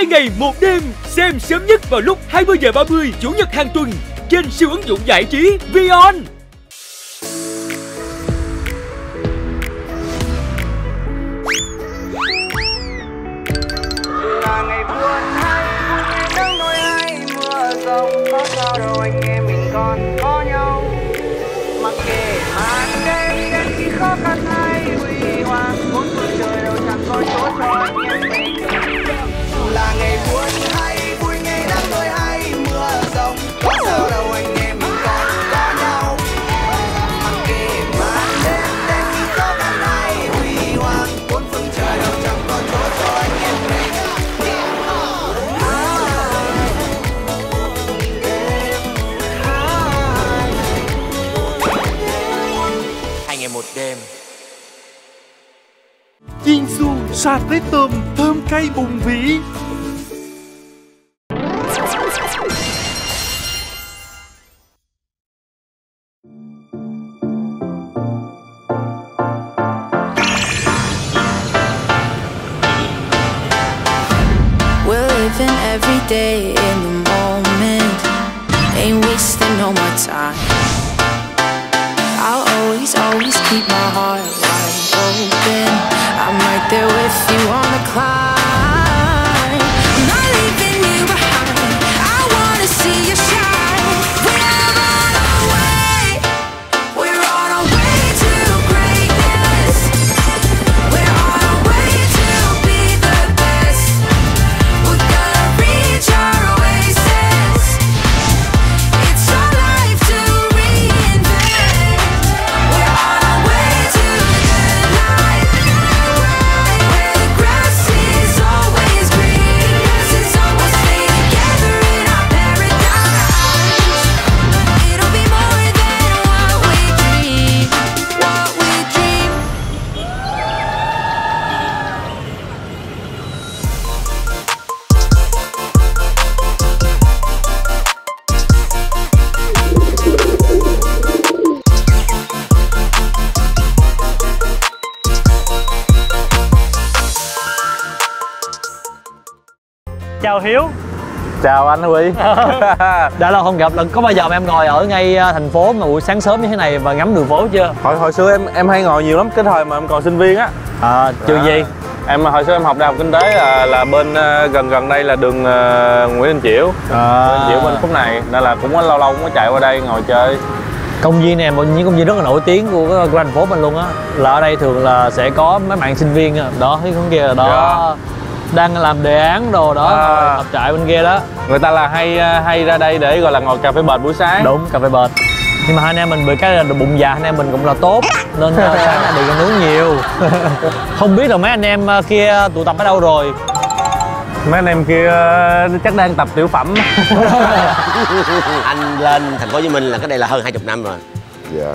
ngày một đêm. Xem sớm nhất vào lúc 20h30 Chủ nhật hàng tuần trên siêu ứng dụng giải trí Vion. Là ngày buồn hay ngày nắng nôi hay mưa rông, có sao đâu anh em mình còn có nhau. Mặc kệ màn đêm đến khi khó khăn hay huy hoàng, bốn phương trời đâu chẳng có chỗ cho anh em mình. Là ngày buồn hay vui, ngày nắng nôi hay mưa rông, có sao đâu anh em mình còn có nhau. Mặc kệ màn đêm đến khi khó khăn hay huy hoàng, bốn phương trời đâu chẳng có chỗ cho anh em mình. Một đêm. Chiên xu sạch với tôm thơm cay bùng vị. We're living every day in the moment, ain't wasting no more time. I'll always keep my heart wide open. I'm right there with you on the climb. I'm not leaving you behind. I wanna see you shine. We're on our way. We're on our way to greatness. We're on our way to be the best. We're gonna reach our oasis. It's our life to reinvent. We're on our way to the light, where the grass is always green. It's always stay together in our paradise. It'll be more than what we dream, what we dream. Chào Hiếu. Chào anh Huy. Đã lâu không gặp, có bao giờ mà em ngồi ở ngay thành phố mà buổi sáng sớm như thế này và ngắm đường phố chưa? Hồi xưa em hay ngồi nhiều lắm, cái thời mà em còn sinh viên á. Trường gì? Em hồi xưa em học đại học kinh tế là bên gần đây là đường Nguyễn Đình Chiểu. Nguyễn Đình Chiểu bên khúc này nên là cũng lâu lâu cũng có chạy qua đây ngồi chơi. Công viên này một những công viên rất là nổi tiếng của thành phố mình luôn á. Là ở đây thường là sẽ có mấy bạn sinh viên đó, cái hướng kia là đó. Đang làm đề án đồ đó, học trại bên kia đó. Người ta là hay ra đây để gọi là ngồi cà phê bệt buổi sáng. Đúng, cà phê bệt. Nhưng mà hai anh em mình bị cái là bụng già, anh em mình cũng là tốt nên sáng nay đừng có nướng nhiều. Không biết là mấy anh em kia tụ tập ở đâu rồi. Mấy anh em kia chắc đang tập tiểu phẩm. Anh lên thành phố Hồ Chí Minh là cái đây là hơn 20 năm rồi. Dạ.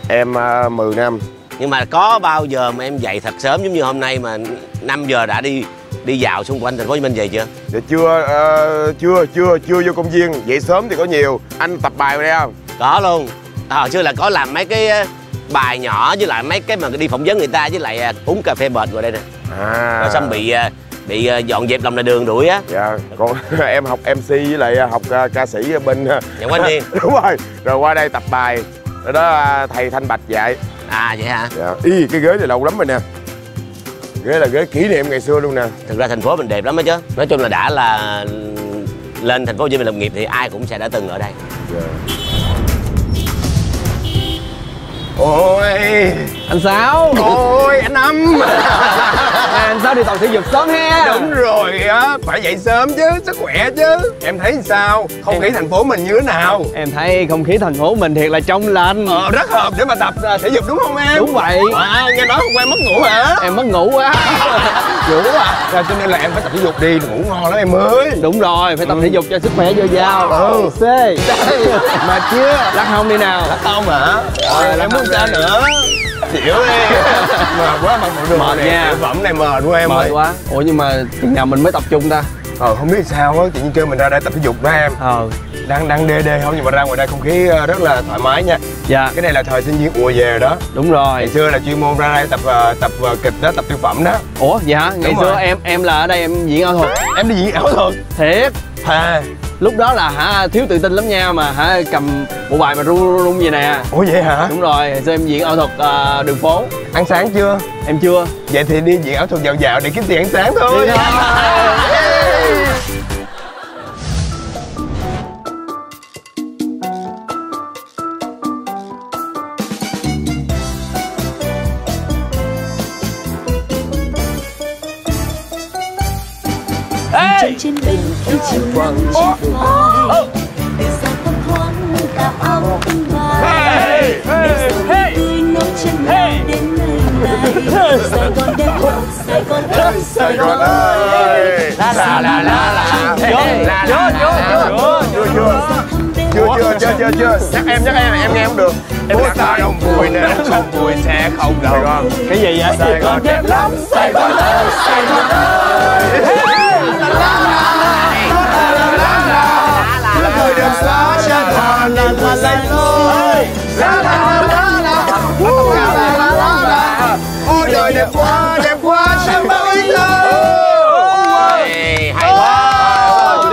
Em 10 năm. Nhưng mà có bao giờ mà em dậy thật sớm giống như hôm nay mà 5 giờ đã đi dạo xung quanh thành phố Hồ Chí Minh về chưa? Dạ chưa vô công viên. Dậy sớm thì có nhiều. Anh tập bài ở đây không? Có luôn. Hồi xưa là có làm mấy cái bài nhỏ với lại mấy cái mà đi phỏng vấn người ta với lại uống cà phê bệt rồi đây nè. Rồi xong bị dọn dẹp lòng lề đường đuổi á. Dạ, còn em học MC với lại học ca sĩ ở bên Nhạc Quang Niên. Đúng rồi. Rồi qua đây tập bài. Rồi đó thầy Thanh Bạch dạy. À vậy hả? Dạ. Cái ghế này lâu lắm rồi nè. Ghế là ghế kỷ niệm ngày xưa luôn nè. Thực ra thành phố mình đẹp lắm đó chứ. Nói chung là đã là lên thành phố Hồ Chí Minh lập nghiệp thì ai cũng sẽ đã từng ở đây. Dạ. Ôi anh Sáu. Ôi anh Âm. Anh Sáu đi tập thể dục sớm ha. Đúng rồi á, phải dậy sớm chứ, sức khỏe chứ. Em thấy sao? Không khí thành phố mình như thế nào? Em thấy không khí thành phố mình thiệt là trong lành. Rất hợp để mà tập thể dục đúng không em? Đúng vậy. Nghe nói hôm qua em mất ngủ hả? Em mất ngủ quá. Ngủ à? Rồi cho nên là em phải tập thể dục đi, ngủ ngon lắm em ơi. Đúng rồi, phải tập thể dục cho sức khỏe dồi dào. C. Mà chưa? Lắc hông đi nào. Lắc hông hả? Em muốn sao nữa? Chịu đi. Mệt quá mà mọi đường này, nha. thực phẩm này mệt quá em ơi. Mệt quá. Ủa nhưng mà chừng nào mình mới tập trung ta? Không biết sao á, tự nhiên kêu mình ra đây tập thể dục đó em. Đang đê không, nhưng mà ra ngoài đây không khí rất là thoải mái nha. Dạ. Cái này là thời sinh viên ùa về đó. Đúng rồi. Ngày xưa là chuyên môn ra đây tập kịch đó, tập tiểu phẩm đó. Ủa vậy hả? Ngày xưa em là ở đây em diễn ảo thuật. Em đi diễn ảo thuật? Thiệt. À. Lúc đó là thiếu tự tin lắm nha, mà cầm bộ bài mà run vậy nè. Ủa vậy hả? Đúng rồi, ngày xưa em diễn ảo thuật đường phố. Ăn sáng chưa? Em chưa. Vậy thì đi diễn ảo thuật dạo để kiếm tiền ăn sáng thôi. Trên bình khi chiều nắng trên vai, từ xa thấp thoáng cả áo tung vai, để sao tươi nốt chân mai đến nơi này. Sài Gòn đẹp quá, Sài Gòn ơi, Sài Gòn ơi. Chưa. Chắc em nghe không được. Em sao không vui nè, không vui sẽ không Sài Gòn. Cái gì vậy? Sài Gòn đẹp lắm, Sài Gòn ơi, Sài Gòn ơi. Người đẹp gió trên hòn là xanh ơi. Ôi trời đẹp quá, sao bao ý thơ. Hay quá.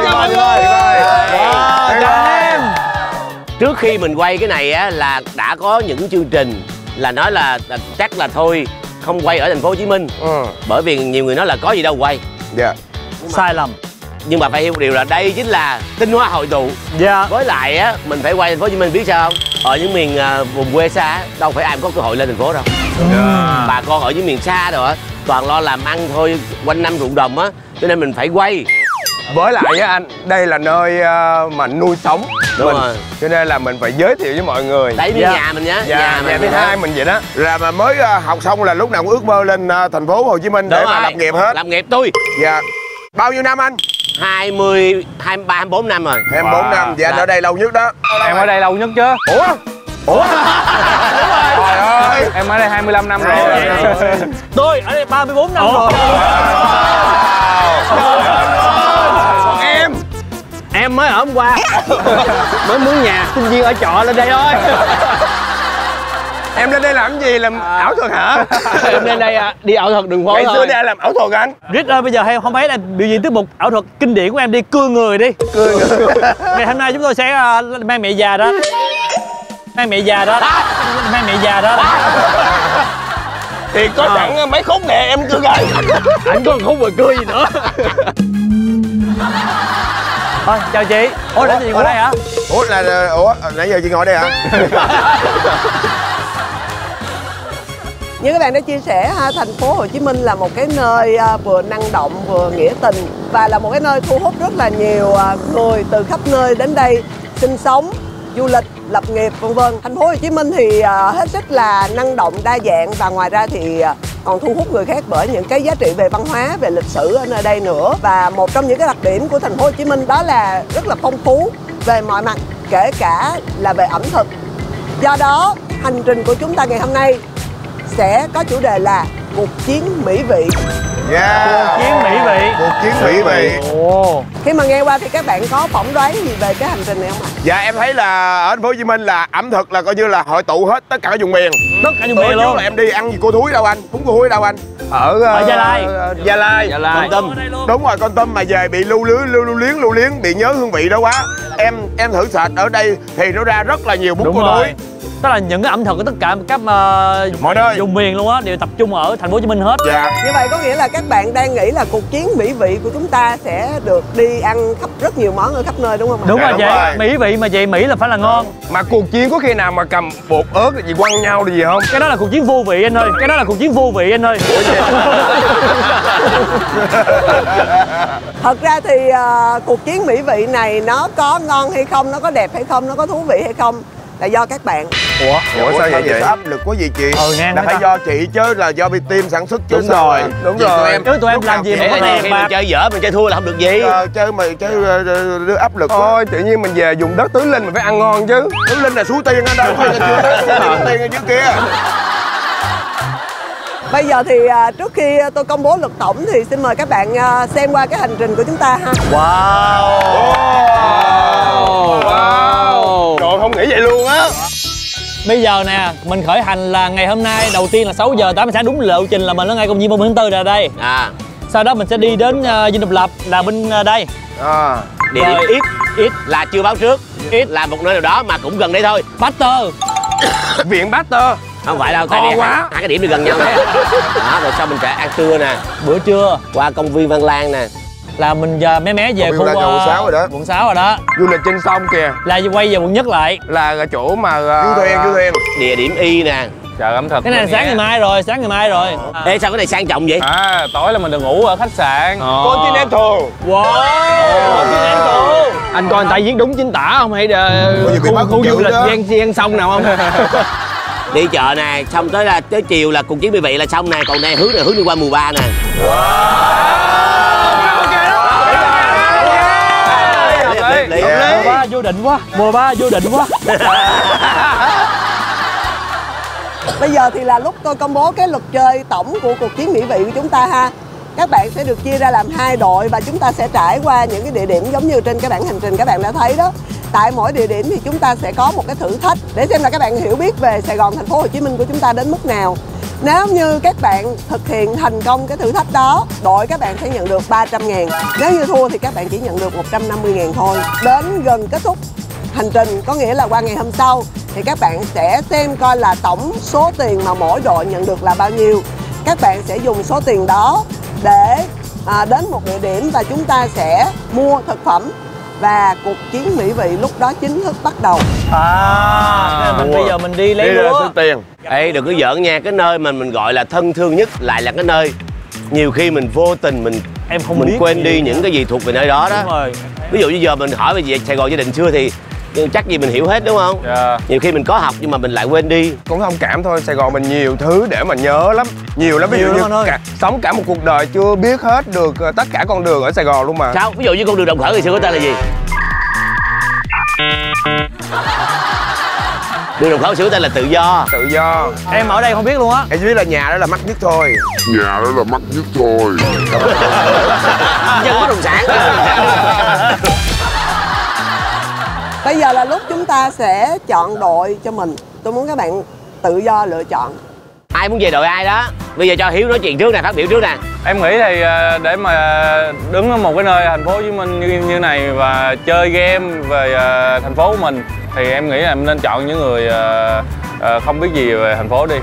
Chào mọi người. Trước khi mình quay cái này á là đã có những chương trình là nói là chắc là thôi không quay ở thành phố Hồ Chí Minh. Bởi vì nhiều người nói là có gì đâu quay. Dạ. Sai lầm. Nhưng mà phải hiểu một điều là đây chính là tinh hoa hội tụ. Dạ. Với lại á mình phải quay thành phố Hồ Chí Minh, biết sao không? Ở những miền vùng quê xa đâu phải ai có cơ hội lên thành phố đâu. Bà con ở những miền xa rồi á toàn lo làm ăn thôi, quanh năm ruộng đồng á, cho nên mình phải quay. Với lại á anh, đây là nơi mà nuôi sống Đúng mình, rồi. cho nên là mình phải giới thiệu với mọi người. Đấy với nhà mình nhá. Nhà thứ hai mình vậy đó. Là mà mới học xong là lúc nào cũng ước mơ lên thành phố Hồ Chí Minh để mà lập nghiệp hết. Lập nghiệp tôi. Dạ. Bao nhiêu năm anh? 20, 23, 24 năm rồi. 24 năm. Dạ anh ở đây lâu nhất đó. Em ở đây lâu nhất chứ. Ủa? Trời ơi. Em ở đây 25 năm rồi. Tôi ở đây 34 năm rồi. Còn em mới ở hôm qua mới mướn nhà sinh viên ở trọ lên đây thôi. Em lên đây làm gì? Làm ảo thuật hả? Em lên đây đi ảo thuật đường phố ngày thôi. xưa đây làm ảo thuật anh. Rít ơi, bây giờ hay không mấy là biểu diễn tiết mục ảo thuật kinh điển của em đi, cưa người đi. Ngày hôm nay chúng tôi sẽ mang mẹ già đó. Mang mẹ già đó. Thì có sẵn mấy khúc nè em cưa rồi. Anh có khúc mà cưa gì nữa. Thôi chào chị. Ủa nãy chị ngồi đây hả? Ủa nãy giờ chị ngồi đây hả? Như các bạn đã chia sẻ, thành phố Hồ Chí Minh là một cái nơi vừa năng động vừa nghĩa tình và là một cái nơi thu hút rất là nhiều người từ khắp nơi đến đây sinh sống, du lịch, lập nghiệp v.v. Thành phố Hồ Chí Minh thì hết sức là năng động, đa dạng và ngoài ra thì còn thu hút người khác bởi những cái giá trị về văn hóa, về lịch sử ở nơi đây nữa. Và một trong những cái đặc điểm của thành phố Hồ Chí Minh đó là rất là phong phú về mọi mặt, kể cả là về ẩm thực. Do đó, hành trình của chúng ta ngày hôm nay sẽ có chủ đề là cuộc chiến mỹ vị. Cuộc chiến mỹ vị. Cuộc chiến mỹ vị. Khi mà nghe qua thì các bạn có phỏng đoán gì về cái hành trình này không ạ? Dạ em thấy là ở thành phố Hồ Chí Minh là ẩm thực là coi như là hội tụ hết tất cả các vùng miền. Tất cả vùng miền luôn. Là em đi ăn gì cô thúi đâu anh? Bún cô thúi đâu anh? Ở Gia Lai. Gia Lai. Con Tum. Đúng rồi, Con Tum mà về bị lưu luyến bị nhớ hương vị đó quá. Em thử sệt ở đây thì nó ra rất là nhiều bún cô thúi. Tức là những cái ẩm thực của tất cả các mọi nơi vùng miền luôn á đều tập trung ở thành phố Hồ Chí Minh hết. Dạ. Như vậy có nghĩa là các bạn đang nghĩ là cuộc chiến mỹ vị của chúng ta sẽ được đi ăn khắp rất nhiều món ở khắp nơi đúng không ạ? Đúng rồi chị, mỹ vị mà chị, Mỹ là phải là ngon. Mà cuộc chiến có khi nào mà cầm bột ớt gì quăng nhau gì không? Cái đó là cuộc chiến vô vị anh ơi. Thật ra thì cuộc chiến mỹ vị này nó có ngon hay không, nó có đẹp hay không, nó có thú vị hay không là do các bạn. Ủa sao vậy? Áp lực quá gì chị? Là phải do chị chứ, là do team sản xuất chứ. Đúng rồi. Tụi em làm gì mà có tiền mà chơi dở mình chơi thua là không được gì. Chơi áp lực. Thôi tự nhiên mình về dùng đất Tứ Linh mình phải ăn ngon chứ. Tứ Linh là Suối Tiên anh đâu phải là Tiền ở dưới kia. Bây giờ thì trước khi tôi công bố lượt tổng thì xin mời các bạn xem qua cái hành trình của chúng ta ha. Wow. Wow. Trời, không nghĩ vậy luôn á. Bây giờ nè, mình khởi hành là ngày hôm nay đầu tiên là 6 giờ 8 sáng, đúng lộ trình là mình ở ngay công viên 30 tháng 4 ra đây. Sau đó mình sẽ đi đến Dinh Độc Lập là bên đây. Địa điểm ít là chưa báo trước. Ít là một nơi nào đó mà cũng gần đây thôi. Pasteur. Viện Pasteur. Không phải đâu, tại vì hai cái điểm đi gần nhau nè. Đó, rồi sau mình sẽ ăn trưa nè. Bữa trưa qua công viên Văn Lang nè. Là mình mé về khu quận 6 rồi đó. Quận 6 rồi đó. Du lịch trên sông kìa. Là quay về quận Nhất lại. Là chỗ mà du thuyền. Địa điểm Y nè. Chợ ẩm thực. Cái này là sáng ngày mai rồi, sáng ngày mai rồi. Ê, sao cái này sang trọng vậy? Tối là mình được ngủ ở khách sạn. Continental. Wow, Continental. Anh coi người ta viết đúng chính tả không hay khu du lịch ven sông nào không? Đi chợ nè, xong tới chiều là cùng chuyến quý vị là xong nè, còn này hướng đi qua mùa 3 nè. Mùa 3 vô định quá, mùa 3 vô định quá. Bây giờ thì là lúc tôi công bố cái luật chơi tổng của cuộc chiến mỹ vị của chúng ta ha. Các bạn sẽ được chia ra làm 2 đội và chúng ta sẽ trải qua những cái địa điểm giống như trên cái bảng hành trình các bạn đã thấy đó. Tại mỗi địa điểm thì chúng ta sẽ có một cái thử thách để xem là các bạn hiểu biết về Sài Gòn, thành phố Hồ Chí Minh của chúng ta đến mức nào. Nếu như các bạn thực hiện thành công cái thử thách đó, đội các bạn sẽ nhận được 300.000. Nếu như thua thì các bạn chỉ nhận được 150.000 thôi. Đến gần kết thúc hành trình, có nghĩa là qua ngày hôm sau, thì các bạn sẽ xem coi là tổng số tiền mà mỗi đội nhận được là bao nhiêu. Các bạn sẽ dùng số tiền đó để đến một địa điểm và chúng ta sẽ mua thực phẩm. Và cuộc chiến mỹ vị lúc đó chính thức bắt đầu. Bây giờ mình đi lấy lúa. Tiền. Ê, đừng có giỡn nha, cái nơi mà mình gọi là thân thương nhất lại là cái nơi nhiều khi mình vô tình mình quên đi những cái gì thuộc về nơi đó đó. Đúng rồi. Ví dụ như giờ mình hỏi về Sài Gòn gia đình xưa thì chắc gì mình hiểu hết đúng không? Nhiều khi mình có học nhưng mà mình lại quên đi. Cũng thông cảm thôi, Sài Gòn mình nhiều thứ để mà nhớ lắm. Nhiều lắm, ví dụ như sống cả một cuộc đời chưa biết hết được tất cả con đường ở Sài Gòn luôn mà. Sao? Ví dụ như con đường Đồng Khởi thì xưa có tên là gì? Đường Đồng Khởi xưa tên là Tự Do. Tự Do. Em ở đây không biết luôn á. Em chỉ biết là nhà đó là mắc nhất thôi. Nhà đó là mắc nhất thôi. Dân bất động sản. Bây giờ là lúc chúng ta sẽ chọn đội cho mình. Tôi muốn các bạn tự do lựa chọn. Ai muốn về đội ai đó. Bây giờ cho Hiếu nói chuyện trước nè, phát biểu trước nè. Em nghĩ thì để mà đứng ở một cái nơi thành phố Hồ Chí Minh như này và chơi game về thành phố của mình thì em nghĩ là em nên chọn những người không biết gì về thành phố đi.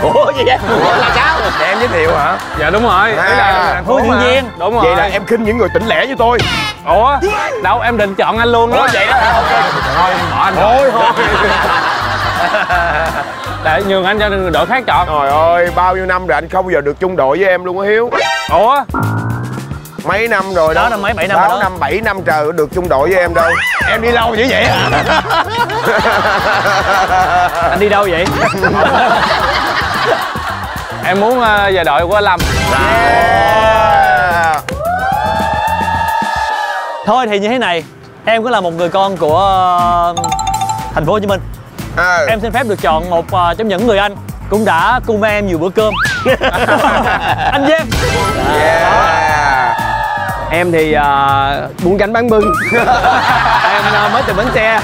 Ủa gì vậy? Là sao? Để em giới thiệu hả? Dạ đúng rồi. Hướng dẫn viên. Đúng rồi. Vậy là em khinh những người tỉnh lẻ như tôi. Ủa? Đâu em định chọn anh luôn đó. Ủa vậy đó hả? Ok. Thôi em bỏ anh thôi. Để nhường anh cho đội khác chọn. Trời ơi, bao nhiêu năm rồi anh không bao giờ được chung đội với em luôn á Hiếu. Ủa? Mấy năm rồi đó. Đó là mấy 7 năm rồi đó. 6 năm 7 năm trời được chung đội với em đâu. Em đi lâu dữ vậy à? Anh đi đâu vậy? Em muốn về đội của anh Lâm. Thôi thì như thế này, em cũng là một người con của thành phố Hồ Chí Minh. Em xin phép được chọn một trong những người anh cũng đã cùng với em nhiều bữa cơm. Anh Giang. Em thì buôn cánh bán bưng. Em mới từ bến xe.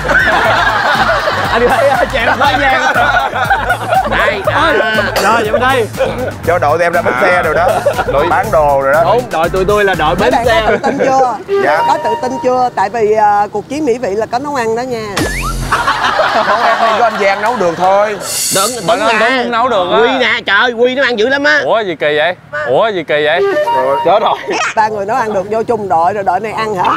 Anh thấy chèo khói Giang. Đây. Rồi vậy bên đây. Cho đội em ra bến xe rồi đó. Đội bán đồ rồi đó. Đúng, đội tụi tôi là đội bến xe. Có tự tin chưa? Dạ. Có tự tin chưa? Tại vì cuộc chiến mỹ vị là có nấu ăn đó nha. Không em có anh Giang nấu được thôi. Tuấn không nấu được á. Quy nè, trời Quy nó ăn dữ lắm á. Ủa gì kỳ vậy? Ủa gì kỳ vậy? Chết rồi. 3 người nấu ăn được vô chung đội rồi đội này ăn hả?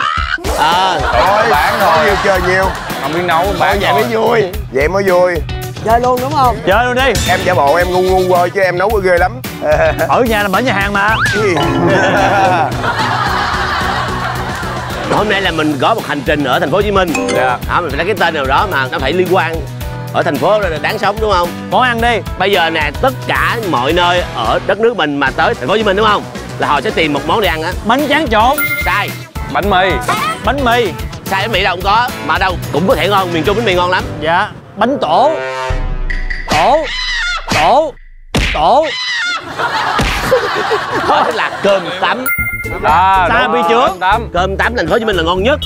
Thôi bán thôi. Nhiều chơi nhiều. Không biết nấu bán vậy mới vui. Vậy mới vui. Chơi luôn đúng không? Chơi luôn đi. Em giả bộ em ngu quơ chứ em nấu ghê lắm. Ở nhà là mở nhà hàng mà. Hôm nay là mình có một hành trình ở thành phố Hồ Chí Minh. Mình phải lấy cái tên nào đó mà nó phải liên quan ở thành phố đáng sống đúng không? Món ăn đi. Bây giờ nè, tất cả mọi nơi ở đất nước mình mà tới thành phố Hồ Chí Minh đúng không? Là họ sẽ tìm một món để ăn á. Bánh tráng trộn. Sai. Bánh mì. Bánh mì. Sai, bánh mì đâu cũng có, mà đâu cũng có thể ngon, miền Trung bánh mì ngon lắm. Dạ. Bánh tổ. Tổ. Đó là cơm tấm. Sa bi chướng. Cơm tấm thành phố Hồ Chí Minh là ngon nhất.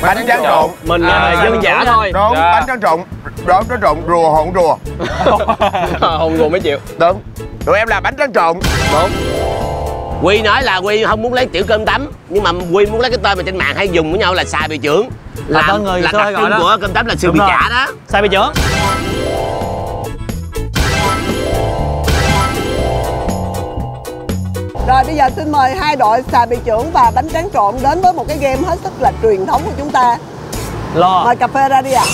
Bánh tráng trộn. Mình là dân giả thôi. Đúng, bánh tráng trộn. Đó, tráng trộn rùa hỗn rùa. Hồn rùa mấy triệu. Đúng. Tụi em là bánh tráng trộn. Đúng. Quy nói là Quy không muốn lấy tiểu cơm tấm, nhưng mà Quy muốn lấy cái tên mà trên mạng hay dùng với nhau là xài bị trưởng. Là tên người là xưa hay đặc gọi trưng đó. của cơm tấm là sư bị chả đó. Xài bị trưởng. Rồi bây giờ xin mời hai đội xà bì trưởng và bánh tráng trộn đến với một cái game hết sức là truyền thống của chúng ta. Lo. Mời cà phê ra đi ạ.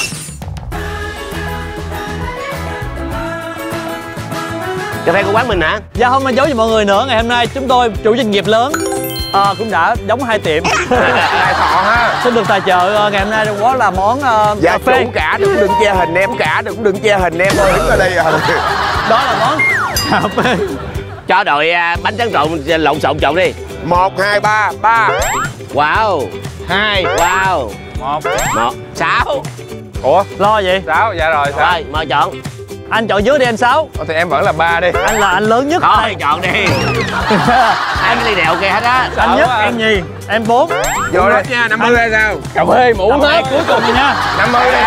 Cà phê của quán mình hả? Dạ không nói dối với mọi người nữa, ngày hôm nay chúng tôi chủ doanh nghiệp lớn cũng đã đóng 2 tiệm. Đại thọ ha. Xin được tài trợ ngày hôm nay trong đó là món dạ cà phê. chủ cả đừng che hình em cả, đừng che hình em thôi, đứng ở đây à. Đó là món cà phê. Cho đội bánh tráng trộn lộn xộn trộn đi. 1, 2, 3, 3. Wow. 2. Wow. 1. 6. Ủa? Lo gì? 6, dạ rồi 6. Rồi, mời chọn. Anh chọn dưới đi anh Sáu. Thì em vẫn là 3 đi. Anh là anh lớn nhất. Thôi chọn đi. Hai cái ly đều ok hết á. Anh nhất, em nhì, em 4. Vô đó nha, 50 hay sao? Cà phê mà uống hết. Cuối cùng rồi nha. 50 đi.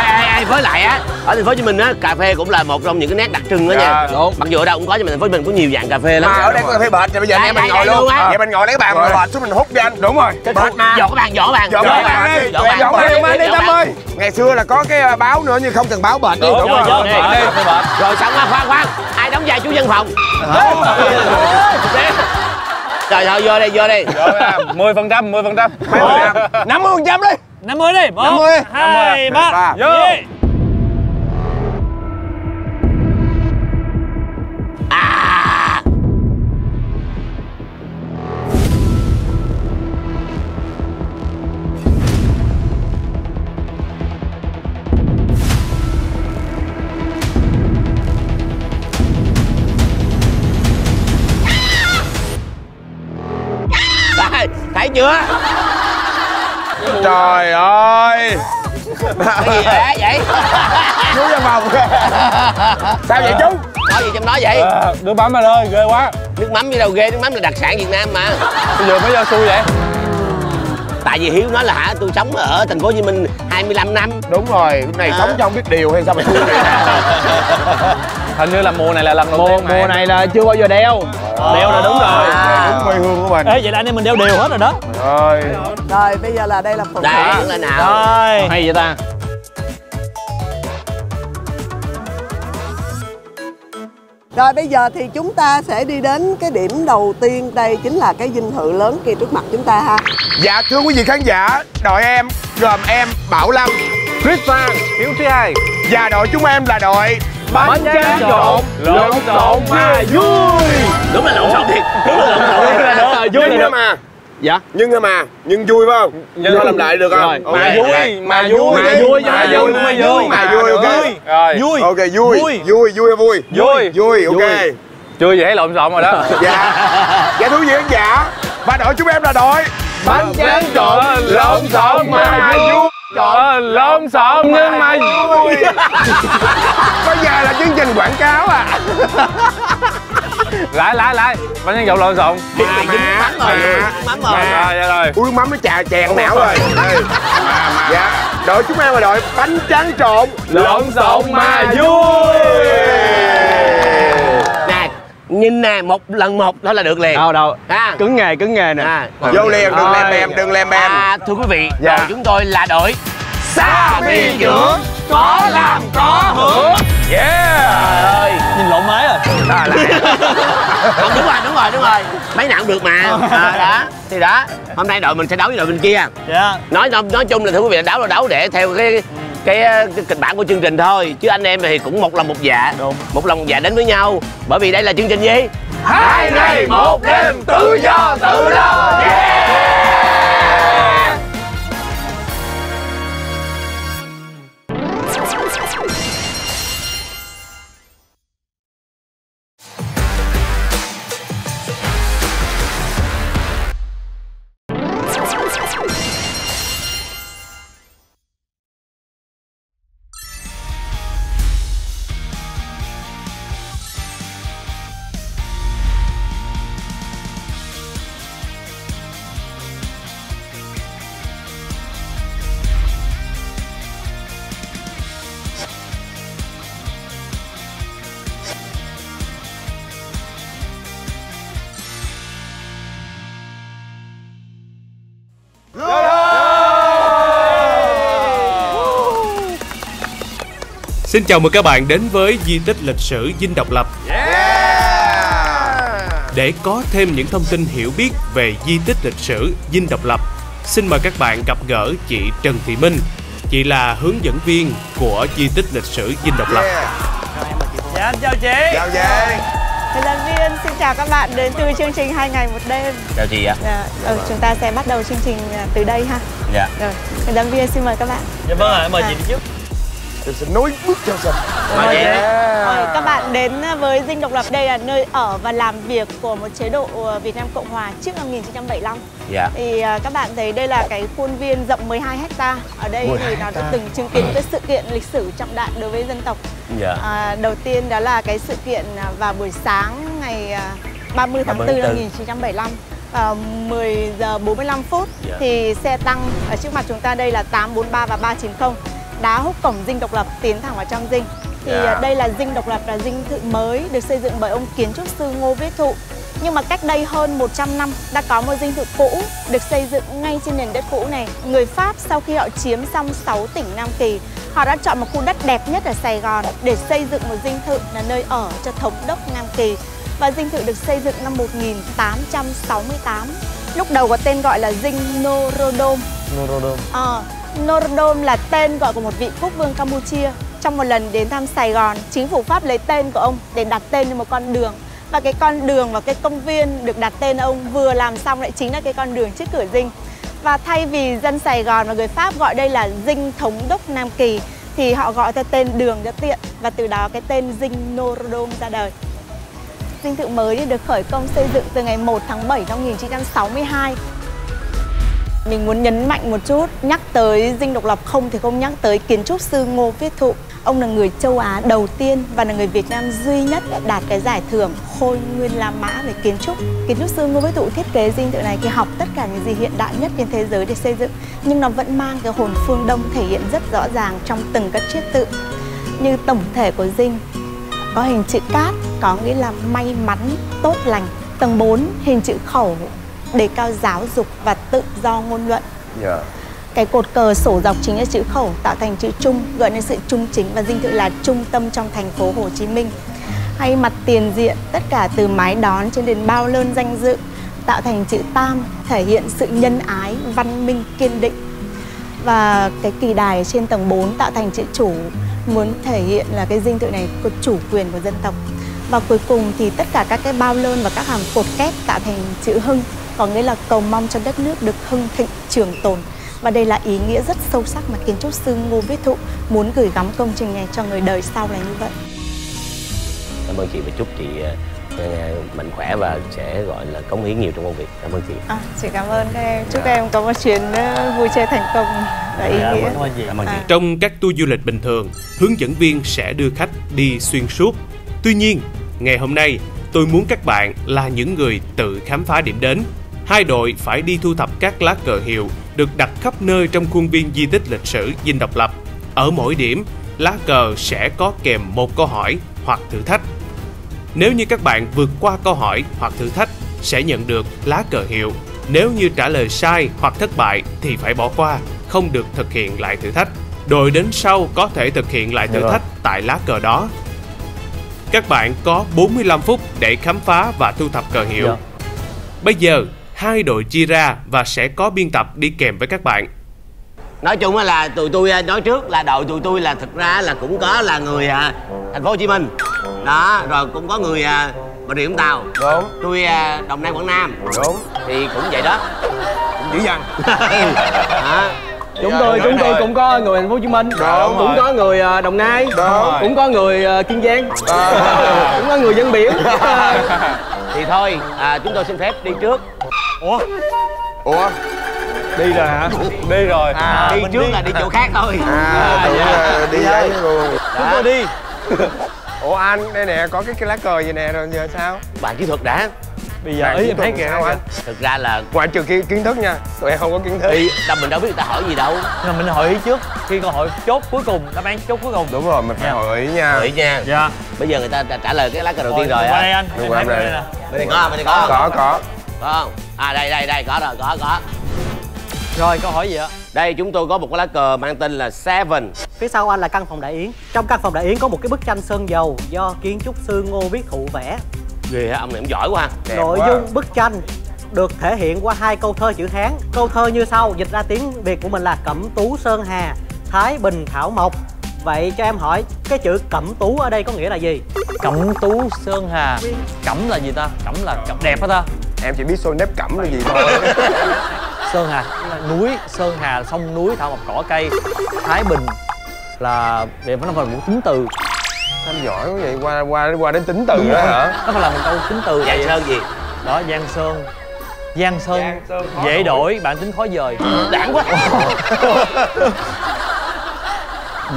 Với lại á, ở thành phố Hồ Chí Minh á, cà phê cũng là một trong những cái nét đặc trưng đó nha. Đúng. Mặc dù ở đâu cũng có nhưng mà thành phố Hồ Chí Minh có nhiều dạng cà phê lắm. Mà ở đây có cà phê bệt thì bây giờ anh em mình ngồi luôn. Vậy mình ngồi lấy cái bàn ngồi bệt xuống mình hút đi anh. Đúng rồi. Bệt mà. Dọn cái bàn, dọn cái bàn. Dọn cái bàn đi. Dọn bàn đi 50. Ngày xưa là có cái báo nữa nhưng không cần báo bệt đi. Đúng rồi. Rồi xong á, khoan. Ai đóng vai chủ dân phòng? Rồi thôi vô đi. 10%. 50% đi. 50 đi. 1, 2, 3. Vô. Thấy chưa? Trời ơi. Cái gì vậy? Chú ra phòng. Sao vậy chú? Nói gì trong đó vậy? Nước mắm anh ơi, ghê quá. Nước mắm gì đâu ghê, nước mắm là đặc sản Việt Nam mà. Bây giờ mới giao xui vậy? Tại vì Hiếu nói là tôi sống ở thành phố Hồ Chí Minh 25 năm. Đúng rồi, lúc này sống trong biết điều hay sao mà xui vậy? Hình như là mùa này là lần đầu tiên Mùa này là chưa bao giờ đeo. Đeo là đúng rồi. Đúng quê hương của mình. Ê, vậy là anh em mình đeo đều hết rồi đó. Rồi. Rồi bây giờ là đây là phần Đây thưởng. là nào? Rồi. Hay vậy ta. Rồi bây giờ thì chúng ta sẽ đi đến cái điểm đầu tiên. Đây chính là cái dinh thự lớn kia trước mặt chúng ta ha. Dạ thưa quý vị khán giả, đội em gồm em Bảo Lâm, Christian, Hiếu thứ hai. và đội chúng em là đội Bánh tráng trộn, lộn xộn mà vui. Đúng là lộn xộn thiệt. Đúng là lộn xộn thiệt. nhưng thôi mà. Dạ. Nhưng thôi mà, nhưng vui phải không? Nhưng làm lại được không? Rồi. Okay. Mà vui. ok. Rồi. Ok, vui. Vui, ok. Chưa gì thấy lộn xộn rồi đó. Dạ thưa quý vị khán giả, và đội chúng em là đội Bánh tráng trộn, lộn xộn mà vui. Lộn xộn nhưng mà vui. bây giờ là chương trình quảng cáo à. Lại. Bánh tráng trộn lộn xộn. Mắm rồi. Rồi. Ui mắm nó chèn não rồi. Dạ, đội chúng em là đội bánh tráng trộn Lộn xộn mà vui. Nè, nhìn nè, một lần một đó là được liền. Đâu. Ha. Cứng nghề nè. Vô liền, đừng lem bem. Thưa quý vị, Dạ. đội chúng tôi là đội Xà bì trưởng, có làm có hưởng. Trời ơi. Nhìn lộn máy rồi. Không, đúng rồi. Mấy nào cũng được mà. Đó. Thì đó, hôm nay đội mình sẽ đấu với đội bên kia. Dạ. Nói chung là thưa quý vị, đấu để theo cái kịch bản của chương trình thôi, chứ anh em thì cũng một lòng một dạ. Đúng. Một lòng một dạ đến với nhau, bởi vì đây là chương trình gì? 2 ngày 1 đêm tự do tự lo. Xin chào mừng các bạn đến với di tích lịch sử Dinh Độc Lập. Để có thêm những thông tin hiểu biết về di tích lịch sử Dinh Độc Lập, xin mời các bạn gặp gỡ chị Trần Thị Minh. Chị là hướng dẫn viên của di tích lịch sử Dinh Độc Lập. Dạ, chào chị. Chào chị. Hướng dẫn viên xin chào các bạn đến từ chương trình 2 ngày 1 đêm. Chào chị ạ. Chúng ta sẽ bắt đầu chương trình từ đây ha. Dạ. Rồi, hướng dẫn viên xin mời các bạn. Dạ vâng ạ, mời chị đi trước. Tôi sẽ nối bước theo dần. Mời các bạn đến với Dinh Độc Lập. Đây là nơi ở và làm việc của một chế độ Việt Nam Cộng Hòa trước năm 1975. Dạ. Thì các bạn thấy đây là cái khuôn viên rộng 12 ha. Ở đây thì nó đã từng chứng kiến cái sự kiện lịch sử trọng đại đối với dân tộc. Dạ. Đầu tiên đó là cái sự kiện vào buổi sáng ngày 30 tháng 4 năm 1975. 10 giờ 45 phút thì xe tăng ở trước mặt chúng ta đây là 843 và 390 đá húc cổng Dinh Độc Lập tiến thẳng vào trong dinh. Thì đây là Dinh Độc Lập, là dinh thự mới được xây dựng bởi ông kiến trúc sư Ngô Viết Thụ. Nhưng mà cách đây hơn 100 năm đã có một dinh thự cũ được xây dựng ngay trên nền đất cũ này. Người Pháp sau khi họ chiếm xong 6 tỉnh Nam Kỳ, họ đã chọn một khu đất đẹp nhất ở Sài Gòn để xây dựng một dinh thự là nơi ở cho thống đốc Nam Kỳ. Và dinh thự được xây dựng năm 1868. Lúc đầu có tên gọi là dinh Norodom. Norodom là tên gọi của một vị quốc vương Campuchia. Trong một lần đến thăm Sài Gòn, chính phủ Pháp lấy tên của ông để đặt tên cho một con đường. Và cái con đường và cái công viên được đặt tên ông vừa làm xong lại chính là cái con đường trước cửa dinh. Và thay vì dân Sài Gòn và người Pháp gọi đây là dinh thống đốc Nam Kỳ thì họ gọi theo tên đường cho tiện, và từ đó cái tên dinh Norodom ra đời. Dinh thự mới được khởi công xây dựng từ ngày 1 tháng 7 năm 1962. Mình muốn nhấn mạnh một chút, nhắc tới Dinh Độc Lập không thì không nhắc tới kiến trúc sư Ngô Viết Thụ. Ông là người châu Á đầu tiên và là người Việt Nam duy nhất đạt cái giải thưởng Khôi Nguyên La Mã về kiến trúc. Kiến trúc sư Ngô Viết Thụ thiết kế dinh thự này thì học tất cả những gì hiện đại nhất trên thế giới để xây dựng, nhưng nó vẫn mang cái hồn phương Đông thể hiện rất rõ ràng trong từng các chiết tự. Như tổng thể của dinh có hình chữ cát, có nghĩa là may mắn, tốt lành. Tầng 4 hình chữ khẩu, đề cao giáo dục và tự do ngôn luận. Cái cột cờ sổ dọc chính là chữ khẩu tạo thành chữ trung, gợi nên sự trung chính và dinh thự là trung tâm trong thành phố Hồ Chí Minh. Hay mặt tiền diện, tất cả từ mái đón trên đến bao lơn danh dự tạo thành chữ tam, thể hiện sự nhân ái, văn minh, kiên định. Và cái kỳ đài trên tầng 4 tạo thành chữ chủ, muốn thể hiện là cái dinh thự này có chủ quyền của dân tộc. Và cuối cùng thì tất cả các cái bao lơn và các hàng cột kép tạo thành chữ hưng, có nghĩa là cầu mong cho đất nước được hưng thịnh trường tồn. Và đây là ý nghĩa rất sâu sắc mà kiến trúc sư Ngô Viết Thụ muốn gửi gắm công trình này cho người đời sau là như vậy. Cảm ơn chị và chúc chị mạnh khỏe và sẽ gọi là cống hiến nhiều trong công việc. Cảm ơn chị. Chị cảm ơn các em. Chúc các em có một chuyến vui chơi thành công và ý nghĩa. Cảm ơn chị. Trong các tour du lịch bình thường, hướng dẫn viên sẽ đưa khách đi xuyên suốt. Tuy nhiên, ngày hôm nay tôi muốn các bạn là những người tự khám phá điểm đến. Hai đội phải đi thu thập các lá cờ hiệu được đặt khắp nơi trong khuôn viên di tích lịch sử Dinh Độc Lập. Ở mỗi điểm, lá cờ sẽ có kèm một câu hỏi hoặc thử thách. Nếu như các bạn vượt qua câu hỏi hoặc thử thách, sẽ nhận được lá cờ hiệu. Nếu như trả lời sai hoặc thất bại thì phải bỏ qua, không được thực hiện lại thử thách. Đội đến sau có thể thực hiện lại thử thách tại lá cờ đó. Các bạn có 45 phút để khám phá và thu thập cờ hiệu. Bây giờ, hai đội chia ra và sẽ có biên tập đi kèm với các bạn. Nói chung là tụi tôi nói trước là đội tụi tôi là thực ra là cũng có là người thành phố Hồ Chí Minh. Đó, rồi cũng có người Bà Rịa Vũng Tàu. Đúng. Tôi Đồng Nai, Quảng Nam. Đúng. Thì cũng vậy đó. Cũng dữ dằn. Chúng tôi cũng có người thành phố Hồ Chí Minh. Đúng. Cũng có người Đồng Nai. Đúng. Cũng có người Kiên Giang. Cũng có người dân biển. Thì thôi, chúng tôi xin phép đi trước. Ủa? Đi rồi hả? Đi rồi. Đi trước là đi chỗ khác thôi. Đi đấy luôn. Chúng tôi đi. Ủa anh, đây nè, có cái lá cờ vậy nè, rồi giờ sao? Bạn kỹ thuật đã. Bây giờ ý em thấy kìa anh. Thực ra là ngoại trừ kiến thức nha, tụi em không có kiến thức. Mình đâu biết người ta hỏi gì đâu. Nhưng mà mình hỏi ý trước, khi câu hỏi chốt cuối cùng, đáp án chốt cuối cùng. Đúng rồi, mình phải hỏi ý nha. Hỏi ý nha. Dạ. Bây giờ người ta trả lời cái lá cờ đầu tiên rồi á. Đây anh. Đúng rồi, đây. Bên đây có. Có. Có không? Đây, có rồi, có. Rồi, câu hỏi gì ạ? Đây chúng tôi có một cái lá cờ mang tên là Seven. Phía sau anh là căn phòng đại yến. Trong căn phòng đại yến có một cái bức tranh sơn dầu do kiến trúc sư Ngô Viết Thụ vẽ. Ghê hả, ông này cũng giỏi quá. Nội dung bức tranh được thể hiện qua 2 câu thơ chữ Hán. Câu thơ như sau, dịch ra tiếng Việt của mình là Cẩm Tú Sơn Hà, Thái Bình Thảo Mộc. Vậy cho em hỏi cái chữ Cẩm Tú ở đây có nghĩa là gì? Cẩm Tú Sơn Hà. Cẩm là gì ta? Cẩm là cẩm đẹp hả ta? Em chỉ biết xôi nếp cẩm là gì thôi. Sơn Hà là núi, Sơn Hà là sông núi, thảo mộc cỏ cây. Thái Bình là để nó phải một tính từ. Anh giỏi quá vậy, qua đến tính từ đó hả? Nó phải là một câu tính từ. Giang Sơn gì? Đó, Giang Sơn. Giang Sơn dễ đổi, bản tính khó dời. Đảng quá.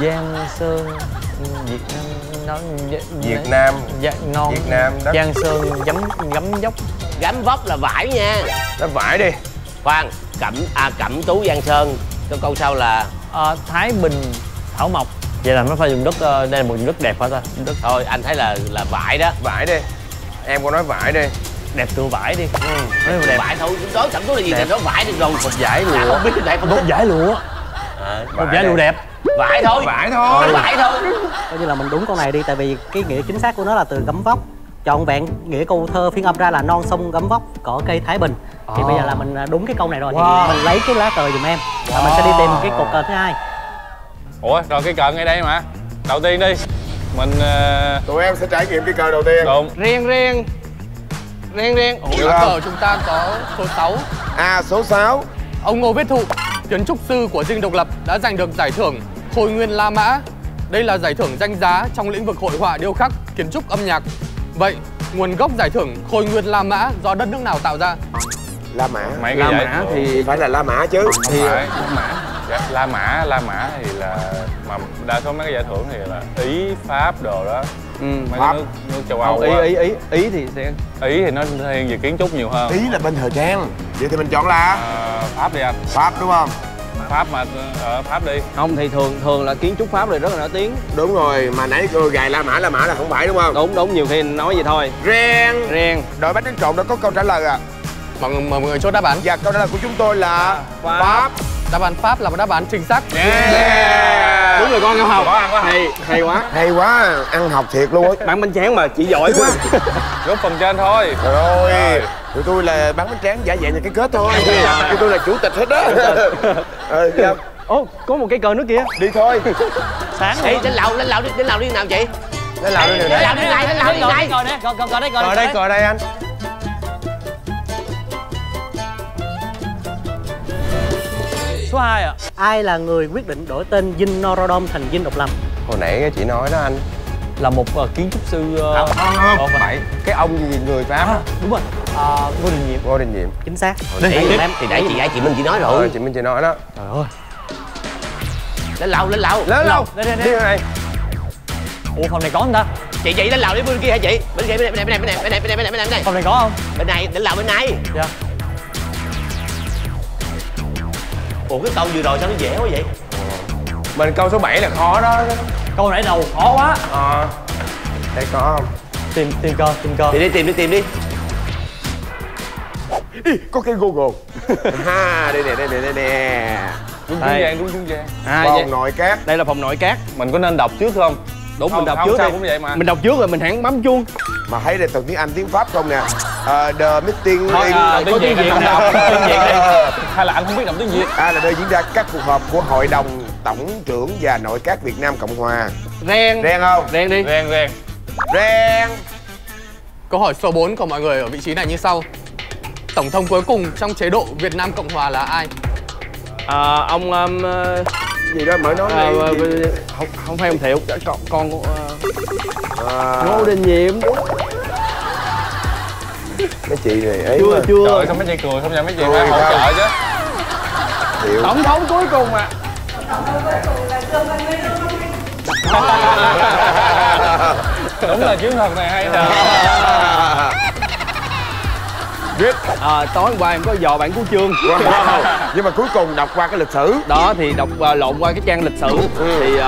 Giang Sơn Việt Nam Việt Nam ngon. Việt Nam đất. Giang Sơn gấm dốc. Gấm vóc là vải nha. Nó vải đi. Khoan, Cẩm Tú Giang Sơn. Cái câu sau là Thái Bình Thảo Mộc. Vậy là nó phải dùng đất, đây là một vùng đất đẹp hả ta? Đất thôi anh thấy là vải đó. Vải đi. Em có nói vải đi. Đẹp từ vải đi. Đẹp. Vải thôi, nói Cẩm Tú là gì thì nói vải đi rồi. Một dải lụa. Không biết cái một dải lụa. Một dải lụa đẹp. Vải thôi. Vải thôi. Vải thôi. Coi như là mình đúng câu này đi, tại vì cái nghĩa chính xác của nó là từ gấm vóc. Trọn vẹn nghĩa câu thơ phiên âm ra là non sông gấm vóc, cỏ cây Thái Bình. Thì bây giờ là mình đúng cái câu này rồi, thì mình lấy cái lá cờ giùm em và mình sẽ đi tìm cái cột cờ thứ hai. Ủa rồi cái cờ ngay đây mà. Đầu tiên đi. Mình tụi em sẽ trải nghiệm cái cờ đầu tiên. Đúng. Riêng. Lá cờ chúng ta có số 6. Số 6. Ông Ngô Viết Thụ, kiến trúc sư của Dinh Độc Lập, đã giành được giải thưởng Khôi Nguyên La Mã. Đây là giải thưởng danh giá trong lĩnh vực hội họa, điêu khắc, kiến trúc, âm nhạc. Vậy nguồn gốc giải thưởng Khôi Nguyên La Mã do đất nước nào tạo ra? La Mã. La Mã thì phải là La Mã chứ. Thì La Mã thì là mà đa số mấy cái giải thưởng thì là Ý, Pháp đồ đó. Mấy cái nước châu Âu. Ý thì sẽ Ý thì nó thiên về kiến trúc nhiều hơn. Ý là bên thời trang. Vậy thì mình chọn là Pháp đi anh. Pháp đúng không? Pháp mà ở Pháp đi. Không thì thường là kiến trúc Pháp này rất là nổi tiếng. Đúng rồi, mà nãy cô gài La Mã là không phải đúng không? Đúng, nhiều khi nói vậy thôi. Riêng. Đội bánh tráng trộn đã có câu trả lời à? Mọi người chốt đáp án. Và câu trả lời của chúng tôi là Pháp. Đáp án Pháp là một đáp án chính xác. Đúng rồi, con ăn học. Hay quá. Hay quá, ăn học thiệt luôn á. Bán bánh tráng mà chị giỏi quá. Góp phần trên thôi. Rồi. Tụi tôi là bán bánh tráng giả dạng như cái kết thôi. Tụi tôi là chủ tịch hết đó. Có một cái cờ nước kia. Đi thôi. Sáng đi, đến lầu đi nào chị? Lên lầu đi. Đến lầu đi này. Cờ đây anh. Số 2 ạ. Ai là người quyết định đổi tên Dinh Norodom thành Dinh Độc Lập? Hồi nãy chị nói đó anh. Là một kiến trúc sư không phải cái ông gì người Pháp. Đúng rồi. Ngô Đình Diệm. Chính xác. Thì nãy chị Minh chị nói rồi. Chị Minh chị nói đó. Trời ơi. Lên lầu. Đi này. Ủa phòng này có không ta? Chị lên lầu đi bên kia hả chị? Bên này. Phòng này có không? Bên này, đến lầu bên này. Dạ. Ủa cái câu vừa rồi sao nó dễ quá vậy? Mình câu số 7 là khó đó. Câu nãy đầu khó quá. Đây có không? Tìm cơ. Đi đi. Có cái Google. Đây nè. Đúng xuống vàng. Phòng nội cát. Đây là phòng nội cát. Mình có nên đọc trước không? Đúng, mình đọc trước sao đi. Cũng vậy mà. Mình đọc trước rồi mình hẳn bấm chuông. Mà thấy đây toàn tiếng Anh, tiếng Pháp không nè. The meeting Thôi, in... tiếng Việt đi. Hay là anh không biết đọc tiếng Việt? Là nơi diễn ra các cuộc họp của Hội đồng Tổng trưởng và Nội các Việt Nam Cộng Hòa. Ren không? Ren đi. Ren. Câu hỏi số 4 của mọi người ở vị trí này như sau. Tổng thống cuối cùng trong chế độ Việt Nam Cộng Hòa là ai? Ông gì đó mới nói không phải ông Thiệu, con Ngô Đình Diệm. Mấy chị này ấy chưa. Trời ơi, sao mấy chị cười không, mấy chị phải hỗ trợ chứ. Thiệu. Tổng thống cuối cùng à? Đúng là chiến thuật này hay nè. Tối hôm qua em có dò bản cứu chương. Nhưng mà cuối cùng đọc qua cái lịch sử. Đó thì đọc lộn qua cái trang lịch sử. Thì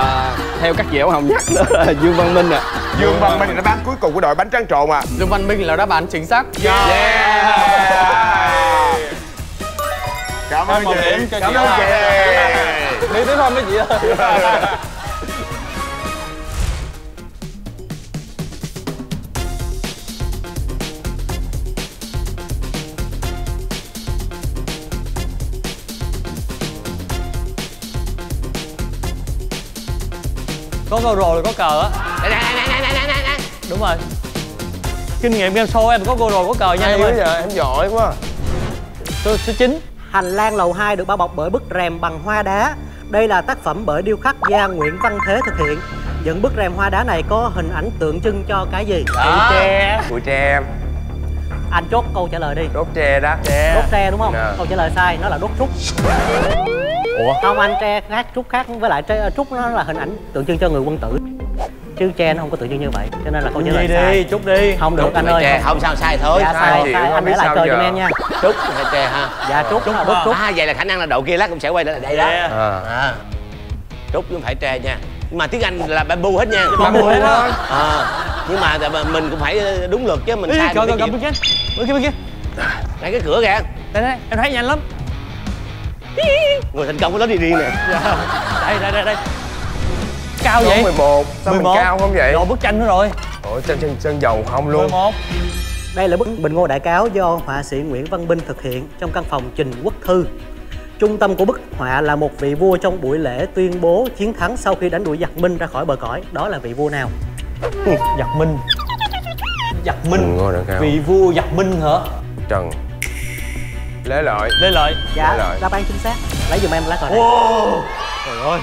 theo các dẻo hồng nhắc nữa là Dương Văn Minh à. Dương Văn Minh là đáp án cuối cùng của đội bánh tráng trộn à. Dương Văn Minh là đáp án chính xác. Cảm ơn chị. Đi tiếp thôi mấy chị ơi. Có câu rồ là có cờ á. Đúng rồi. Kinh nghiệm game show em có câu rồ có cờ nha em ơi. Giờ em giỏi quá. Số 9. Hành lang lầu 2 được bao bọc bởi bức rèm bằng hoa đá. Đây là tác phẩm bởi điêu khắc gia Nguyễn Văn Thế thực hiện. Những bức rèm hoa đá này có hình ảnh tượng trưng cho cái gì? Bụi tre. Anh chốt câu trả lời đi. Đốt tre đó. Đốt tre đúng không? Câu trả lời sai, nó là đốt trúc. Ủa? Không, anh tre khác, trúc khác. Với lại trúc nó là hình ảnh tượng trưng cho người quân tử. Chứ tre nó không có tượng trưng như vậy. Cho nên là câu trả lời sai. Đi, trúc đi. Không được anh ơi. Không sao, sai thôi. Dạ sai. Anh để lại cờ giùm em nha. Trúc hay tre ha? Dạ trúc, nó là đốt trúc. Vậy là khả năng là đội kia lát cũng sẽ quay lại đây đó. Trúc chứ không phải tre nha. Nhưng mà tiếng Anh là bamboo hết nha. Bamboo hết đó. Nhưng mà mình cũng phải đúng luật chứ mình sai. Coi bên kia. Bên kia. Ngay cái cửa kìa. Đây, em thấy nhanh lắm. Người thành công có lối đi riêng nè. Đây. Cao vậy? 11. Sao 11. Mình cao không vậy? Lộ bức tranh nữa rồi. Ủa chân dầu không luôn. 11. Đây là bức Bình Ngô Đại Cáo do họa sĩ Nguyễn Văn Binh thực hiện trong căn phòng Trình Quốc Thư. Trung tâm của bức họa là một vị vua trong buổi lễ tuyên bố chiến thắng sau khi đánh đuổi giặc Minh ra khỏi bờ cõi. Đó là vị vua nào? Giặc Minh. Vị vua giặc Minh hả? Trần Lê Lợi. Dạ, đáp án chính xác. Lấy giùm em lá cờ này. Trời ơi.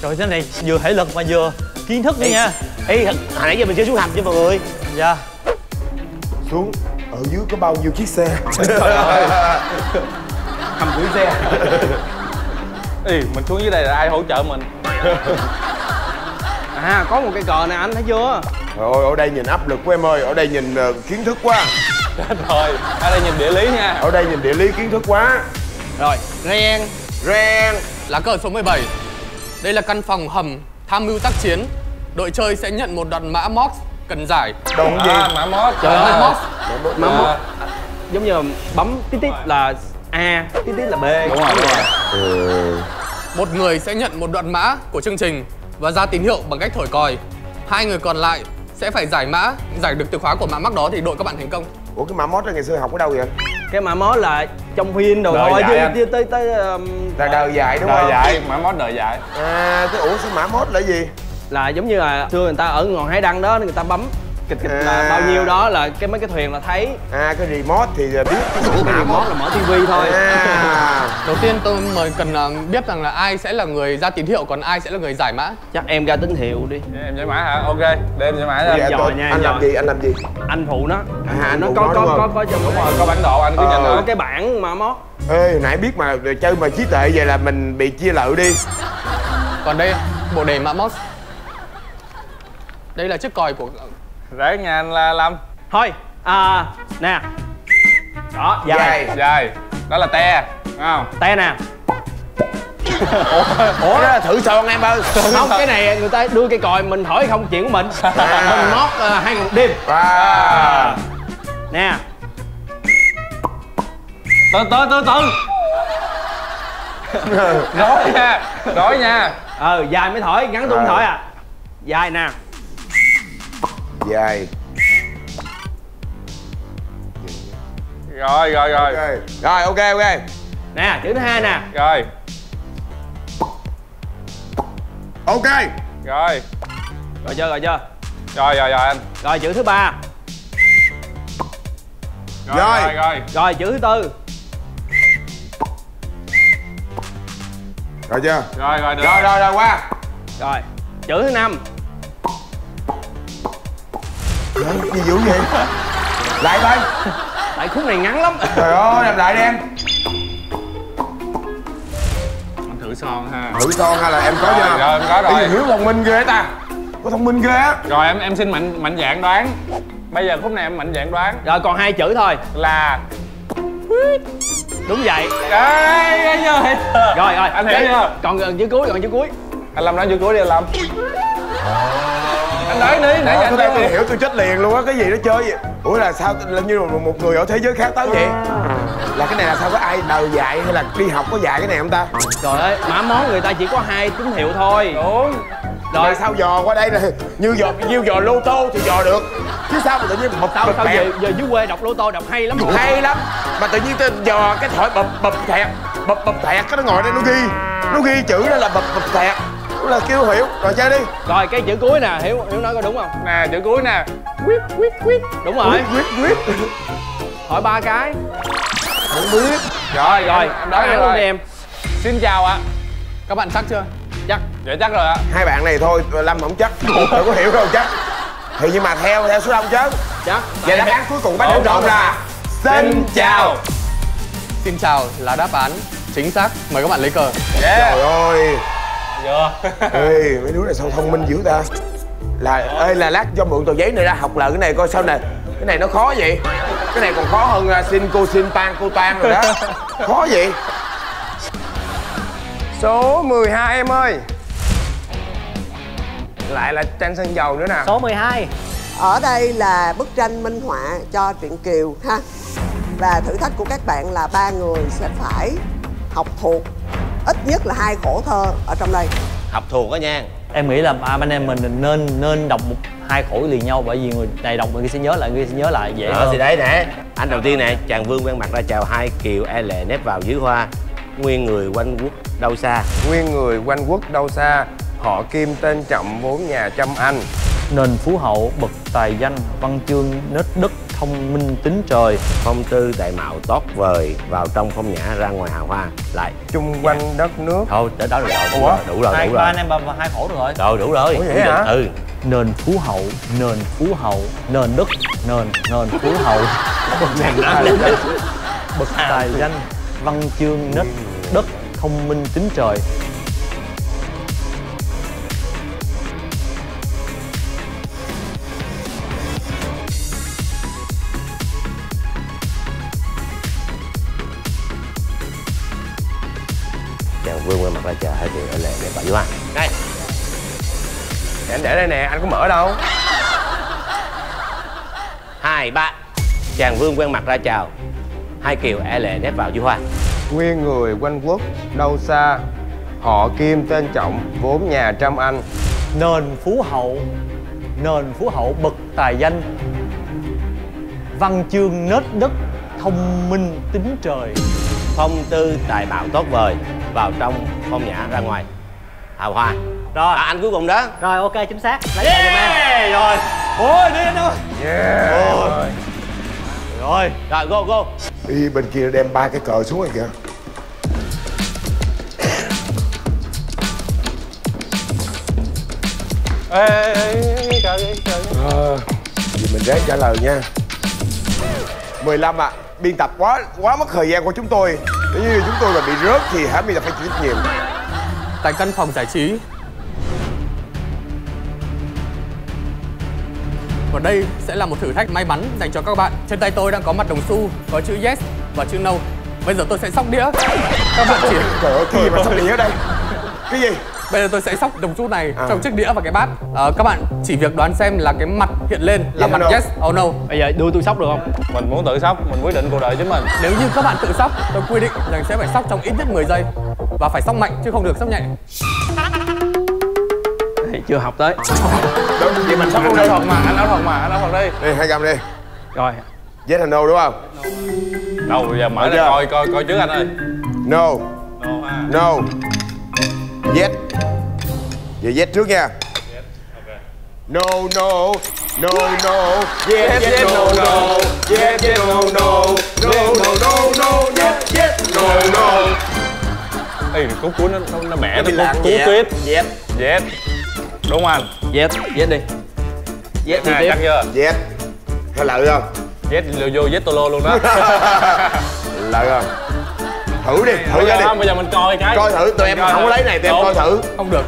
Trời, thế này vừa thể lực mà vừa kiến thức nữa nha. Hồi nãy giờ mình chưa xuống hầm cho mọi người. Dạ. Xuống. Ở dưới có bao nhiêu chiếc xe? Hầm gửi xe. Mình xuống dưới đây là ai hỗ trợ mình? Có một cây cờ này anh thấy chưa? Rồi, ở đây nhìn áp lực của em ơi. Ở đây nhìn kiến thức quá. Rồi, ở đây nhìn địa lý nha. Ở đây nhìn địa lý kiến thức quá. Rồi, Ren. Lá cờ số 17. Đây là căn phòng hầm tham mưu tác chiến. Đội chơi sẽ nhận một đoạn mã MOS cần giải. Đoạn gì? Mã MOS. Trời ơi, MOS. Mã MOS. Giống như bấm tít là A, tít là B. Đúng rồi. Một người sẽ nhận một đoạn mã của chương trình và ra tín hiệu bằng cách thổi còi. Hai người còn lại sẽ phải giải mã, giải được từ khóa của mã mắc đó thì đội các bạn thành công. Ủa cái mã MOS đó ngày xưa học ở đâu vậy? Cái mã MOS là trong phim đồ thôi chứ tới là đời dạy đúng không? Đời dạy, mã MOS đời dạy. Ủa sao mã MOS là gì? Là giống như là xưa người ta ở ngọn hải đăng đó người ta bấm kịch là bao nhiêu đó là mấy cái thuyền là thấy. Cái remote thì biết cái remote là mở tivi thôi. Đầu tiên tôi cần biết rằng là ai sẽ là người ra tín hiệu còn ai sẽ là người giải mã. Chắc em ra tín hiệu đi. Em giải mã hả? Ok, để em giải mã ra. Giỏi nha. Anh làm gì? Anh phụ nó. Nó có trong đúng rồi, có bản đồ anh cứ nhận có cái bảng mà MOS. Ê nãy biết mà chơi mà trí tuệ vậy là mình bị chia lợi đi. Còn đây bộ đề mã MOS. Đây là chiếc còi của ráng nha anh Lâm. Thôi, nè. Đó, dài. Đó là te, đúng không? Te nè. Ủa đó là thử son em ơi. Không, cái này người ta đưa cây còi mình thổi không chuyện của mình. Mình mót 2 ngày 1 đêm. Nè. Từ. Nói nha. Dài mới thổi, ngắn tôi không thổi à. Dài nè. Dài. Rồi. Rồi ok. Nè, chữ thứ 2 nè. Rồi. Ok. Rồi chưa? Rồi anh. Rồi chữ thứ 3. Rồi chữ thứ 4. Rồi chưa? Rồi được. Rồi qua. Rồi chữ thứ 5. Gì dữ vậy? Lại coi. Tại khúc này ngắn lắm. Trời ơi, làm lại đi em. Anh thử son ha. Thử son hay là em có chưa? Rồi em có rồi. Cái gì Hiếu thông minh ghê ta. Có thông minh ghê á. Rồi em xin mạnh dạn đoán. Bây giờ khúc này em mạnh dạn đoán. Rồi còn 2 chữ thôi. Là đúng vậy. Rồi anh hiểu chưa? Còn chữ cuối. Anh Lâm nói chữ cuối đi anh Lâm. Anh nói đi, nãy giờ tôi hiểu tôi chết liền luôn á, cái gì nó chơi vậy? Ủa là sao như một người ở thế giới khác tới vậy? Là cái này là sao có ai đời dạy hay là đi học có dạy cái này không ta? Trời ơi, mã món người ta chỉ có 2 tín hiệu thôi. Đúng. Rồi sao dò qua đây này, như dò lô tô thì dò được. Chứ sao mà tự nhiên một sao giờ dưới quê đọc lô tô đọc hay lắm. Hay lắm. Mà tự nhiên tôi dò cái thỏi bập thẹt cái nó ngồi đây nó ghi chữ đó là bập thẹt. là kêu Hiểu. Rồi chơi đi. Rồi cái chữ cuối nè, Hiếu nói có đúng không? Nè chữ cuối nè. Quýt. Đúng rồi. Quýt. Hỏi 3 cái. Không biết. Rồi em đoán luôn đi em. Xin chào ạ. Các bạn chắc chưa? Chắc. Dạ chắc rồi ạ. Hai bạn này thôi, Lâm không chắc. Đừng có Hiểu đâu chắc. Thì nhưng mà theo số đông chứ. Chắc. Vậy đáp án cuối cùng bắt đầu rộng là xin chào. Xin chào là đáp án chính xác. Mời các bạn lấy cờ. Trời ơi. Chưa. Ê, mấy đứa này sao thông minh dữ ta. Là lát cho mượn tờ giấy này ra học là cái này coi sao nè. Cái này nó khó vậy. Cái này còn khó hơn xin cô xin pan cô tan rồi đó. Khó vậy. Số 12 em ơi. Lại là tranh sơn dầu nữa nè. Số 12. Ở đây là bức tranh minh họa cho truyện Kiều ha. Và thử thách của các bạn là 3 người sẽ phải học thuộc ít nhất là 2 khổ thơ ở trong đây. Học thuộc đó nha. Em nghĩ là anh em mình nên đọc 2 khổ liền nhau, bởi vì người này đọc người kia sẽ nhớ lại, người kia sẽ nhớ lại dễ hơn. Thì đấy nè. Anh đầu tiên nè, chàng vương quen mặt ra chào hai kiều e lệ nép vào dưới hoa. Nguyên người quanh quốc đâu xa. Nguyên người quanh quốc đâu xa. Họ Kim tên Trọng vốn nhà trăm anh. Nền phú hậu bậc tài danh, văn chương nết đức thông minh tính trời. Phong tư đại mạo tốt vời, vào trong phong nhã ra ngoài hào hoa. Lại chung quanh đất nước. Thôi tới đó rồi. Đủ rồi. Ba anh em 2 khổ rồi. Rồi đủ rồi. Ủa vậy hả? Ừ. Nền phú hậu, nền đức, nền phú hậu. Bậc tài danh, văn chương nết đức thông minh tính trời. Chàng vương quen mặt ra chào hai kiều e lệ nép vào dưới hoa. Đây. Anh để đây nè, anh có mở đâu. 2, 3. Chàng vương quen mặt ra chào hai kiều e lệ nép vào dưới hoa. Nguyên người quanh quốc đâu xa. Họ Kim tên Trọng vốn nhà trăm anh. Nền phú hậu bậc tài danh, văn chương nết đức thông minh tính trời. Phong tư tài mạo tốt vời, vào trong phong nhã ra ngoài hào hoa. Rồi anh cuối cùng đó. Rồi ok chính xác. Lấy cờ giùm em. Rồi. Ôi đi anh ơi. Rồi go. Đi bên kia đem 3 cái cờ xuống rồi kìa. Vì mình ráng trả lời nha. 15 ạ. Biên tập quá mất thời gian của chúng tôi. Nếu như chúng tôi mà bị rớt thì hả biên tập phải chịu trách nhiệm. Tại căn phòng giải trí. Và đây sẽ là một thử thách may mắn dành cho các bạn. Trên tay tôi đang có mặt đồng xu, có chữ yes và chữ no. Bây giờ tôi sẽ xóc đĩa. Các bạn chỉ... Trời ơi, cái gì mà xóc đĩa ở đây? Cái gì? Bây giờ tôi sẽ xóc đồng xu này trong chiếc đĩa và cái bát. Các bạn chỉ việc đoán xem là cái mặt hiện lên là mặt yes or no. Bây giờ đưa tôi xóc được không? Mình muốn tự xóc, mình quyết định cuộc đời chính mình. Nếu như các bạn tự xóc, tôi quy định rằng sẽ phải xóc trong ít nhất 10 giây. Và phải xóc mạnh chứ không được xóc nhẹ. Chưa học tới. Đúng, vậy mình sắp luôn đi. Anh áo thuật đi. Đi, 2 găm đi. Rồi. Yes hay no đúng không? Đâu bây giờ mở ra coi trước anh ơi. No. No. Yes. Vậy yes trước nha. No. Yes, no. Yes, no. Yes, no. Ê, cú cuối nó bẻ nó cú tuyết. Yes. Đúng không anh? Yes đi. Yes đi tiếp. Chắc chưa? Yes. Hay lợi không? Yes vô yes solo luôn đó. Lợi không? Thử đi, thử ra đi. Bây giờ mình coi cái. Coi thử, tụi em không có lấy này, tụi em coi thử. Không được.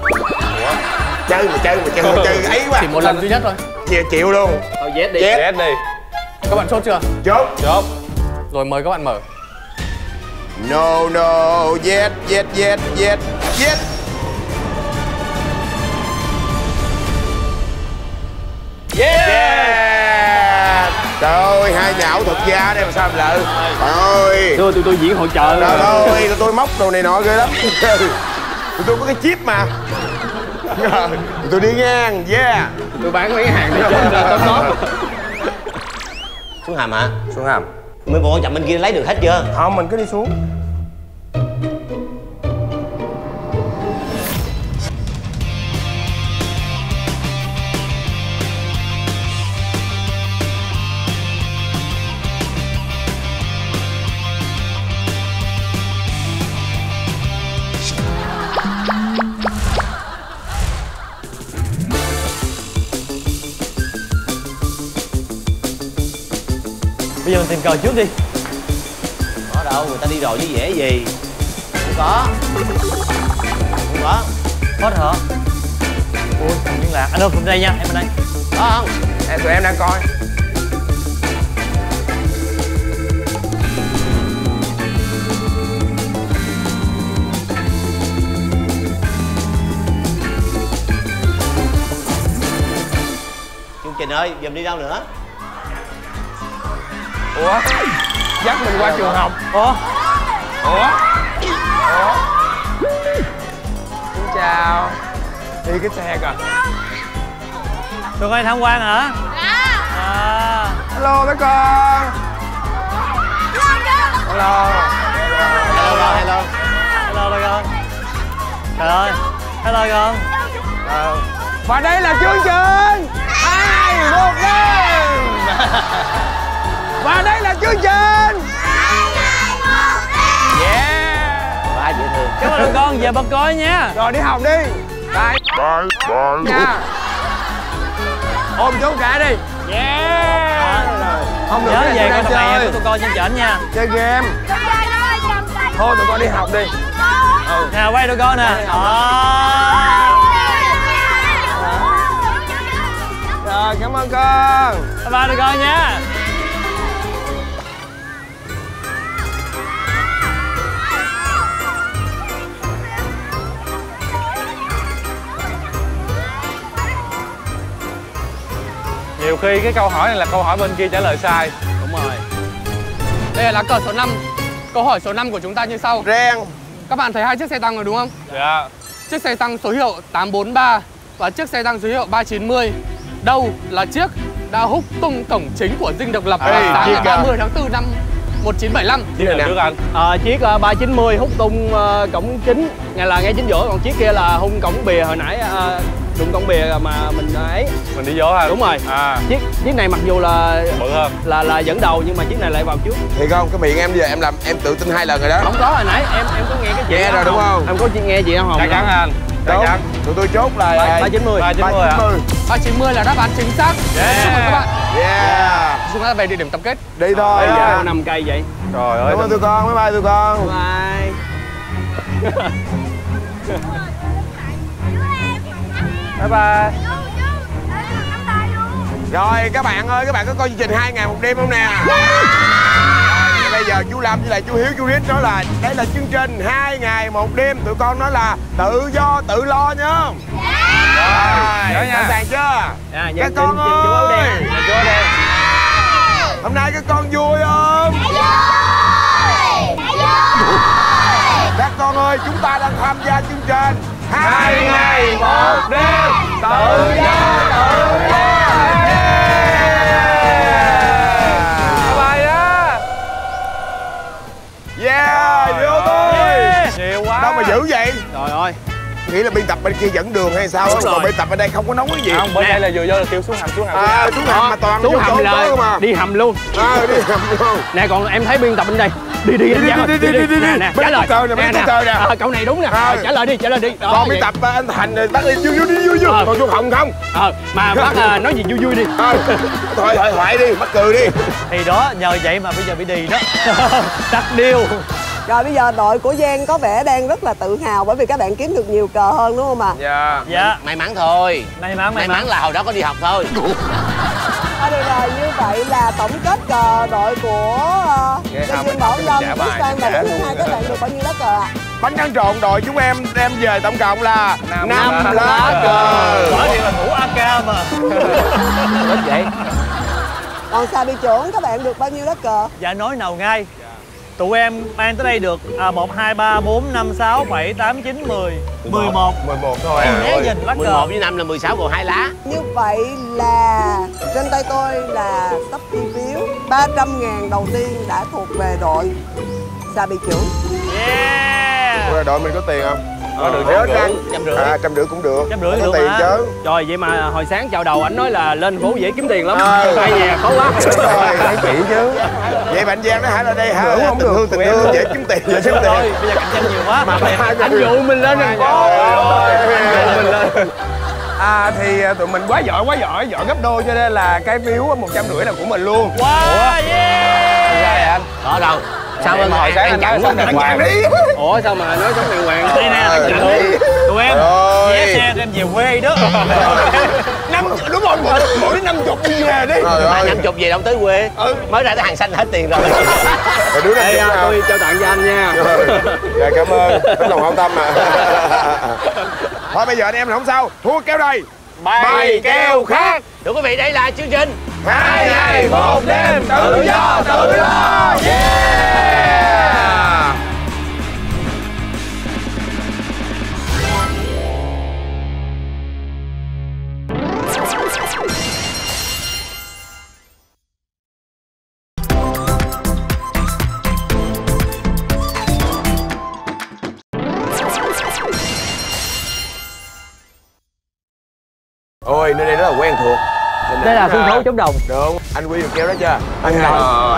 Chơi ấy quá. Chỉ một lần duy nhất thôi. Chịu luôn. Thôi yes đi. Yes đi. Các bạn chốt chưa? Chốt. Rồi mời các bạn mở. No. Yes. Yeah! Trời ơi, 2 nhà ảo thuật gia đây mà sao em lợi. Trời ơi. Tụi tôi diễn hội chợ. Trời ơi, tụi tôi móc đồ này nọ ghê lắm. Tụi tôi có cái chip mà. Tụi tôi đi ngang, yeah. Tôi bán mấy hàng đi trên top. Xuống hầm hả? Xuống hầm. Mấy bộ quan trọng bên kia lấy được hết chưa? Không, mình cứ đi xuống. Bây giờ mình tìm cờ trước đi. Có đâu, người ta đi rồi chứ dễ gì. Không có. Không có. Hết hả? Ui, liên lạc. Anh ơi, bên đây nha, em bên đây. Có không? Tụi em đang coi. Chương Trình ơi, giờ mình đi đâu nữa? Ủa? Dắt mình qua trường học. Ủa? Xin chào. Đi cái xe kìa. Tụi con tham quan hả? À. Hello mấy con. Hello. Hello. Hello con. Trời ơi. Hello con. Và đây là chương trình 2, 1 đêm. Và đây là chương trình 2 ngày 1 đêm. Yeah. Quá dễ thương. Cảm ơn con, về bật coi nha. Rồi đi học đi. Bye. Nha. Ôm chú cả đi. Yeah. Không được nhớ về con con này của tụi con trên trển nha. Chơi game. Thôi tụi con đi học đi. Nè quay tụi con nè. Rồi cảm ơn con. Bye bye tụi con nha. Nhiều khi cái câu hỏi này là câu hỏi bên kia trả lời sai. Đúng rồi. Đây là lá cờ số 5. Câu hỏi số 5 của chúng ta như sau. Reng. Các bạn thấy hai chiếc xe tăng rồi đúng không? Dạ. Chiếc xe tăng số hiệu 843 và chiếc xe tăng số hiệu 390. Đâu là chiếc đã húc tung cổng chính của Dinh Độc Lập vào sáng ngày 30 tháng 4 năm 1975? Chiếc nào trước anh? Chiếc 390 húc tung cổng chính, ngay chính giữa, còn chiếc kia là hung cổng bìa hồi nãy đụng cổng bìa mà mình ấy. Mình đi vô hả? Đúng rồi. Chiếc này mặc dù là bự hơn, là dẫn đầu nhưng mà chiếc này lại vào trước. Thiệt không? Cái miệng em giờ em làm em tự tin 2 lần rồi đó. Không có, hồi nãy em có nghe cái chuyện nghe rồi đúng không? Em có nghe chị không? Chắc chắn anh. Chắc chắn. Tụi tôi chốt là 390. 390 là đáp án chính xác. Chúc mừng các bạn. Yeah. Chúng ta về địa điểm tập kết. Đi thôi. 5 cây vậy. Trời ơi. Cảm ơn tụi con, bye bye tụi con. Bye. Bye bye. Rồi các bạn ơi, các bạn có coi chương trình 2 ngày 1 đêm không nè? Bây giờ chú Lâm với lại chú Hiếu, chú Rít nói là đây là chương trình 2 ngày 1 đêm. Tụi con nói là tự do tự lo nhá. Rồi, sẵn sàng chưa? Các con ơi, hôm nay các con vui không? Các con ơi, chúng ta đang tham gia chương trình 2 ngày 1 đêm tự do tự lo. Yeah, vô thôi. Nhiều quá. Đâu mà dữ vậy? Trời ơi. Nghĩ là biên tập bên kia dẫn đường hay sao á, còn biên tập bên đây không có nấu cái gì. Không, bên đây là vừa vô là kêu xuống hầm. Xuống hầm mà toàn xuống hầm là mà. đi hầm luôn. Đi hầm luôn. Nè còn em thấy biên tập bên đây. Đi. Nè, trả lời. Nè. Cậu này đúng nè. Trả lời đi. Còn biên tập anh Thành rồi bắt đi vui. Còn xuống hầm không? Mà bác nói gì vui đi. Thôi thoại đi, mắc cười đi. Thì đó, nhờ vậy mà bây giờ bị đì đó. Đặt điêu. Rồi bây giờ đội của Giang có vẻ đang rất là tự hào bởi vì các bạn kiếm được nhiều cờ hơn đúng không ạ? Dạ. May mắn thôi. May mắn là hồi đó có đi học thôi. Được rồi, như vậy là tổng kết cờ đội của Giang Bảo Lâm, Đức Sang và Đức Hương Hai các bạn được bao nhiêu lá cờ ạ? Bánh tráng trộn đội chúng em đem về tổng cộng là 5 lá cờ. Bởi vì là thủ AK mà. Ít vậy. Còn Xà Bị Trưởng các bạn được bao nhiêu lá cờ? Dạ nói nào ngay. Tụi em mang tới đây được 1, 2, 3, 4, 5, 6, 7, 8, 9, 10 11 thôi. Né nhìn lá cờ 11 với 5 là 16 còn 2 lá. Như vậy là trên tay tôi là sắp chi phiếu 300.000 đầu tiên đã thuộc về đội Xà Bị Trưởng. Yeah. Đội mình có tiền không? Có được 150 cũng được. 150 có được tiền mà. chứ. Trời vậy mà hồi sáng chào đầu anh nói là lên thành phố dễ kiếm tiền lắm. Tại nhà khó quá. Rồi, phải chỉ chứ. Vậy bạn Giang nó hả là đây hả? Không được. Tình thương dễ kiếm tiền, dễ kiếm tiền. Thôi, bây giờ cạnh tranh nhiều quá. Anh dụ mình lên thành phố. Thì tụi mình quá giỏi, giỏi gấp đôi cho nên là cái phiếu 150 là của mình luôn. Wow, yeah. anh? Có đâu. Sao em hồi sáng anh nói sống đàng hoàng đi. Ủa sao mà nói sống đàng hoàng? Đây nè, anh chặn đi. Tụi em vé xe cho em về quê đó. Đúng rồi, mỗi đứa 50 đi về đi. Mà 50 về đâu tới quê. Mới ra tới hàng xanh hết tiền rồi. Đứa 50 nào. Tôi trao tặng cho anh nha. Dạ cảm ơn, tấm lòng hảo tâm mà. Thôi bây giờ anh em là không sao, thua kéo đây. Bài kèo khác. Thưa quý vị, đây là chương trình 2 ngày 1 đêm tự do tự lo. Yeah. Ôi, nơi đây rất là quen thuộc. Đây là sân khấu chống đồng. Đúng, anh Quy được kêu đó chưa? Anh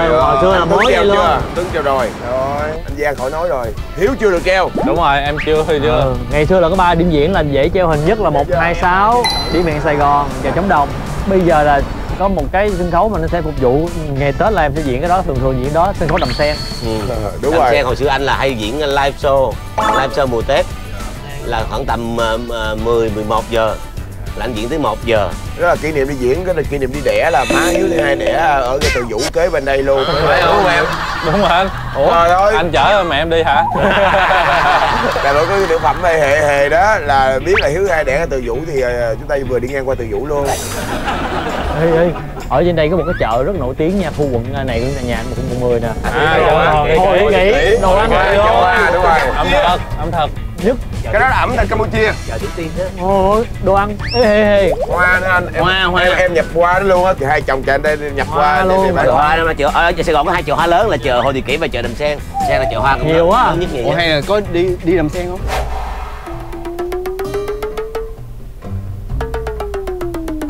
hồi xưa là mới vậy luôn. Tuấn kêu rồi. Rồi, anh Giang khỏi nói rồi. Hiếu chưa được kêu. Đúng rồi, em chưa chưa. Ngày xưa là có 3 điểm diễn là dễ treo hình nhất là 126 Đi miền Sài Gòn và chống đồng. Bây giờ là có một cái sân khấu mà nó sẽ phục vụ ngày Tết là em sẽ diễn cái đó, thường diễn đó, sân khấu Đầm Sen. Đúng Đầm rồi. Sen hồi xưa anh là hay diễn live show mùa Tết là khoảng tầm 10-11 giờ là anh diễn tới 1 giờ. Đó là kỷ niệm đi diễn, cái là kỷ niệm đi đẻ là má Hiếu thứ hai đẻ ở cái Từ Vũ kế bên đây luôn. Phải không em? Đúng rồi anh. Ủa ơi. Anh chở mẹ em đi hả? Là lỗi cái tiểu phẩm này hề đó là biết là Hiếu thứ hai đẻ ở Từ Vũ thì chúng ta vừa đi ngang qua Từ Vũ luôn. Ê, ở trên đây có một cái chợ rất nổi tiếng nha, khu quận này của nhà anh quận 10 nè. Thôi nghĩ đồ ăn đúng rồi. Ẩm thực nhất. Cái đó là ẩm thực Campuchia. Chợ trước tiên thế. Ôi, đồ ăn. Ê. Hoa nữa anh. Hoa. Em nhập hoa đó luôn á, thì hai chồng anh đây nhập hoa luôn. Hoa mà chợ ở Sài Gòn có 2 chợ hoa lớn là chợ Hồ Thị Kỷ và chợ Đầm Sen. Sen là chợ hoa nhiều quá. Ủa hay là có đi Đầm Sen không?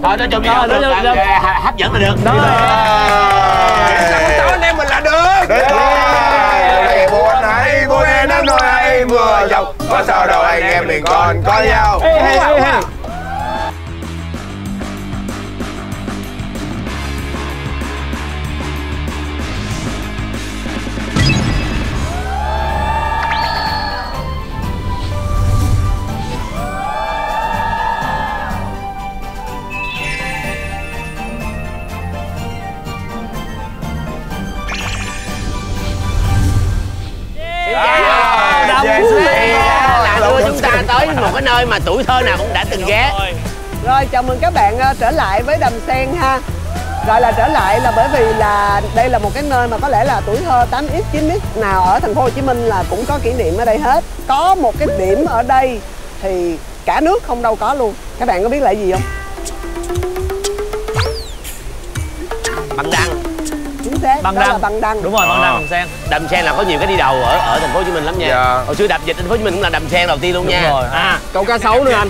Thôi nói chung là được, hấp dẫn là được. Đó. Sao anh em mình là được. Được rồi. Buồn hay buồn em nắng nôi hay mưa dòng, có sao đâu anh em mình còn có nhau. Đưa chúng ta tới một cái nơi mà tuổi thơ nào cũng đã từng ghé. Rồi chào mừng các bạn trở lại với Đầm Sen ha. Gọi là trở lại là bởi vì là đây là một cái nơi mà có lẽ là tuổi thơ 8X 9X nào ở thành phố Hồ Chí Minh là cũng có kỷ niệm ở đây hết. Có một cái điểm ở đây thì cả nước không đâu có luôn. Các bạn có biết là gì không? Băng Đăng. Chính xác, Băng đó Đăng. là Băng Đăng. Đúng rồi, Băng Đăng Đầm Sen. Đầm Sen là có nhiều cái đi đầu ở thành phố Hồ Chí Minh lắm nha. Hồi xưa đập dịch thành phố Hồ Chí Minh cũng là Đầm Sen đầu tiên luôn nha. Đúng rồi. Câu cá sấu nữa anh.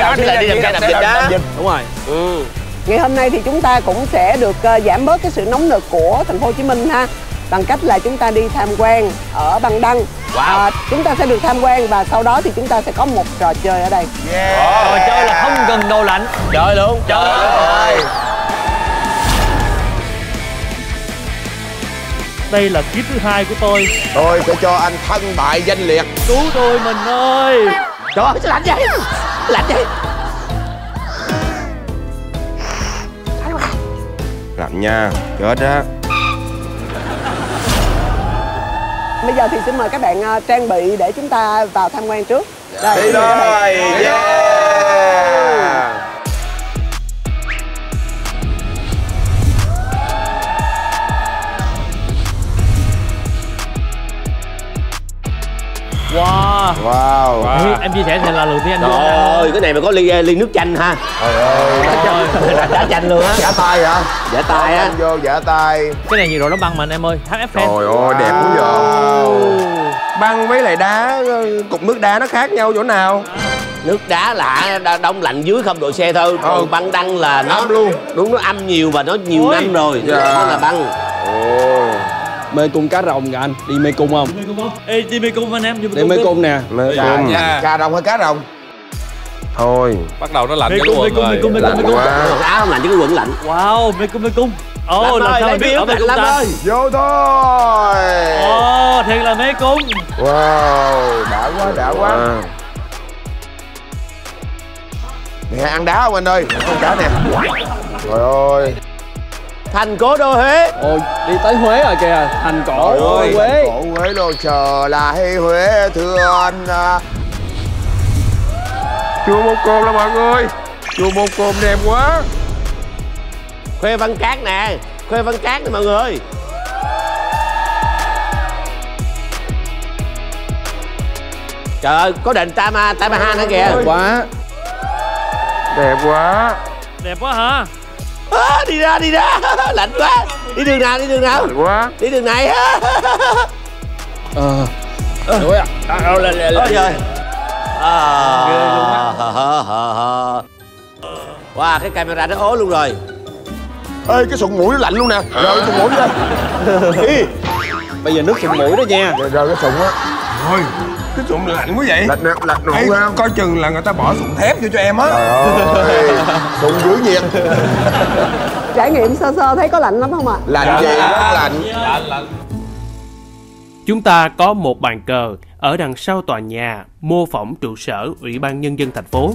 Hồi xưa là đi Đầm Sen đập dịch đó. Đúng rồi. Ngày hôm nay thì chúng ta cũng sẽ được giảm bớt cái sự nóng nực của thành phố Hồ Chí Minh ha, bằng cách là chúng ta đi tham quan ở Băng Đăng. Chúng ta sẽ được tham quan và sau đó thì chúng ta sẽ có một trò chơi ở đây. Trò chơi là không cần đồ lạnh. Chơi luôn. Trời. Đây là kiếp thứ 2 của tôi. Tôi sẽ cho anh thân bại danh liệt. Cứu tôi mình ơi. Trời ơi, sao lạnh vậy? Lạnh vậy? Lạnh nha, chết á. Bây giờ thì xin mời các bạn trang bị để chúng ta vào tham quan trước. Đây, đi rồi. Yeah. Wow. Em chia sẻ thì là lần tiên anh. Trời ơi, cái này mà có ly nước chanh ha. Trời ơi. Đá chanh luôn á. Giả tay hả? Giả tay á. Vô giả tay. Cái này nhiệt độ nó băng mà anh em ơi. HF fan. Trời ơi, đẹp quá vậy. Băng với lại đá, cục nước đá nó khác nhau chỗ nào? Nước đá là đông lạnh dưới 0 độ C thôi. Còn băng đăng là nó luôn. Đúng, nó âm nhiều và nó nhiều năm rồi. Nó là băng. Mê cung cá rồng kìa anh, đi mê cung không? Ê, đi mê cung anh em. Đi mê cung nè. Cá rồng hay cá rồng? Thôi. Bắt đầu nó lạnh cái quần rồi. Áo không lạnh chứ cái quần lạnh. Wow, mê cung. Ồ, là sao biết ở bên cung ta? Vô thôi. Ồ, thiệt là mê cung. Wow, đã quá, đã quá. Nè, ăn đá không anh ơi? Ăn đá nè. Trời ơi. Thành cố đô Huế. Ồ, đi tới Huế rồi kìa. Thành cổ Huế. Cổ Huế đồ chờ lại Huế thưa anh. Chùa Một Cồn là mọi người. Chùa Một Cồn đẹp quá. Khuê Văn Cát nè. Khuê Văn Cát nè mọi người. Trời ơi, có đền Tamaha nữa kìa. Đẹp quá. Đẹp quá. Đẹp quá hả? À, đi ra lạnh quá. Đi đường nào lạnh quá. Đi đường này. Ôi à. Ôi trời. Wow, cái camera nó ố luôn rồi. Ê, cái sụn mũi nó lạnh luôn nè. Rồi sụn mũi đây. Bây giờ nước sụn mũi đó nha. Rồi cái sụn á. Thôi, cái sụn lạnh quá vậy. Lạnh nổ không? Coi chừng là người ta bỏ sụn thép vô cho em á. Trời ơi, sụn giữ nhiệt. Trải nghiệm sơ sơ thấy có lạnh lắm không ạ? Lạnh gì? Rất lạnh. Lạnh. Chúng ta có một bàn cờ ở đằng sau tòa nhà mô phỏng trụ sở Ủy ban Nhân dân thành phố.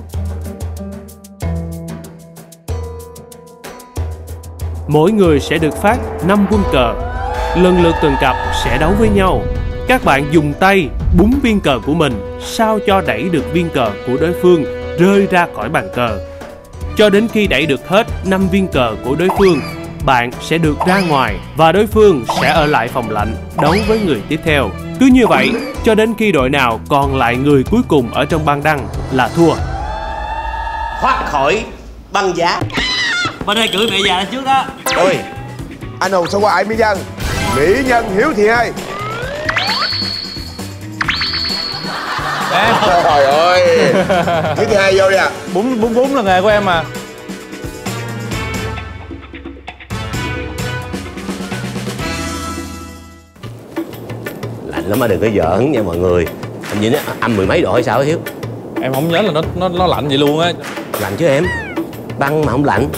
Mỗi người sẽ được phát 5 quân cờ. Lần lượt từng cặp sẽ đấu với nhau. Các bạn dùng tay búng viên cờ của mình sao cho đẩy được viên cờ của đối phương rơi ra khỏi bàn cờ. Cho đến khi đẩy được hết 5 viên cờ của đối phương, bạn sẽ được ra ngoài và đối phương sẽ ở lại phòng lạnh đấu với người tiếp theo. Cứ như vậy cho đến khi đội nào còn lại người cuối cùng ở trong băng đăng là thua. Thoát khỏi băng giá. Bên đây cưỡi mẹ già lên trước đó. Ôi, anh hùng sao qua ai mỹ nhân? Mỹ nhân Hiếu Thị ơi. Trời ơi. Hiếu Thị vô đi à. Bún là nghề của em mà. Lạnh lắm mà đừng có giỡn nha mọi người. Hình như nó âm mười mấy độ hay sao Hiếu? Em không nhớ là nó lạnh vậy luôn á. Lạnh chứ em. Băng mà không lạnh.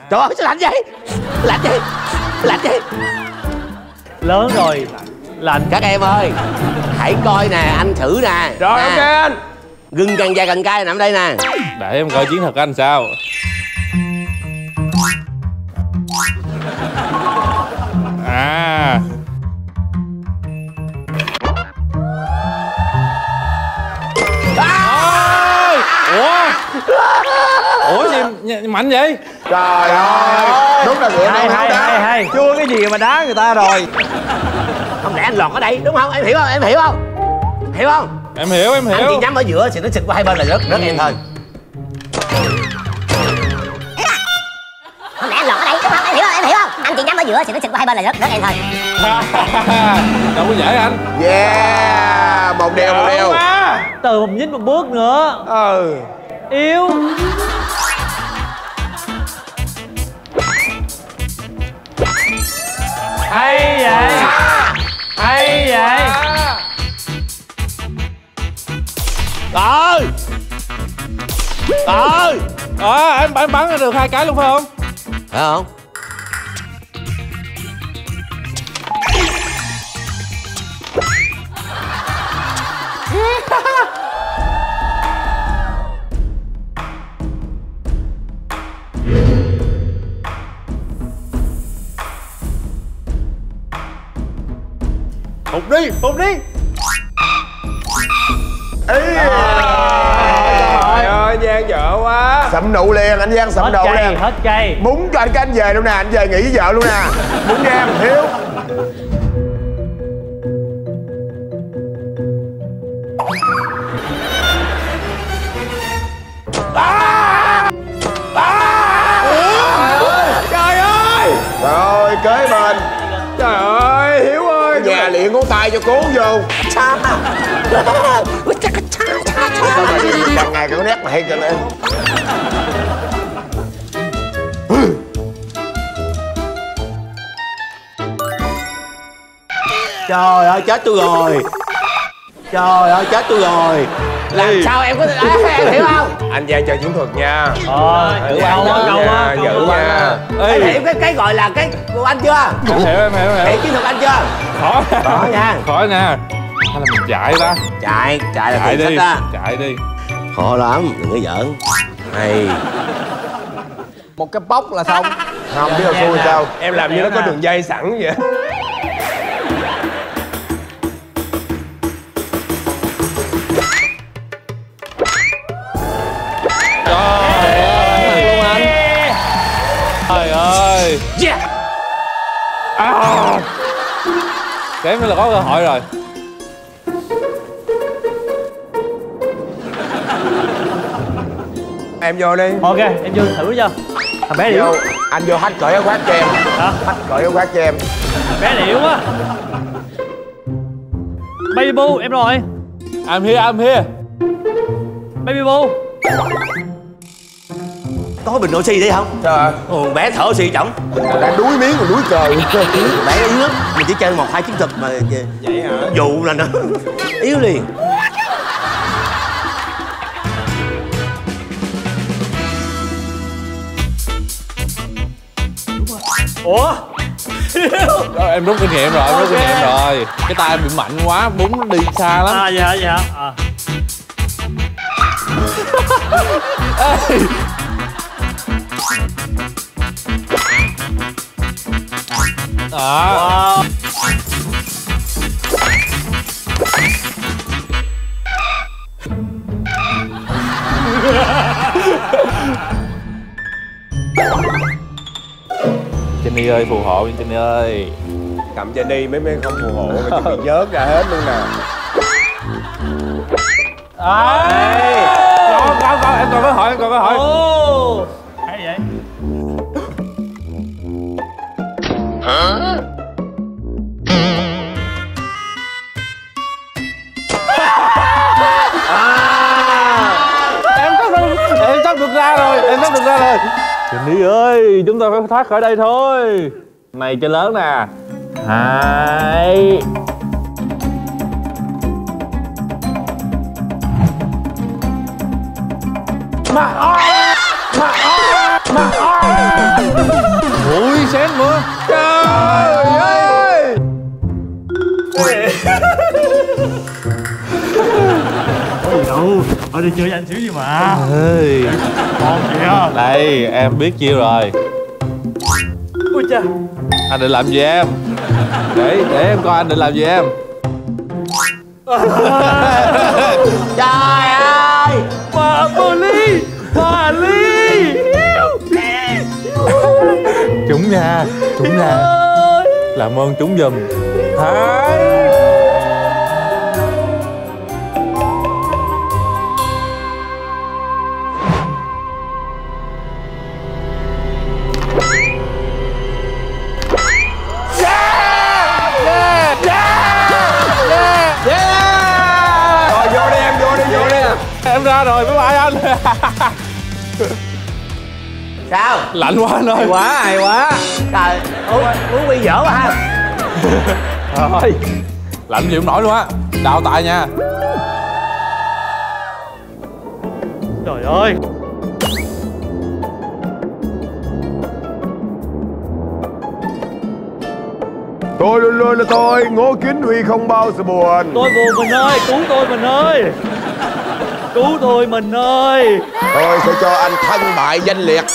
Trời ơi, sao lạnh vậy? Lạnh vậy? Lớn rồi, lạnh. Các em ơi, hãy coi nè, anh thử nè. Rồi ok anh. Gừng càng dài càng cay nằm đây nè. Để em coi chiến thuật anh sao. À. Ủa gì mạnh vậy? Trời ơi, đúng là nghĩa hay. Chưa cái gì mà đá người ta rồi. Không lẽ anh lọt ở đây đúng không? Em hiểu không? Hiểu không? Em hiểu. Anh chỉ nhắm ở giữa thì nó xịt qua hai bên là rất em thôi. Không lẽ anh lọt ở đây đúng không? Em hiểu không? Anh chỉ nhắm ở giữa thì nó xịt qua hai bên là rất em thôi. Đâu có dễ anh. Yeah, một điều. Từ một nhích một bước nữa. Yêu. Hay vậy. Em bắn được 2 cái luôn phải không? Phải không? Hụt đi. Ê. Trời ơi, Giang vợ quá. Sậm nụ liền, anh Giang sậm nụ liền. Hết cây. Búng cho anh cái anh về luôn nè, anh về nghỉ với vợ luôn nè. Búng cho em, Hiếu. Trời ơi. Rồi, kế bên. Trời ơi, Hiếu ơi. Nhà liền ngón tay cho cố vô. Sao mà càng ngày cái nét mà hay kìa em. Trời ơi chết tôi rồi. Trời ơi chết tôi rồi. Làm sao em có thể em hiểu không? Anh ra chơi chiến thuật nha. Giữ nha. Giữ nha. Em hiểu cái gọi là cái của anh chưa? Em hiểu. Hiểu chiến thuật anh chưa? Khó nha. Khó nha. Hay là mình chạy ta? Chạy là chạy đi. Chạy đi. Khó lắm, đừng có giỡn. Hay. Một cái bóc là xong. Không biết là xui sao. Em làm như nó có đường dây sẵn vậy. Trời ơi. Kém nữa là có cơ hội rồi. Em vô đi. Ok, em vô thử cho. Thằng bé điệu. Anh vô hack cởi áo khoác cho em. Hả? Hack cởi áo khoác cho em. Bé điệu quá. Baby Boo, em rồi. I'm here. Baby Boo. Có bình oxy đi không? Trời ơi. Bé thở oxy chổng. Đã đuối miếng rồi đuối cờ. Bé yếu lắm. Mình chỉ chơi 1-2 chiến thuật mà. Vậy hả? Dụ là nó yếu liền. Ủa? Em rút kinh nghiệm rồi, rút kinh nghiệm rồi. Cái tay em bị mạnh quá, búng nó đi xa lắm. Vậy hả? Ê. Wow. Jenny ơi, phù hộ đi Jenny ơi. Cầm Jenny mấy không phù hộ mà chuẩn bị vớt ra hết luôn nè. Có, em còn có hỏi, Hay vậy? Em sắp được ra rồi. Jenny ơi, chúng ta phải thoát khỏi đây thôi. Này chơi lớn nè. 2. Ui xén mưa. Trời ơi. Có gì đâu. Ở đây chơi với anh xíu gì mà. Ơi. Ngon kìa. Đây, em biết chiêu rồi. Ui cha. Anh định làm gì em? Để em coi anh định làm gì em. Trời ơi. Bà Ly. Trúng nha. Làm ơn trúng giùm. 2. Em ra rồi, bye bye anh. Sao? Lạnh quá anh ơi. Hay quá. Trời, uống bia dở quá ha. Thôi, lạnh chịu không nổi luôn á. Đào tại nha. Trời ơi. Tôi luôn luôn là tôi, Ngô Kiến Huy không bao giờ buồn. Tôi buồn mình ơi, cứu tôi mình ơi. Cứu tôi mình ơi. Tôi sẽ cho anh thân bại danh liệt.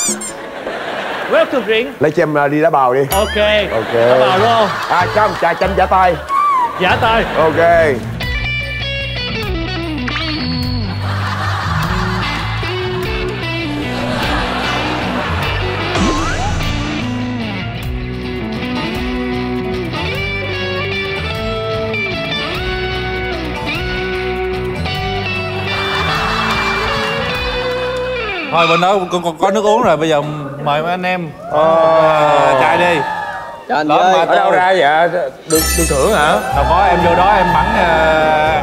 Welcome Riêng. Lấy cho em đi đá bào đi. Ok. Đá bào đúng không? Cho em trà chanh giả tay. Giả tay. Ok. Thôi bên đó còn có nước uống rồi, bây giờ mời mấy anh em chai đi. Anh ơi, ở đâu ra vậy? Được thưởng hả? Đâu có, em vô đó em bắn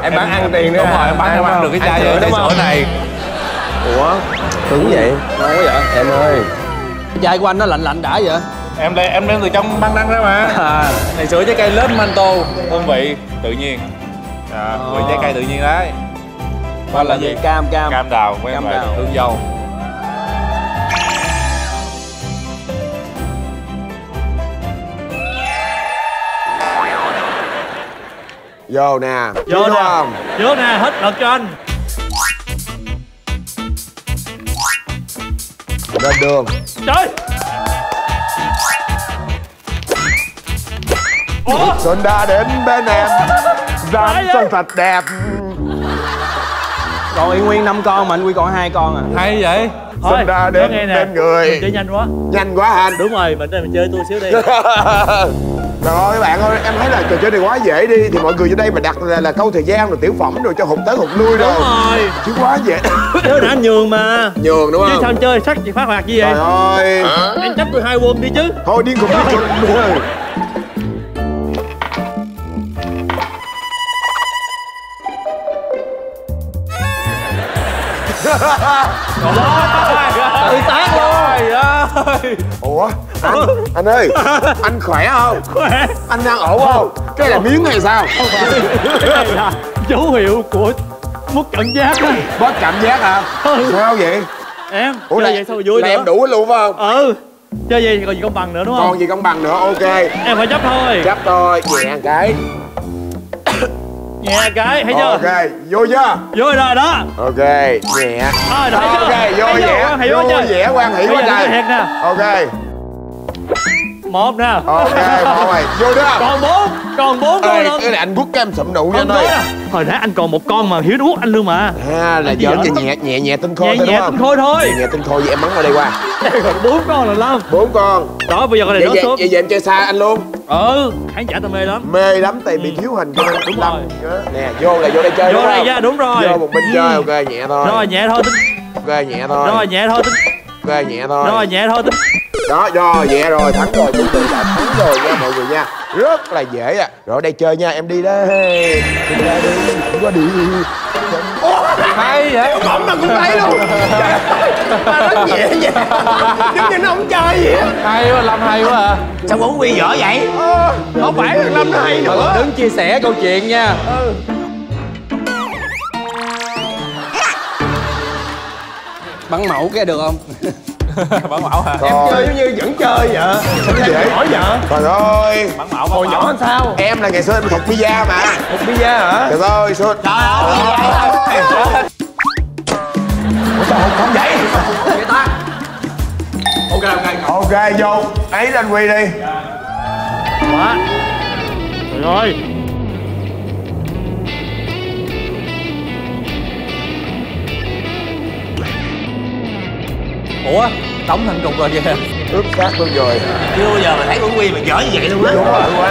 em bắn ăn tiền nữa. Đúng rồi, em bắn được cái chai đầy sữa này. Ủa? Cứng vậy? Ngon quá vậy? Em ơi, chai của anh nó lạnh lạnh đã vậy? Em đem từ trong băng đăng ra mà. Này sữa trái cây lớp manto, hương vị tự nhiên. Vị trái cây tự nhiên đấy. Đó là gì? Cam đào của em, hương dâu. Vô nè. Vô nè. Không? Vô nè, hết lượt cho anh. Lên đường. Trời. Xuân đã đến bên em. Dáng chân thật đẹp. Còn Y Nguyên 5 con mà anh Quy còn 2 con à. Hay vậy? Xuân đã đến bên người. Mình chơi nhanh quá. Nhanh quá anh. Đúng rồi, mình chơi tôi xíu đi. Rồi các bạn ơi, em thấy là trò chơi này quá dễ đi. Thì mọi người vô đây mà đặt là câu thời gian rồi tiểu phẩm rồi cho hụt tới hụt lui rồi. Đúng rồi. Chứ quá dễ. Chứ đã anh nhường mà. Nhường đúng không? Chứ sao anh chơi sắc gì phát hoạt gì vậy? Trời ơi. Em chấp tôi 2 quân đi chứ. Thôi điên cùng đi chụp nữa. Tự tác luôn. Ủa anh ơi, anh khỏe không? Khỏe. Anh đang ổn không? Cái là miếng hay sao? Cái này là dấu hiệu của mất cảm giác á. Mất cảm giác hả? Sao vậy? Em ủa chơi là, vậy sao mà vui là nữa? em đủ luôn phải không? Ừ. Chơi vậy còn gì công bằng nữa đúng không? Còn gì công bằng nữa, ok. Em phải chấp thôi. Chấp thôi, nhẹ cái. Nhẹ cái, thấy chưa? Ok, vô chưa? Vô rồi đó. Ok, nhẹ. Rồi, ok, vô vẻ. Vô vẻ, quan hỷ quá trời. Thiệt nè. Ok. 1 nè. Ok, 1 rồi, vô đó. Còn 4 con luôn. Cái này anh quất cái em sụm nụ nha anh ơi. Hồi nãy anh còn 1 con mà Hiếu quất anh luôn mà. Là giỡn nhẹ tinh khôi thôi đúng không? Nhẹ tinh khôi thôi. Nhẹ tinh khôi vậy em bắn vào đây qua. Còn 4 con là Lâm. 4 con. Đó bây giờ con này nó xuống. Vậy em chơi xa anh luôn. Khán giả ta mê lắm. Mê lắm tại bị thiếu hình cho nên đúng rồi. Nè, vô đây chơi. Vô đây ra đúng rồi. Vô một bên chơi, ok nhẹ thôi. Rồi nhẹ thôi. Ok nhẹ thôi. Rồi nhẹ thôi. Ok nhẹ thôi. Rồi nhẹ thôi. Đó, nhẹ rồi, thắng rồi, cũng tự đã thắng rồi nha mọi người nha. Rất là dễ à. Rồi đây chơi nha, em đi đây. Đi ra đi, không có đi. Hay vậy? Bấm mà cũng thấy luôn. Mà rất nhẹ nhàng. Giống như nó không chơi vậy á. Hay quá, Lâm hay quá à. Sao Huấn Quy dở vậy? Không phải thằng Lâm nó hay nữa. Đứng chia sẻ câu chuyện nha. Bắn mẫu cái được không? Bắn mẫu hả? Em chơi giống như vẫn chơi vậy. Dễ hỏi vậy. Trời ơi. Bắn mẫu. Hồi nhỏ anh sao? Em là ngày xưa em thuộc pizza mà. Thuộc pizza hả? Trời ơi, xưa. Trời ơi. Ủa sao không vậy? Vậy ta. Ok, vô. Ấy lên Quy đi. Quá. Trời ơi. Ủa? Đóng thành cục rồi kìa. Ướp xác luôn rồi. Chưa bao giờ mà thấy Huấn Quy mà dở như vậy luôn á. Đúng rồi quá.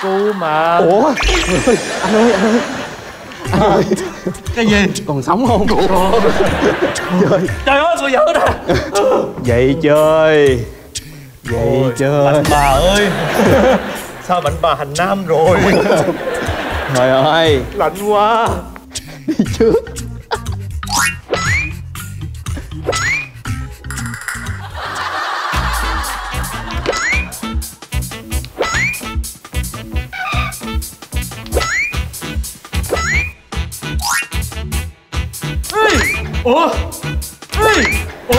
Cu mà. Ủa? Anh ơi. Cái gì? Còn sống không? Trời ơi, tôi dở nè. Vậy chơi. Vậy chơi. Mạnh bà ơi. Sao mạnh bà thành nam rồi? Trời ơi. Lạnh quá. Đi trước. Ủa? Ủa?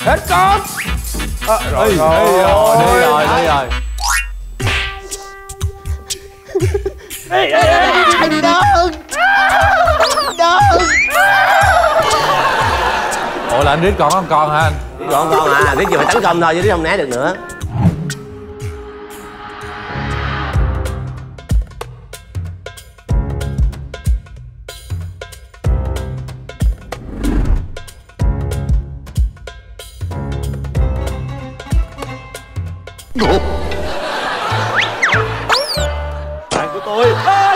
Hết con. Rồi, đi rồi. Anh đơn. Ủa là anh Rít còn có một con hả anh? Còn con à, Rít giờ phải tấn công thôi chứ Rít không né được nữa. Bạn của tôi.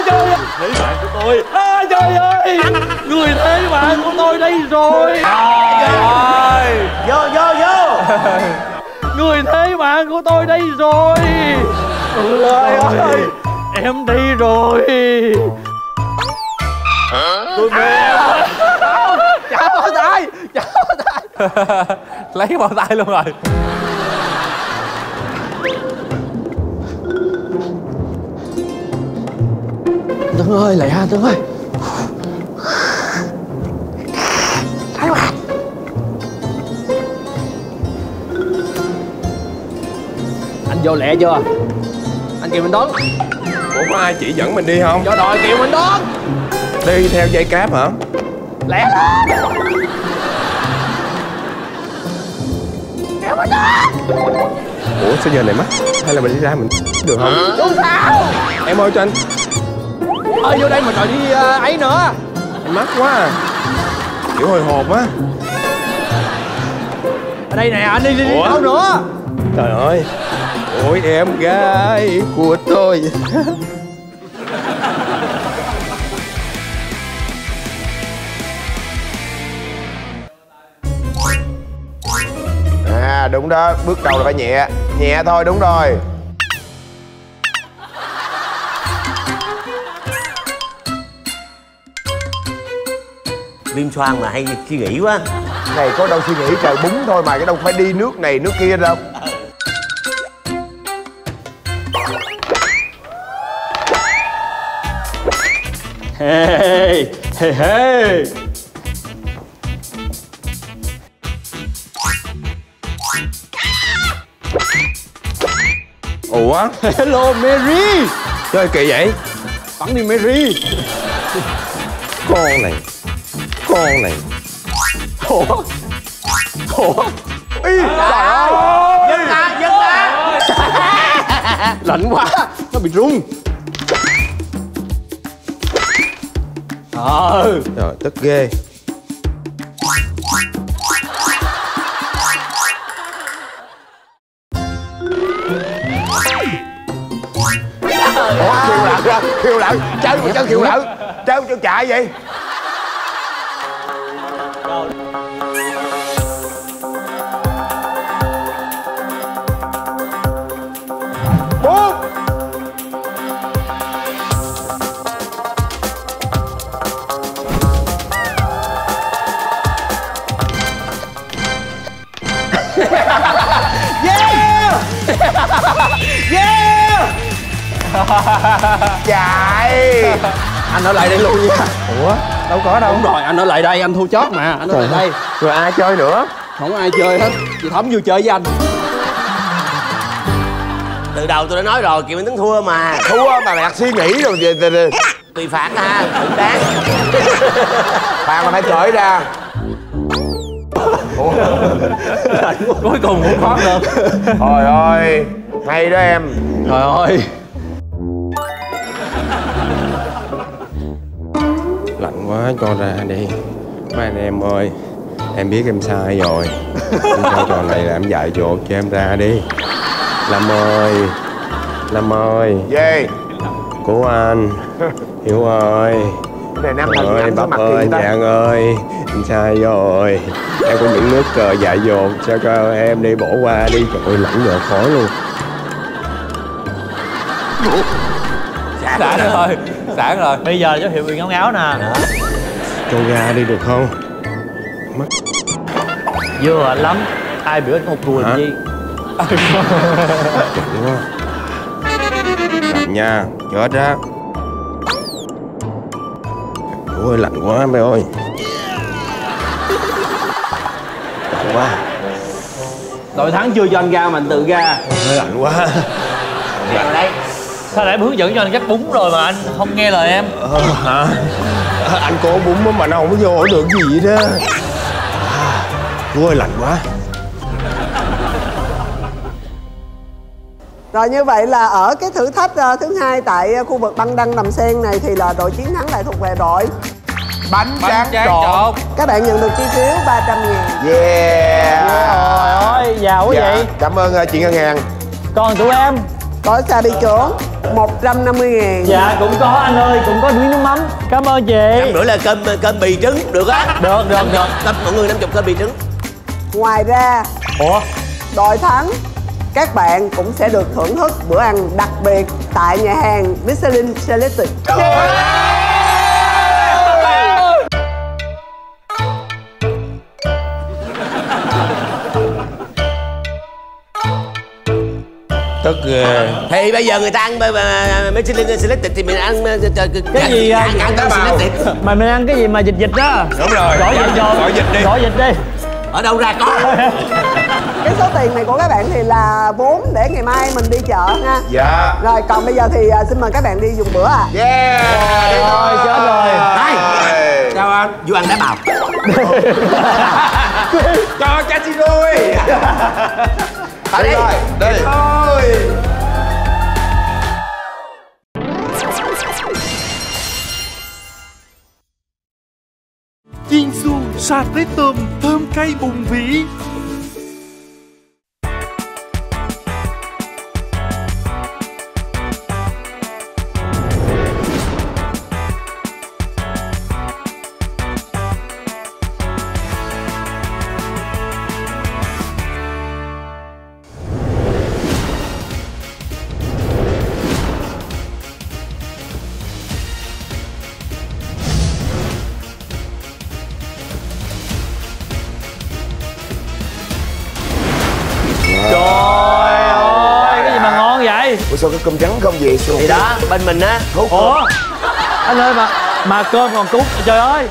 Trời ơi. Thế bạn của tôi. Trời ơi. Người thế bạn của tôi đây rồi. Trời ơi. Vô. Người thế bạn của tôi đây rồi. Trời ơi. Em đi rồi. Tôi mê. Trả bao tay. Trả bao tay. Lấy cái bao tay luôn rồi. Tuấn ơi, lại ha Tuấn ơi. Thái quá. Anh vô lẹ chưa? Anh kêu mình đón. Ủa có ai chỉ dẫn mình đi không? Cho đòi kêu mình đón. Đi theo dây cáp hả? Lẹ lên. Kéo mình đón. Ủa sao giờ này mắc? Hay là mình đi ra mình được không? Không sao. Em ơi cho anh. Vô đây mà trời đi ấy nữa. Mắc quá à. Kiểu hồi hộp á. Ở đây nè, anh đi đâu nữa? Trời ơi. Ôi em gái của tôi. À đúng đó, bước đầu là phải nhẹ. Nhẹ thôi, đúng rồi. Liêm Xoan mà hay suy nghĩ quá. Này có đâu suy nghĩ, trời bún thôi mà, cái đâu phải đi nước này nước kia đâu. Hey, hey, hey. Ủa? Hello Mary. Chơi kỳ vậy? Bắn đi Mary. Con này. Con này. Ủa? Ủa? Ý, trời ơi. Dừng lại, dừng lại. Lạnh quá, nó bị rung. Trời tức ghê. Ủa khiêu lợn ra, khiêu lợn. Chơi mà chơi khiêu lợn. Chơi mà chơi chạy vậy. Bốn. Yeah. Yeah. Chạy. Anh ở lại đây luôn nha. Ủa? Đâu có đâu. Đúng rồi, anh ở lại đây, anh thua chót mà. Anh ở lại đây. Rồi ai chơi nữa? Không ai chơi hết. Chị Thắm vui chơi với anh. Từ đầu tôi đã nói rồi, Kiều Minh Tuấn thua mà. Thua mà mày đặt suy nghĩ rồi. Tùy phạt ha, xứng đáng. Phạt mà phải cởi ra. Ủa? Cuối cùng cũng thoát được. Trời ơi, hay đó em. Trời ơi. Lạnh quá, cho ra đi. Mấy anh em ơi, em biết em sai rồi. Em chơi trò này là em dạy dỗ cho em ra đi. Lâm ơi. Lâm ơi. Gì? Của anh. Hiểu ơi. Này Nam Thần ơi, Bắp ơi, Dạng ơi. Em sai rồi. Em có những nước cờ dạy dỗ cho em đi, bỏ qua đi. Trời ơi, lạnh giờ khói luôn. Sẵn rồi, sẵn rồi. Bây giờ dấu hiệu bị ngáo ngáo nè. Cho ra đi được không? Mất. Vừa anh lắm. Ai biểu anh không thua làm gì? Đúng quá. Lạnh nha, chết á. Ôi lạnh quá mày ơi. Lạnh quá. Đội thắng chưa cho anh ra mà anh tự ra. Hơi lạnh quá. Lạnh đây. Sao lại em hướng dẫn cho anh cắt bún rồi mà anh không nghe lời em? Hả? Anh có bún mà nó không có vô được gì đó. Ôi lạnh quá. Rồi như vậy là ở cái thử thách thứ hai tại khu vực băng đăng Đầm Sen này thì là đội chiến thắng lại thuộc về đội bánh tráng trộn. Các bạn nhận được chi phiếu 300.000. Yeah. Trời ơi, giàu quá vậy. Cảm ơn chị Ngân Hàng. Còn tụi em? Có xa đi trưởng 150.000. Dạ cũng có anh ơi, cũng có miếng nước mắm. Cảm ơn chị. Năm nữa là cơm bì trứng được á. Được. Mọi người 50 cơm bì trứng. Ngoài ra, đội thắng các bạn cũng sẽ được thưởng thức bữa ăn đặc biệt tại nhà hàng Michelin Selected. Thì bây giờ người ta ăn Michelin Selected thì mình ăn cái gì ăn đá bào. Mà mình ăn cái gì mà dịch đó. Đúng rồi. Gỏi dịch rồi. Gỏi dịch đi. Gỏi dịch đi. Ở đâu ra có. Cái số tiền này của các bạn thì là vốn để ngày mai mình đi chợ ha. Dạ. Rồi còn bây giờ thì xin mời các bạn đi dùng bữa à. Yeah. Rồi chết rồi. Đây. Chào anh. Vô ăn đá bào. Cho cha chi nuôi. Đi rồi. Đi thôi. Chiên xu sạch với tôm thơm cay bùng vị. Trời ơi, cái gì mà ngon vậy? Ủa sao cái cơm trắng không vậy? Thì đó, bên mình á. Ủa? Anh ơi mà cơm còn cút. Trời ơi,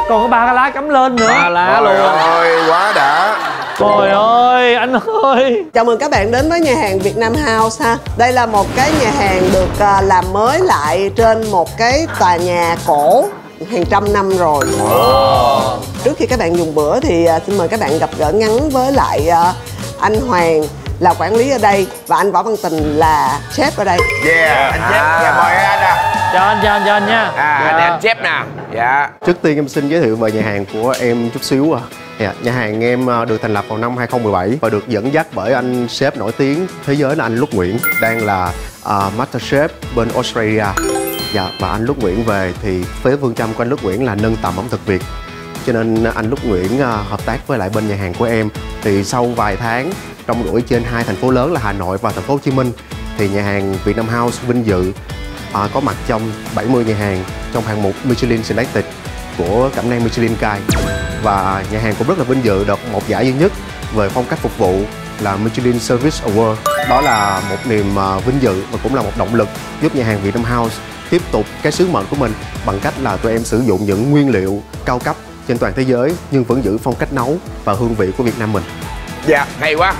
còn có 3 cái lá cắm lên nữa. 3 lá luôn. Trời quá đã. Trời ơi, anh ơi. Chào mừng các bạn đến với nhà hàng Vietnam House ha. Đây là một cái nhà hàng được làm mới lại trên một cái tòa nhà cổ hàng trăm năm rồi. Trước khi các bạn dùng bữa thì xin mời các bạn gặp gỡ ngắn với lại anh Hoàng là quản lý ở đây và anh Võ Văn Tình là sếp ở đây. Yeah, anh sếp. Dạ, mời anh ạ. Chào anh nha. Anh em sếp nè. Dạ. Trước tiên em xin giới thiệu về nhà hàng của em chút xíu. Nhà hàng em được thành lập vào năm 2017 và được dẫn dắt bởi anh sếp nổi tiếng thế giới là anh Lúc Nguyễn, đang là Master Chef bên Australia. Và anh Lúc Nguyễn về thì với phương châm của anh Lúc Nguyễn là nâng tầm ẩm thực Việt. Cho nên anh Lúc Nguyễn hợp tác với lại bên nhà hàng của em. Thì sau vài tháng trong đuổi trên 2 thành phố lớn là Hà Nội và thành phố Hồ Chí Minh, thì nhà hàng Vietnam House vinh dự có mặt trong 70 nhà hàng trong hạng mục Michelin Selected của Cẩm nang Michelin Guide. Và nhà hàng cũng rất là vinh dự được một giải duy nhất về phong cách phục vụ là Michelin Service Award. Đó là một niềm vinh dự và cũng là một động lực giúp nhà hàng Vietnam House tiếp tục cái sứ mệnh của mình bằng cách là tụi em sử dụng những nguyên liệu cao cấp trên toàn thế giới nhưng vẫn giữ phong cách nấu và hương vị của Việt Nam mình. Dạ, hay quá.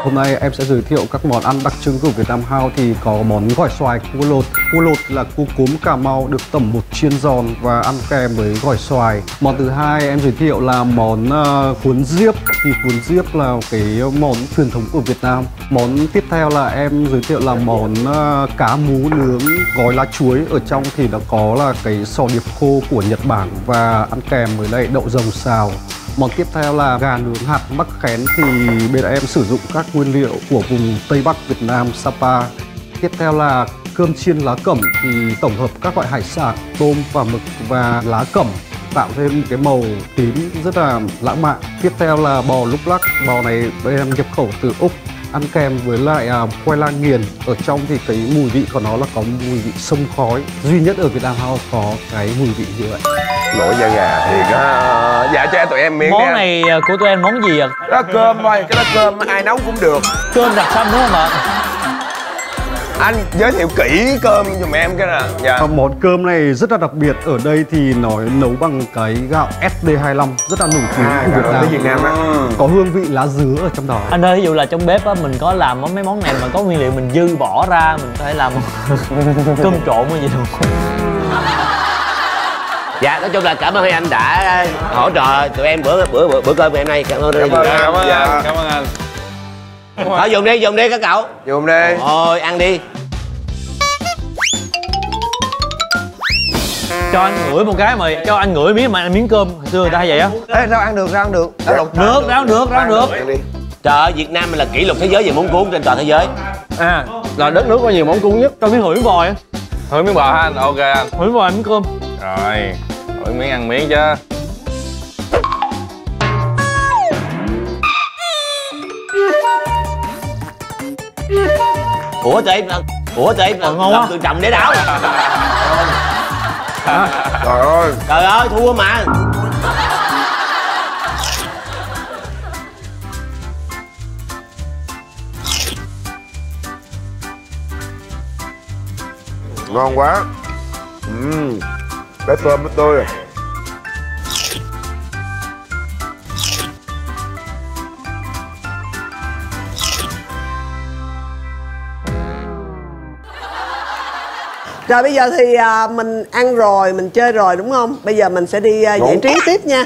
Hôm nay em sẽ giới thiệu các món ăn đặc trưng của Vietnam House. Thì có món gỏi xoài cua lột. Cua lột là cua cốm Cà Mau được tẩm bột chiên giòn và ăn kèm với gỏi xoài. Món thứ hai em giới thiệu là món cuốn diếp. Thì cuốn diếp là cái món truyền thống của Việt Nam. Món tiếp theo là em giới thiệu là món cá mú nướng gói lá chuối. Ở trong thì nó có là cái sò điệp khô của Nhật Bản và ăn kèm với lại đậu rồng xào. Món tiếp theo là gà nướng hạt mắc khén, thì bên em sử dụng các nguyên liệu của vùng Tây Bắc Việt Nam, Sapa. Tiếp theo là cơm chiên lá cẩm, thì tổng hợp các loại hải sản, tôm và mực và lá cẩm tạo thêm cái màu tím rất là lãng mạn. Tiếp theo là bò lúc lắc, bò này bên em nhập khẩu từ Úc, ăn kèm với lại khoai lang nghiền. Ở trong thì cái mùi vị của nó là có mùi vị sông khói, duy nhất ở Vietnam House có cái mùi vị như vậy. Nổi da gà thiệt á. Dạ cho tụi em miếng. Món này của tụi em món gì ạ? Đó cơm thôi, cái đó cơm ai nấu cũng được. Cơm đặc xanh đúng không ạ? Anh giới thiệu kỹ cơm giùm em cái nè. Dạ. Món cơm này rất là đặc biệt. Ở đây thì nó nấu bằng cái gạo SD25 rất là nổi tiếng của Việt Nam á. Có hương vị lá dứa ở trong đó. Anh ơi, ví dụ là trong bếp á, mình có làm mấy món này mà có nguyên liệu mình dư bỏ ra, mình có thể làm cơm trộn hay gì đâu. Dạ, nói chung là cảm ơn hai anh đã hỗ trợ tụi em bữa cơm ngày hôm nay. Cảm ơn anh. Thôi dùng đi các cậu. Dùng đi. Thôi ăn đi. Cho anh ngửi một cái mà cho anh ngửi miếng cơm. Hồi xưa người ta hay vậy á. Ê, rau ăn được. Rau được. Trời ơi, Việt Nam là kỷ lục thế giới về món cuốn trên toàn thế giới. Là đất nước có nhiều món cuốn nhất. Cho miếng hửi miếng bò. Hửi miếng bò ha anh. Ok anh. Hửi bò miếng cơm. Rồi, hửi miếng ăn miếng chứ. Ủa tụi em làm từ trồng để đảo. Trời ơi thua mà. Ngon quá. Cái tôm nó tươi. Rồi bây giờ thì mình ăn rồi, mình chơi rồi đúng không? Bây giờ mình sẽ đi giải trí tiếp nha.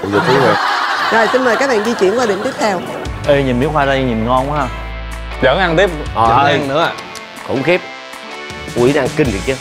Rồi xin mời các bạn di chuyển qua điểm tiếp theo. Ê, nhìn miếng khoai đây nhìn ngon quá ha. Vẫn ăn tiếp. Vẫn ăn nữa. Khủng khiếp. Ui, nó ăn kinh thiệt chứ.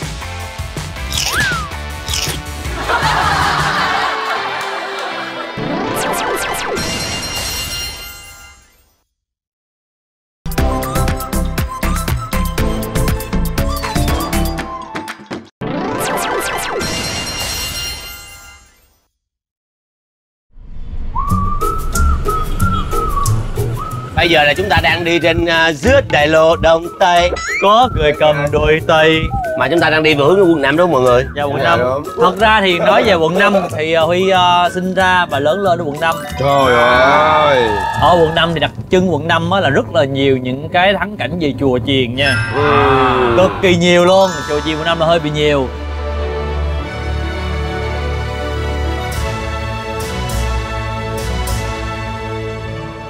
Bây giờ là chúng ta đang đi trên giữa đại lộ Đông Tây. Có người cầm đôi tay. Mà chúng ta đang đi về hướng quận 5 đúng không mọi người? Dạ quận 5. Thật ra thì nói về quận 5 thì Huy sinh ra và lớn lên ở quận 5. Trời ơi. Ở quận 5 thì đặc trưng quận 5 là rất là nhiều những cái thắng cảnh về chùa chiền nha. Cực kỳ nhiều luôn. Chùa chiền quận 5 là hơi bị nhiều.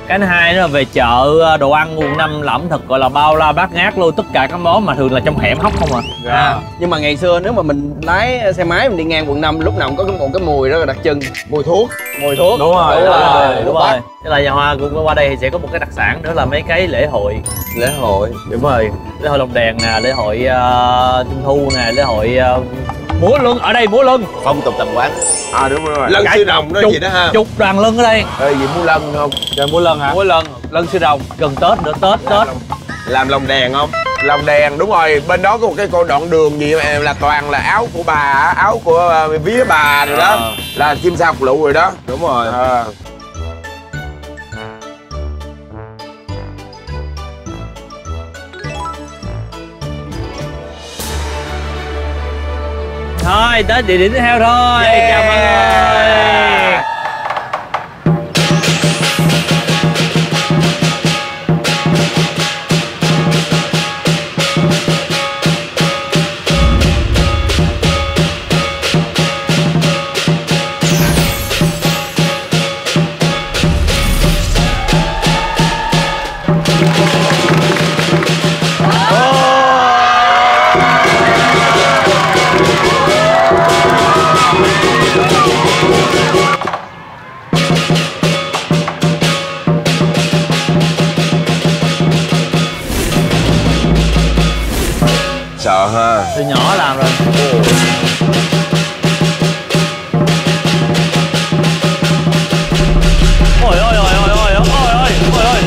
Cái thứ hai đó là về chợ đồ ăn quận 5 là ẩm thực gọi là bao la bát ngát luôn, tất cả các món mà thường là trong hẻm hóc không à. Nhưng mà ngày xưa nếu mà mình lái xe máy mình đi ngang quận 5 lúc nào cũng có một cái mùi rất là đặc trưng, mùi thuốc. Đúng rồi. Thế là nhà Hoa cũng qua đây thì sẽ có một cái đặc sản nữa là mấy cái lễ hội. Đúng rồi, lễ hội lồng đèn nè, lễ hội trung thu nè, lễ hội múa lân ở đây, múa lân. Phong tục tập quán. Đúng rồi. Lân sư đồng đó gì đó ha. Chục đoàn lân ở đây. Gì múa lân không? Trời, múa lân hả? Múa lân sư đồng. Gần Tết nữa, Tết. Làm lồng đèn không? Lồng đèn đúng rồi. Bên đó có một cái con đoạn đường gì mà là toàn là áo của bà, áo của vía bà rồi đó. Là chim sa cục lụ rồi đó. Đúng rồi. Thôi, tới địa điểm tiếp theo thôi. Chào mọi người. Sợ ha. Từ nhỏ làm rồi. Ôi ôi ôi ôi ôi ôi ôi ôi ôi.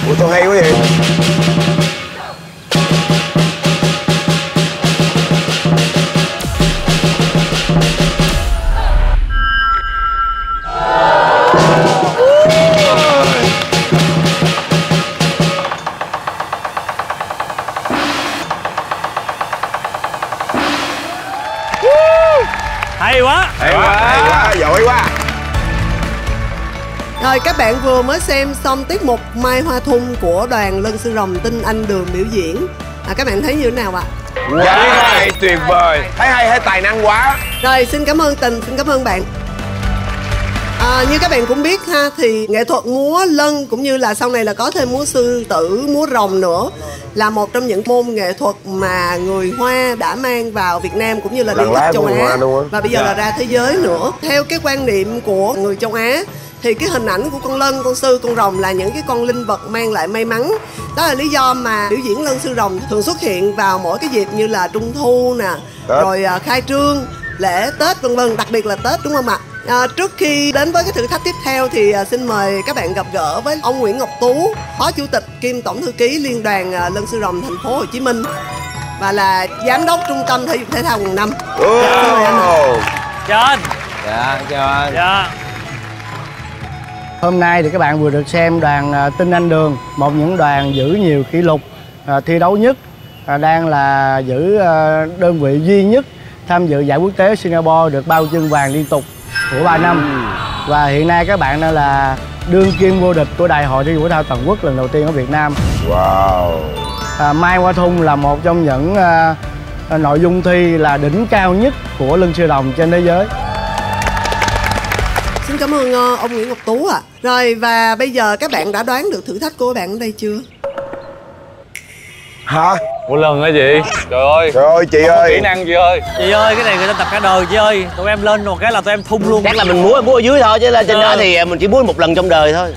Ủa tôi hay quá vậy. Hay quá. Hay quá, giỏi quá. Rồi các bạn vừa mới xem xong tiết mục Mai Hoa Thung của đoàn Lân Sư Rồng Tinh Anh Đường biểu diễn. Các bạn thấy như thế nào ạ? Wow, tuyệt vời. Thấy hay, thấy tài năng quá. Rồi xin cảm ơn Tình, xin cảm ơn bạn. Như các bạn cũng biết ha, thì nghệ thuật múa lân cũng như là sau này là có thêm múa sư tử, múa rồng nữa, là một trong những môn nghệ thuật mà người Hoa đã mang vào Việt Nam cũng như là đi khắp châu Á và bây giờ là ra thế giới nữa. Theo cái quan niệm của người châu Á thì cái hình ảnh của con lân, con sư, con rồng là những cái con linh vật mang lại may mắn. Đó là lý do mà biểu diễn lân sư rồng thường xuất hiện vào mỗi cái dịp như là Trung thu nè, rồi khai trương, lễ Tết vân vân, đặc biệt là Tết, đúng không ạ? Trước khi đến với cái thử thách tiếp theo thì xin mời các bạn gặp gỡ với ông Nguyễn Ngọc Tú, Phó Chủ tịch kiêm Tổng thư ký Liên đoàn Lân sư rồng Thành phố Hồ Chí Minh và là Giám đốc Trung tâm Thể dục Thể thao quận 5. Chào anh. Dạ, chào anh. Dạ. Hôm nay thì các bạn vừa được xem đoàn Tinh Anh Đường, một những đoàn giữ nhiều kỷ lục thi đấu nhất, đang là giữ đơn vị duy nhất tham dự giải quốc tế Singapore được 3 huy chương vàng liên tục của 3 năm. Và hiện nay các bạn đang là đương kim vô địch của Đại hội thi đấu thể thao toàn quốc lần đầu tiên ở Việt Nam. Wow. Mai Hoa Thung là một trong những nội dung thi là đỉnh cao nhất của lân sư rồng trên thế giới. Xin cảm ơn ông Nguyễn Ngọc Tú ạ. Rồi và bây giờ các bạn đã đoán được thử thách của bạn ở đây chưa? Hả? Một lần hả chị? Trời ơi. Trời ơi chị ơi. Kỹ năng chị ơi. Chị ơi, cái này người ta tập cả đời chị ơi. Tụi em lên một cái là tụi em thung luôn. Chắc là mình múa ở dưới thôi chứ lên trên đó thì mình chỉ múa một lần trong đời thôi.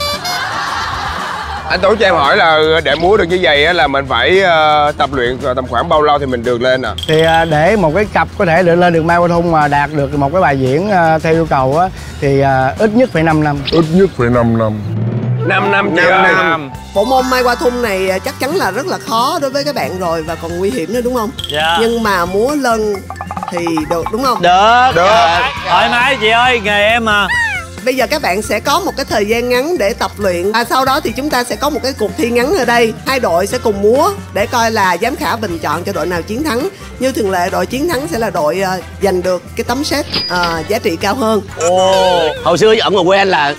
Anh Tú cho em hỏi là để múa được như vậy á là mình phải tập luyện tầm khoảng bao lâu thì mình được lên à? Thì để một cái cặp có thể được lên được Mai Hoa Thung mà đạt được một cái bài diễn theo yêu cầu á thì ít nhất phải 5 năm. Ít nhất phải 5 năm. 5 năm chị ơi. 5 năm. Bộ môn Mai Hoa Thung này chắc chắn là rất là khó đối với các bạn rồi và còn nguy hiểm nữa đúng không? Dạ. Nhưng mà múa lân thì được đúng không? Được. Thoải mái chị ơi, nghề em mà. Bây giờ các bạn sẽ có một cái thời gian ngắn để tập luyện. Sau đó thì chúng ta sẽ có một cái cuộc thi ngắn ở đây. Hai đội sẽ cùng múa để coi là giám khảo bình chọn cho đội nào chiến thắng. Như thường lệ, đội chiến thắng sẽ là đội giành được cái tấm set giá trị cao hơn. Hồi xưa ở ngoài quê anh là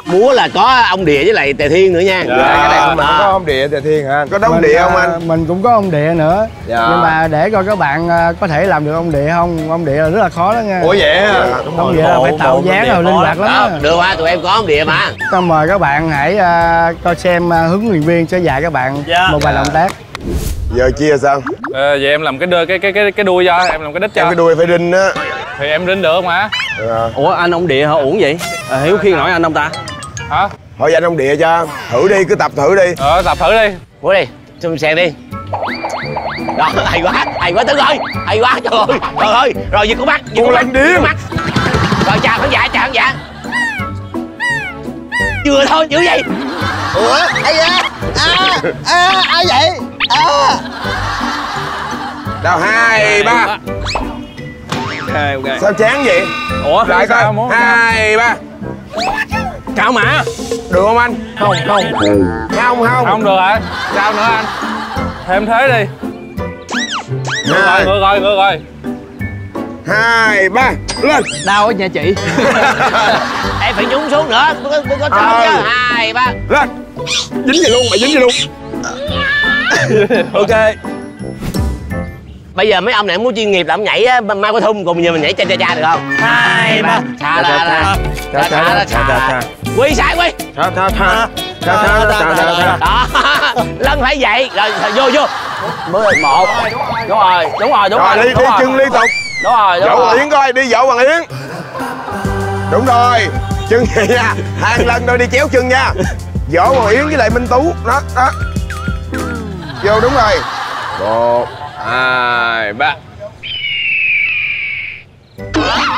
múa là có ông Địa với lại Tề Thiên nữa nha. Cái này không có ông Địa Tề Thiên hả? Có ông Địa không anh? Mình cũng có ông Địa nữa. Nhưng mà để coi các bạn có thể làm được ông Địa không? Ông Địa là rất là khó đó nha. Ủa vậy hả? Ông Địa là phải tạo dáng rồi linh hoạt lắm. Được quá, tụi em có ông Địa mà. Tôi mời các bạn hãy coi xem huấn luyện viên sẽ dạy các bạn một vài động tác. Giờ chia sao? Vậy em làm cái đuôi cho, em làm cái đít cho. Cái đuôi phải đinh á. Thì em đinh được mà. Ủa anh ông Địa hả? Uổng vậy? Hiếu khiên nổi anh không ta? Hả? Hỏi anh ông Địa cho. Thử đi, cứ tập thử đi. Tập thử đi. Múa đi, xung xèn đi. Đó, hay quá Tứ ơi. Hay quá, trời ơi. Rồi giật con mắt, giật con lần điên. Rồi chào khán giả. Vừa thôi, dữ gì? Ủa, ai da? Ai vậy? Đâu 2, 3. Ok. Sao chán vậy? Ủa, lại coi. 2, 3. Cao mã. Được không anh? Không. Không được hả? Sao nữa anh? Thêm thế đi. Ngược rồi. 2, 3, lên. Đau ở nhà chị. Em phải nhúng xuống nữa, có sợ chứ. 2, 3. Lên. Dính vậy luôn, mày dính vậy luôn. Ok. Bây giờ mấy ông này muốn chuyên nghiệp là ông nhảy á, Mai Hoa Thung cùng giờ mình nhảy cha được không? 2, 3. Cha. Quy sai quy. Cha. Đó. Lân phải vậy. Rồi vô. Mới 1. Đúng rồi. Đi chân liên tục. Đúng rồi. Dỗ Hoàng Yến coi, đi dỗ Hoàng Yến. Đúng rồi. Chân vậy nha. 2 lần rồi đi chéo chân nha. Dỗ Hoàng Yến với lại Minh Tú. Đó. Vô đúng rồi. 1, 2, 3.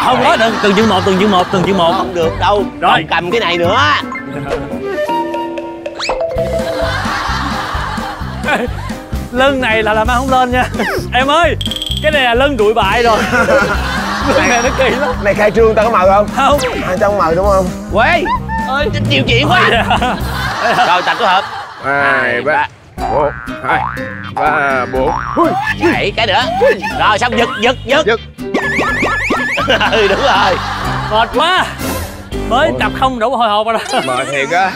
Không có được, từng chương một. Không được đâu. Rồi cầm cái này nữa. Lưng này là làm ăn không lên nha. Em ơi, cái này là lưng đuổi bại rồi. Lưng này nó kỳ lắm. Này khai trương tao có mời không? Không. Tao không mời đúng không? Quê ơi, chịu chuyện quá. Rồi tập phối hợp. 2, 3. 1, 2, 3, 4. Nhảy cái nữa. Rồi xong giật. Đúng rồi. Mệt quá. Mới tập không đủ hồi hộp rồi đó. Mệt thiệt á.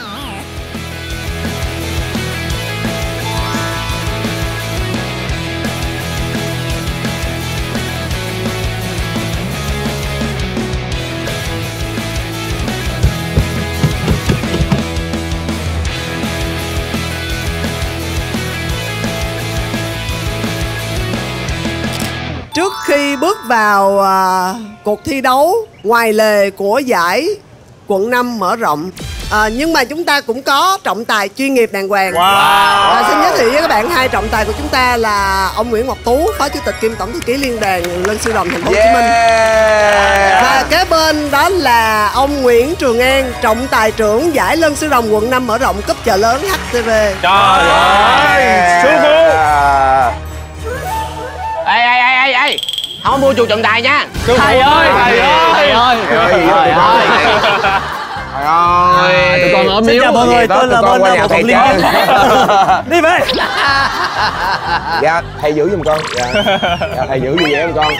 Trước khi bước vào cuộc thi đấu ngoài lề của giải quận 5 mở rộng. Nhưng mà chúng ta cũng có trọng tài chuyên nghiệp đàng hoàng. Xin giới thiệu với các bạn hai trọng tài của chúng ta là ông Nguyễn Ngọc Tú, Phó Chủ tịch kiêm Tổng thư ký Liên đoàn Lân Sư Rồng Thành phố Hồ Chí Minh. Và kế bên đó là ông Nguyễn Trường An, trọng tài trưởng giải Lân Sư Rồng quận 5 mở rộng cúp chợ lớn HTV. Trời ơi, sư phụ. Ê, không có mua chuột trọng tài nha. Thầy ơi, thầy ơi. Trời ơi, tụi con ở miếu. Xin chào mọi người, tôi là bên bộ phận liên kết. Đi về. Dạ, thầy giữ giùm con. Dạ, thầy giữ vui vẻ giùm con.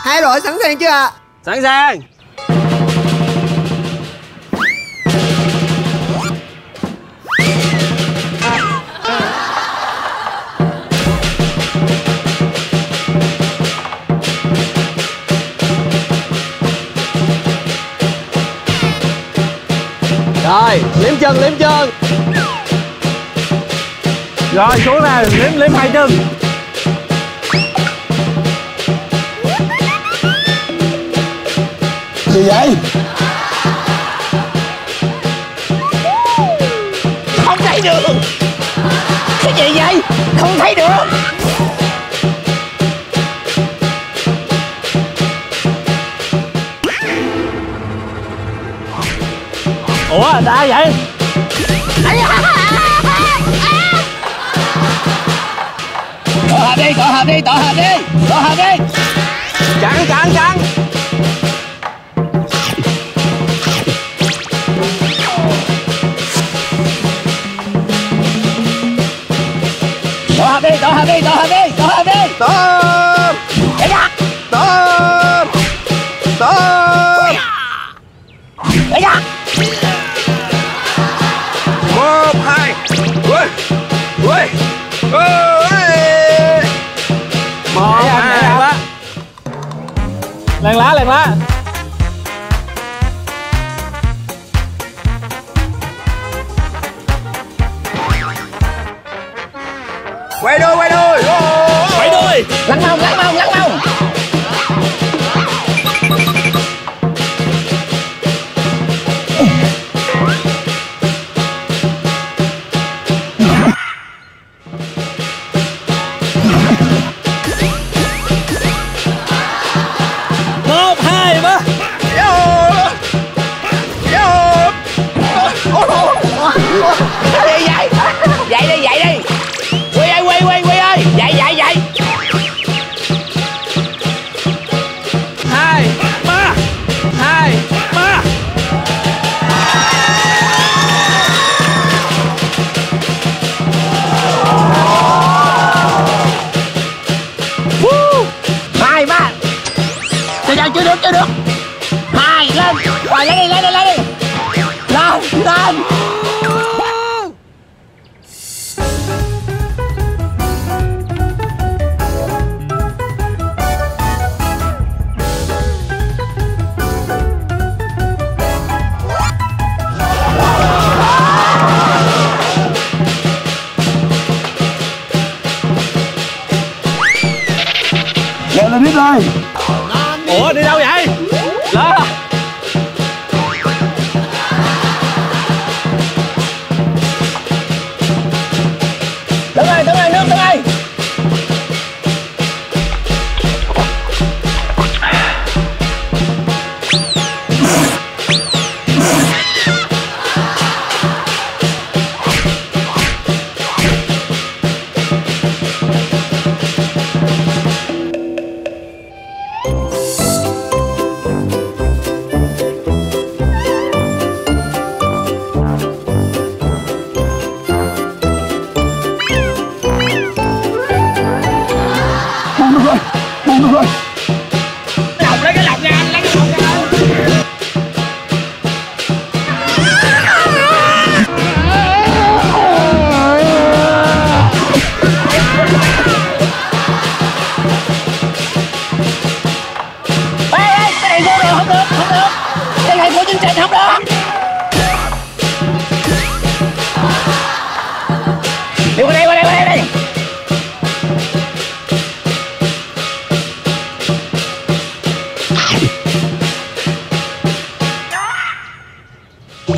Hai đội sẵn sàng chưa ạ? Sẵn sàng. Rồi, liếm chân, liếm chân. Rồi, xuống nè, liếm hai chân. Gì vậy? Không thấy đường. Cái gì vậy? Không thấy đường. Ủa, đã vậy? Tổ hợp đi, tổ hợp đi, tổ hợp đi, tổ hợp đi. Chặn. Tổ hợp đi, tổ hợp đi, tổ hợp đi, tổ hợp đi. Tôm. Chạy ra. Tôm. Tôm. Chạy ra. 1, 2. Ui. Một, hai, ba. Làng lá. Quay đuôi. Quay đuôi. Lăn mông. Một, hai, ba. Cái gì vậy? Dậy đi. Quy ơi, dậy. Gì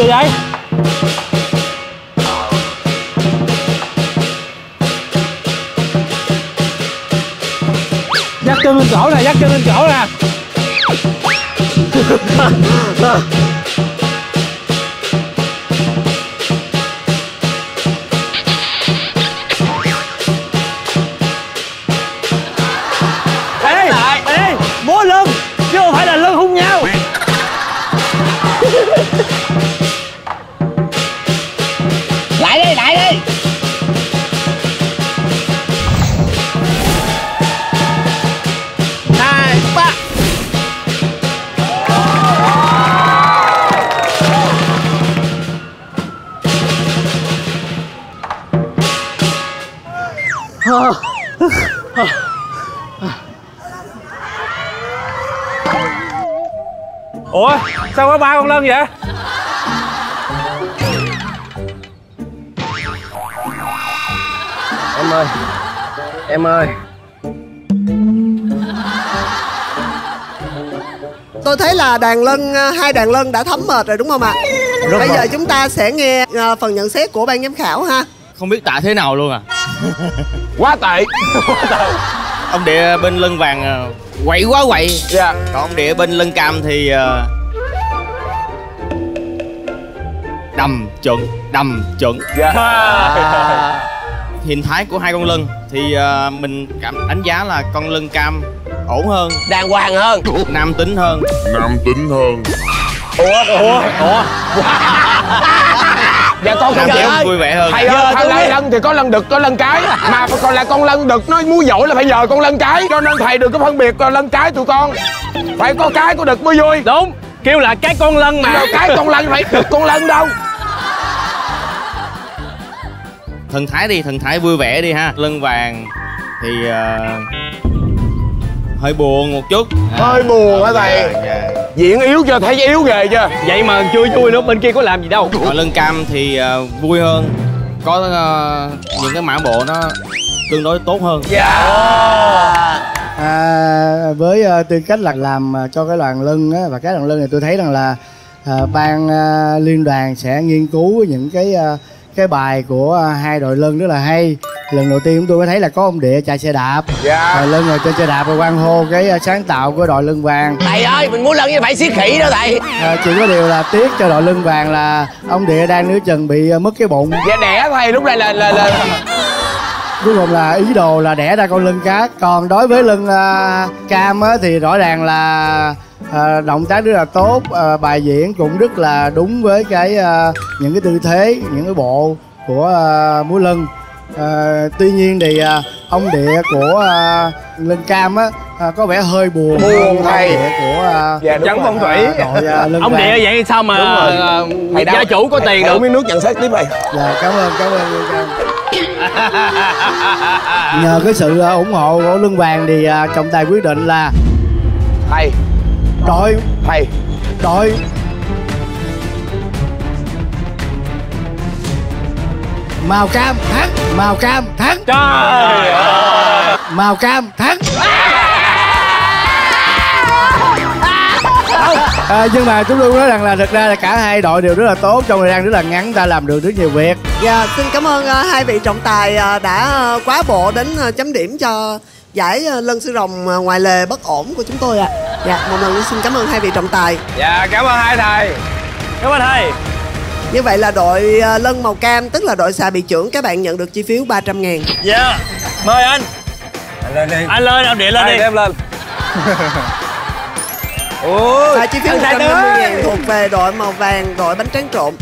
vậy? Dắt chân lên cổ nè, dắt chân lên cổ nè. Ê, ê, múa lưng chứ không phải là lưng hung nhau. Lại đi, lại đi. Hai, ba. Ủa, sao có 3 con lân vậy? Em ơi, em ơi. Tôi thấy là đàn lân, hai đàn lân đã thấm mệt rồi đúng không ạ? Bây giờ chúng ta sẽ nghe phần nhận xét của ban giám khảo ha. Không biết tả thế nào luôn à. Quá tệ. Ông Địa bên lân vàng quậy quá quậy. Dạ. Còn ông Địa bên lân cam thì đầm chuẩn. Dạ. Hình thái của hai con lân thì mình đánh giá là con lân cam ổn hơn, đàng hoàng hơn, nam tính hơn. Ủa. Dạ con không chịu. Vui vẻ hơn. Thầy ơi, thầy lai lân thì có lân đực, có lân cái. Mà còn là con lân đực nó muốn dỗi là phải nhờ con lân cái. Cho nên thầy đừng có phân biệt lân cái tụi con. Phải có cái có đực mới vui. Đúng, kêu là cái con lân mà. Cái con lân phải đực con lân đâu. Thần thái vui vẻ đi ha. Lân vàng thì hơi buồn một chút. Hơi buồn hả thầy? Diện yếu chưa, thấy yếu ghê chưa? Vậy mà chưa vui nữa, bên kia có làm gì đâu. Còn lân cam thì vui hơn, có những cái mã bộ nó tương đối tốt hơn. Với tư cách là làm cho cái đoàn lân á, và cái đoàn lân này tôi thấy rằng là ban liên đoàn sẽ nghiên cứu những cái bài của hai đội lân rất là hay. Lần đầu tiên chúng tôi mới thấy là có ông Địa chạy xe đạp, rồi lân ngồi trên xe đạp và quang hô cái sáng tạo của đội lân vàng. Thầy ơi, mình muốn lân như phải xiết khỉ đó thầy. Chỉ có điều là tiếc cho đội lân vàng là ông Địa đang nửa chừng bị mất cái bụng. Dạ đẻ thầy, lúc này là cuối cùng là ý đồ là đẻ ra con lân cá. Còn đối với lân cam á, thì rõ ràng là động tác rất là tốt, bài diễn cũng rất là đúng với những cái tư thế, những cái bộ của múa lân. Tuy nhiên thì ông Địa của lân cam á có vẻ hơi buồn thầy của Trấn Phong Thủy. Ông Địa vậy sao mà gia chủ có tiền được? Miếng nước nhận xét tiếp vậy. Dạ cảm ơn nhờ cái sự ủng hộ của lân vàng thì trọng tài quyết định là đội màu cam thắng. Màu cam thắng. Trời ơi. Màu cam thắng. Nhưng mà chúng tôi nói rằng là thực ra là cả hai đội đều rất là tốt, trong thời gian rất là ngắn ta làm được rất nhiều việc. Dạ, xin cảm ơn hai vị trọng tài đã quá bộ đến chấm điểm cho giải lân sư rồng ngoài lề bất ổn của chúng tôi ạ. Dạ, một lần nữa xin cảm ơn hai vị trọng tài. Dạ, cảm ơn hai thầy. Cảm ơn thầy. Như vậy là đội lân màu cam, tức là đội xà bị trưởng, các bạn nhận được chi phiếu 300.000. Dạ, mời anh. Anh lên, ông Địa lên đi. Em lên. Và chi phiếu 150.000 thuộc về đội màu vàng, đội bánh tráng trộn.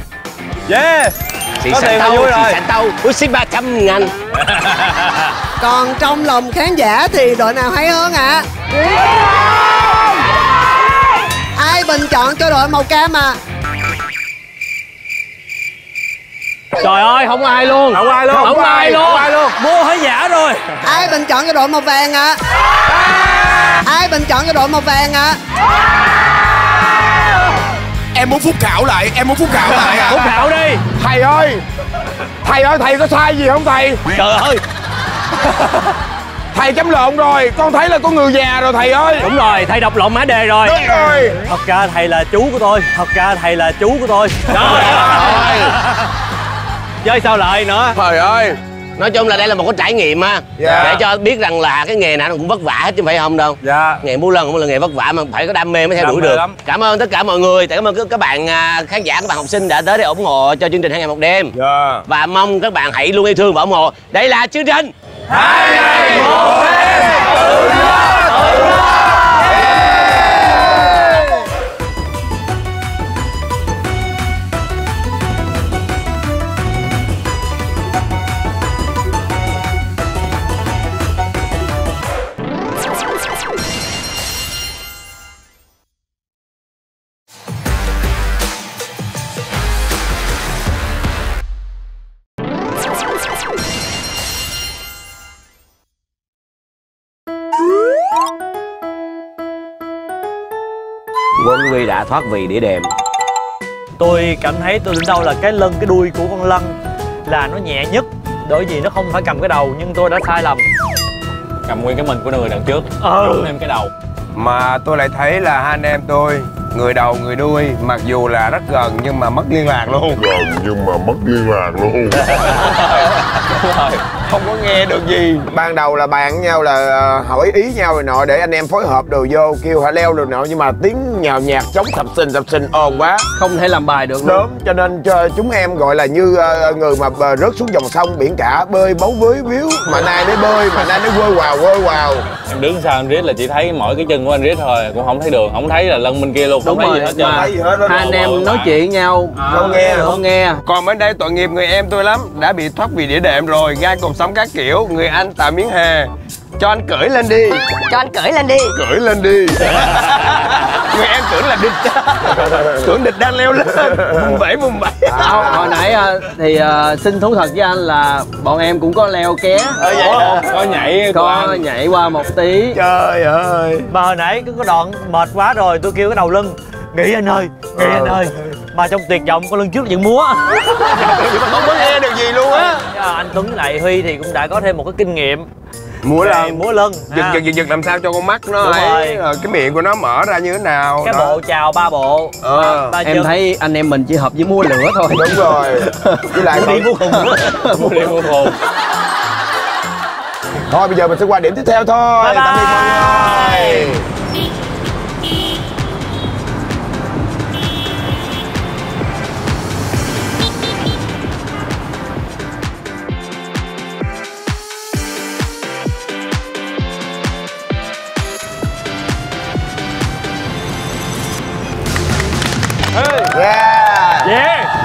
Yeah. Có tiền là vui rồi. Xị tâu, út xí 300.000. Còn trong lòng khán giả thì đội nào hay hơn ạ? Ai bình chọn cho đội màu cam à? Trời ơi, không ai luôn. Không ai luôn. Mua hết giả rồi. Ai bình chọn cho đội màu vàng ạ? Ai bình chọn cho đội màu vàng ạ? Em muốn phúc khảo lại, em muốn phúc khảo lại à. Phúc khảo đi. Thầy ơi, thầy có sai gì không thầy? Trời ơi. Thầy chấm lộn rồi, con thấy là có người già rồi thầy ơi. Đúng rồi, thầy đọc lộn mã đề rồi. Đúng rồi. Thật ra thầy là chú của tôi. Trời ơi. Chơi sao lại nữa. Trời ơi. Nói chung là đây là một cái trải nghiệm á, để cho biết rằng là cái nghề nào nó cũng vất vả hết chứ phải không đâu. Nghề múa lân cũng là nghề vất vả mà phải có đam mê mới theo đuổi được. Cảm ơn tất cả mọi người, cảm ơn các bạn khán giả, các bạn học sinh đã tới để ủng hộ cho chương trình 2 ngày 1 đêm. Và mong các bạn hãy luôn yêu thương và ủng hộ. Đây là chương trình 2 ngày 1 đêm. Tự do. Quân Huy đã thoát vị đĩa đệm. Tôi cảm thấy tôi đến đâu là cái đuôi của con lân là nó nhẹ nhất, bởi vì nó không phải cầm cái đầu, nhưng tôi đã sai lầm. Cầm nguyên cái mình của người đằng trước, đúng em cái đầu. Mà tôi lại thấy là hai anh em tôi, người đầu người đuôi, mặc dù là rất gần nhưng mà mất liên lạc luôn. Không có nghe được gì. Ban đầu là bàn nhau là hỏi ý nhau rồi nọ để anh em phối hợp đồ vô, kêu hãy leo rồi nọ, nhưng mà tiếng nhào nhạc trống sập sình ồn quá, không thể làm bài được luôn. Đúng, cho nên cho chúng em gọi là như người mà rớt xuống dòng sông biển cả, bơi bấu với víu, mà nay để bơi, mà nay để quơ quào. Em đứng sau anh Riết là chỉ thấy mỗi cái chân của anh Riết thôi, cũng không thấy đường, không thấy là lân bên kia luôn. Đúng rồi, hai anh em nói chuyện nhau không nghe. Còn bên đây tội nghiệp người em tôi lắm, đã bị thoát vị đĩa đệm rồi, gai cột sống các kiểu. Người anh Tạ Miếng Hề, cho anh cưỡi lên đi. Cưỡi lên đi. Người em tưởng là địch, tưởng địch đang leo lên. Mùng bảy. Hồi nãy thì xin thú thật với anh là bọn em cũng có leo ké. Có nhảy qua một tí. Trời ơi. Mà hồi nãy có đoạn mệt quá rồi, tôi kêu cái đầu lưng nghỉ anh ơi, mà trong tuyệt vọng con lưng trước vẫn múa. Không có nghe được gì luôn á. Anh Tuấn với lại Huy thì cũng đã có thêm một cái kinh nghiệm múa lân. Giật làm sao cho con mắt nó ấy, cái miệng của nó mở ra như thế nào. Cái bộ chào 3 bộ. Em thấy anh em mình chỉ hợp với múa lửa thôi. Đúng rồi. Với lại múa khùng. Thôi bây giờ mình sẽ qua điểm tiếp theo thôi. Tạm biệt mọi người.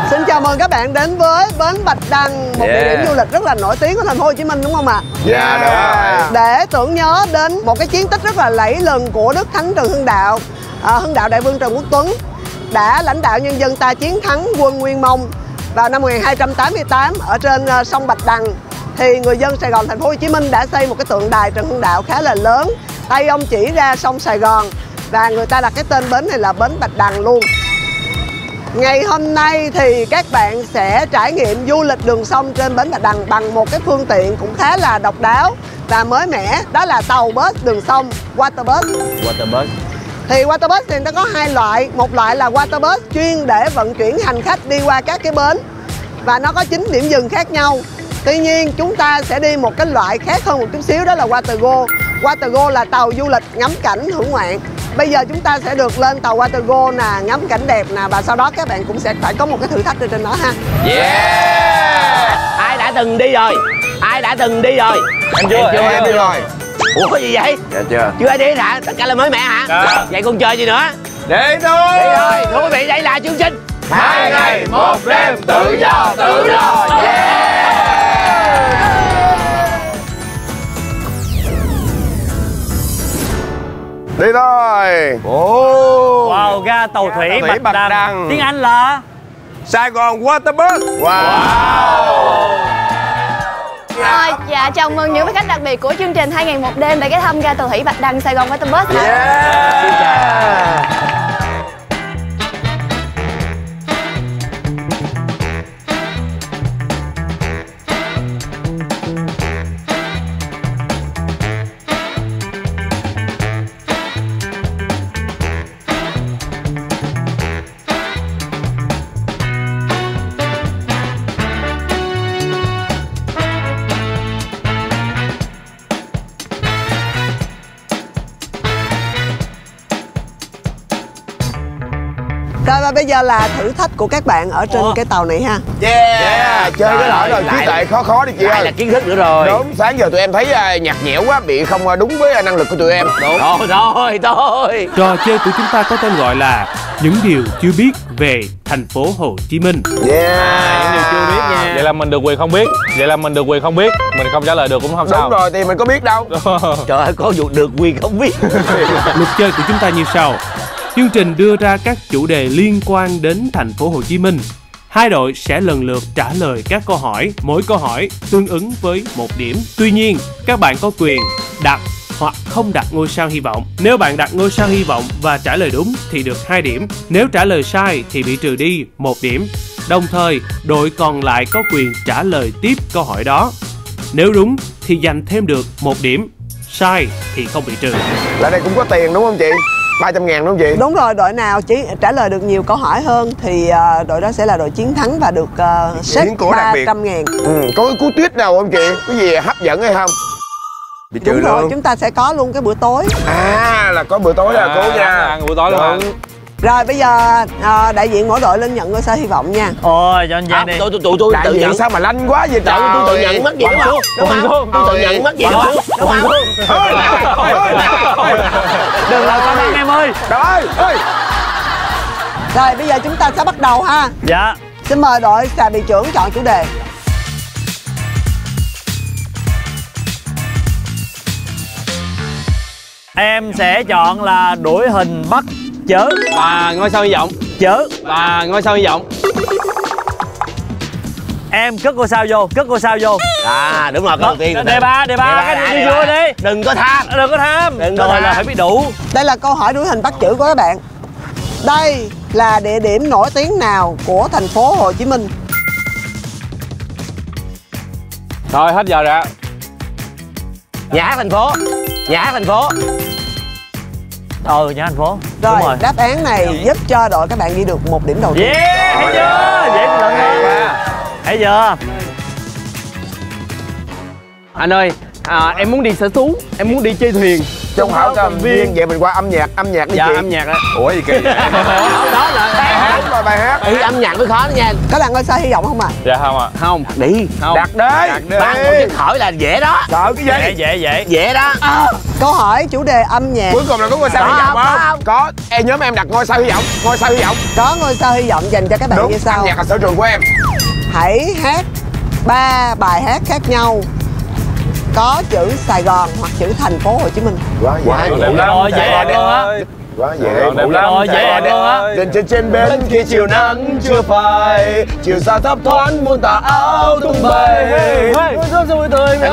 Xin chào mừng các bạn đến với bến Bạch Đằng, một địa điểm du lịch rất là nổi tiếng của thành phố Hồ Chí Minh, đúng không ạ? Để tưởng nhớ đến một cái chiến tích rất là lẫy lừng của Đức Thánh Trần Hưng Đạo. Hưng Đạo Đại Vương Trần Quốc Tuấn đã lãnh đạo nhân dân ta chiến thắng quân Nguyên Mông vào năm 1288 ở trên sông Bạch Đằng. Thì người dân Sài Gòn thành phố Hồ Chí Minh đã xây một cái tượng đài Trần Hưng Đạo khá là lớn, tay ông chỉ ra sông Sài Gòn, và người ta đặt cái tên bến này là bến Bạch Đằng luôn. Ngày hôm nay thì các bạn sẽ trải nghiệm du lịch đường sông trên bến Bạch Đằng bằng một cái phương tiện cũng khá là độc đáo và mới mẻ, đó là tàu bus đường sông, water bus. Thì water bus thì nó có hai loại, một loại là water bus chuyên để vận chuyển hành khách đi qua các cái bến và nó có 9 điểm dừng khác nhau. Tuy nhiên chúng ta sẽ đi một cái loại khác hơn một chút xíu, đó là Watergo. Watergo là tàu du lịch ngắm cảnh hưởng ngoạn. Bây giờ chúng ta sẽ được lên tàu Watergo nè, ngắm cảnh đẹp nè, và sau đó các bạn cũng sẽ phải có một cái thử thách ở trên đó ha. Ai đã từng đi rồi? Em đi rồi. Ủa có gì vậy? Chưa ai đi hả? Tất cả là mới mẻ hả? Vậy còn chờ gì nữa? Đi thôi. Thưa quý vị, đây là chương trình 2 ngày 1 đêm tự do. Đi thôi. Wow, ga tàu thủy Bạch Đằng. Tiếng Anh là Sài Gòn Water Bus. Dạ, chào mừng những khách đặc biệt của chương trình 2 ngày 1 đêm để ghé thăm ga tàu thủy Bạch Đằng Sài Gòn Water Bus. Rồi bây giờ là thử thách của các bạn ở trên cái tàu này ha. Yeah, chơi cái lõi rồi trí tuệ khó đi chị ơi. Lại là kiến thức nữa rồi. Đúng, sáng giờ tụi em thấy nhạt nhẽo quá, bị không đúng với năng lực của tụi em. Đúng. Thôi. Trò chơi của chúng ta có tên gọi là những điều chưa biết về thành phố Hồ Chí Minh. Những điều chưa biết nha. Vậy là mình được quyền không biết. Mình không trả lời được cũng không sao. Đúng rồi, thì mình có biết đâu. Trời ơi, có vụ được quyền không biết. Luật chơi của chúng ta như sau. Chương trình đưa ra các chủ đề liên quan đến thành phố Hồ Chí Minh. Hai đội sẽ lần lượt trả lời các câu hỏi, mỗi câu hỏi tương ứng với 1 điểm. Tuy nhiên, các bạn có quyền đặt hoặc không đặt ngôi sao hy vọng. Nếu bạn đặt ngôi sao hy vọng và trả lời đúng thì được 2 điểm. Nếu trả lời sai thì bị trừ đi 1 điểm. Đồng thời, đội còn lại có quyền trả lời tiếp câu hỏi đó. Nếu đúng thì giành thêm được 1 điểm, sai thì không bị trừ. Lại đây cũng có tiền đúng không chị? 300.000 đúng không chị? Đúng rồi, đội nào trả lời được nhiều câu hỏi hơn thì đội đó sẽ là đội chiến thắng và được set 300.000. Có cái cú tuyết nào không chị? Có gì hấp dẫn hay không? Bị trừ đúng rồi, luôn. chúng ta sẽ có luôn cái bữa tối. Là có bữa tối là cố nha. Ăn bữa tối luôn. Rồi bây giờ đại diện mỗi đội lên nhận ngôi sao hy vọng nha. Ôi cho anh Giang đi. Tôi đại tự diện nhận. sao mà lanh quá vậy trời. Tôi tự nhận mất gì đúng không? Tôi tự nhận mất gì đúng không? Đừng làm con ăn em ơi. Rồi. Rồi bây giờ chúng ta sẽ bắt đầu ha. Dạ. Xin mời đội xà bị trưởng chọn chủ đề. Em sẽ chọn là đuổi hình bắt chớ. Và ngôi sao hy vọng. Chớ. Và ngôi sao hy vọng. Em cất ngôi sao vô, Đúng rồi, đầu tiên. Đề ba, cái đi vô đi. Đừng có tham. Rồi là phải biết đủ. Đây là câu hỏi đuổi hình bắt chữ của các bạn. Đây là địa điểm nổi tiếng nào của thành phố Hồ Chí Minh? Thôi hết giờ rồi. Nhà hát thành phố. Nhà hát thành phố. Rồi, đáp án này giúp cho đội các bạn ghi được 1 điểm đầu tiên. Thấy chưa? Dễ lần hơn. Thấy chưa? Anh ơi, em muốn đi sở thú, em muốn đi chơi thuyền. Trong hảo cầm viên. Vậy mình qua âm nhạc đi chị. Dạ, âm nhạc á. Ủa gì kỳ vậy? Đó là bài hát. Âm nhạc mới khó đó nha. Có là ngôi sao hy vọng không ạ? Dạ không ạ. Không. Đi. Đặt đấy. Ba câu chứ hỏi là dễ đó. Sợ cái gì? Dễ đó. Câu hỏi chủ đề âm nhạc. Cuối cùng là có ngôi sao hy vọng không? Có. Nhóm em đặt ngôi sao hy vọng. Có ngôi sao hy vọng dành cho các bạn như sau. Âm nhạc là sở trường của em. Hãy hát 3 bài hát khác nhau có chữ Sài Gòn hoặc chữ thành phố Hồ Chí Minh. Quá dễ. Rồi dễ luôn á. Quá dễ. Rồi dễ luôn á. Trên bên kia chiều nắng chưa phai, chiều xa thấp thoáng muôn tà áo tung bay. Phải có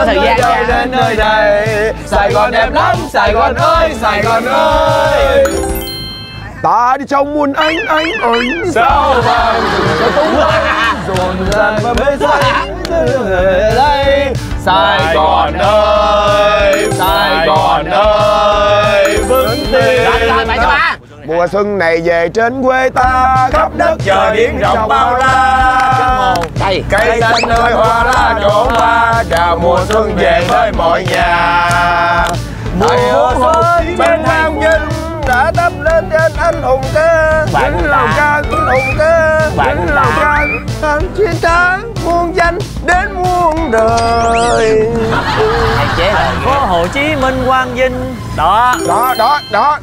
thời gian nha. Đến nơi này, Sài Gòn đẹp lắm, Sài Gòn ơi, Sài Gòn ơi. Ta đi trong muôn ánh sao vàng dồn dàn và mê say về đây. Sài Gòn ơi, vững tin. Mùa xuân này về trên quê ta, khắp đất trời biển rộng bao la. Cây xanh nơi hoa lá trổ hoa, chào mùa xuân về với mọi nhà. Mùa xuân bên Nam Vinh đã đắp lên trên anh hùng ca. Vĩnh Lào ca, anh hùng ca. Vĩnh Lào ca, anh chiến thắng muôn danh đến muôn đời. Thành phố Hồ Chí Minh, Quang Vinh. Đó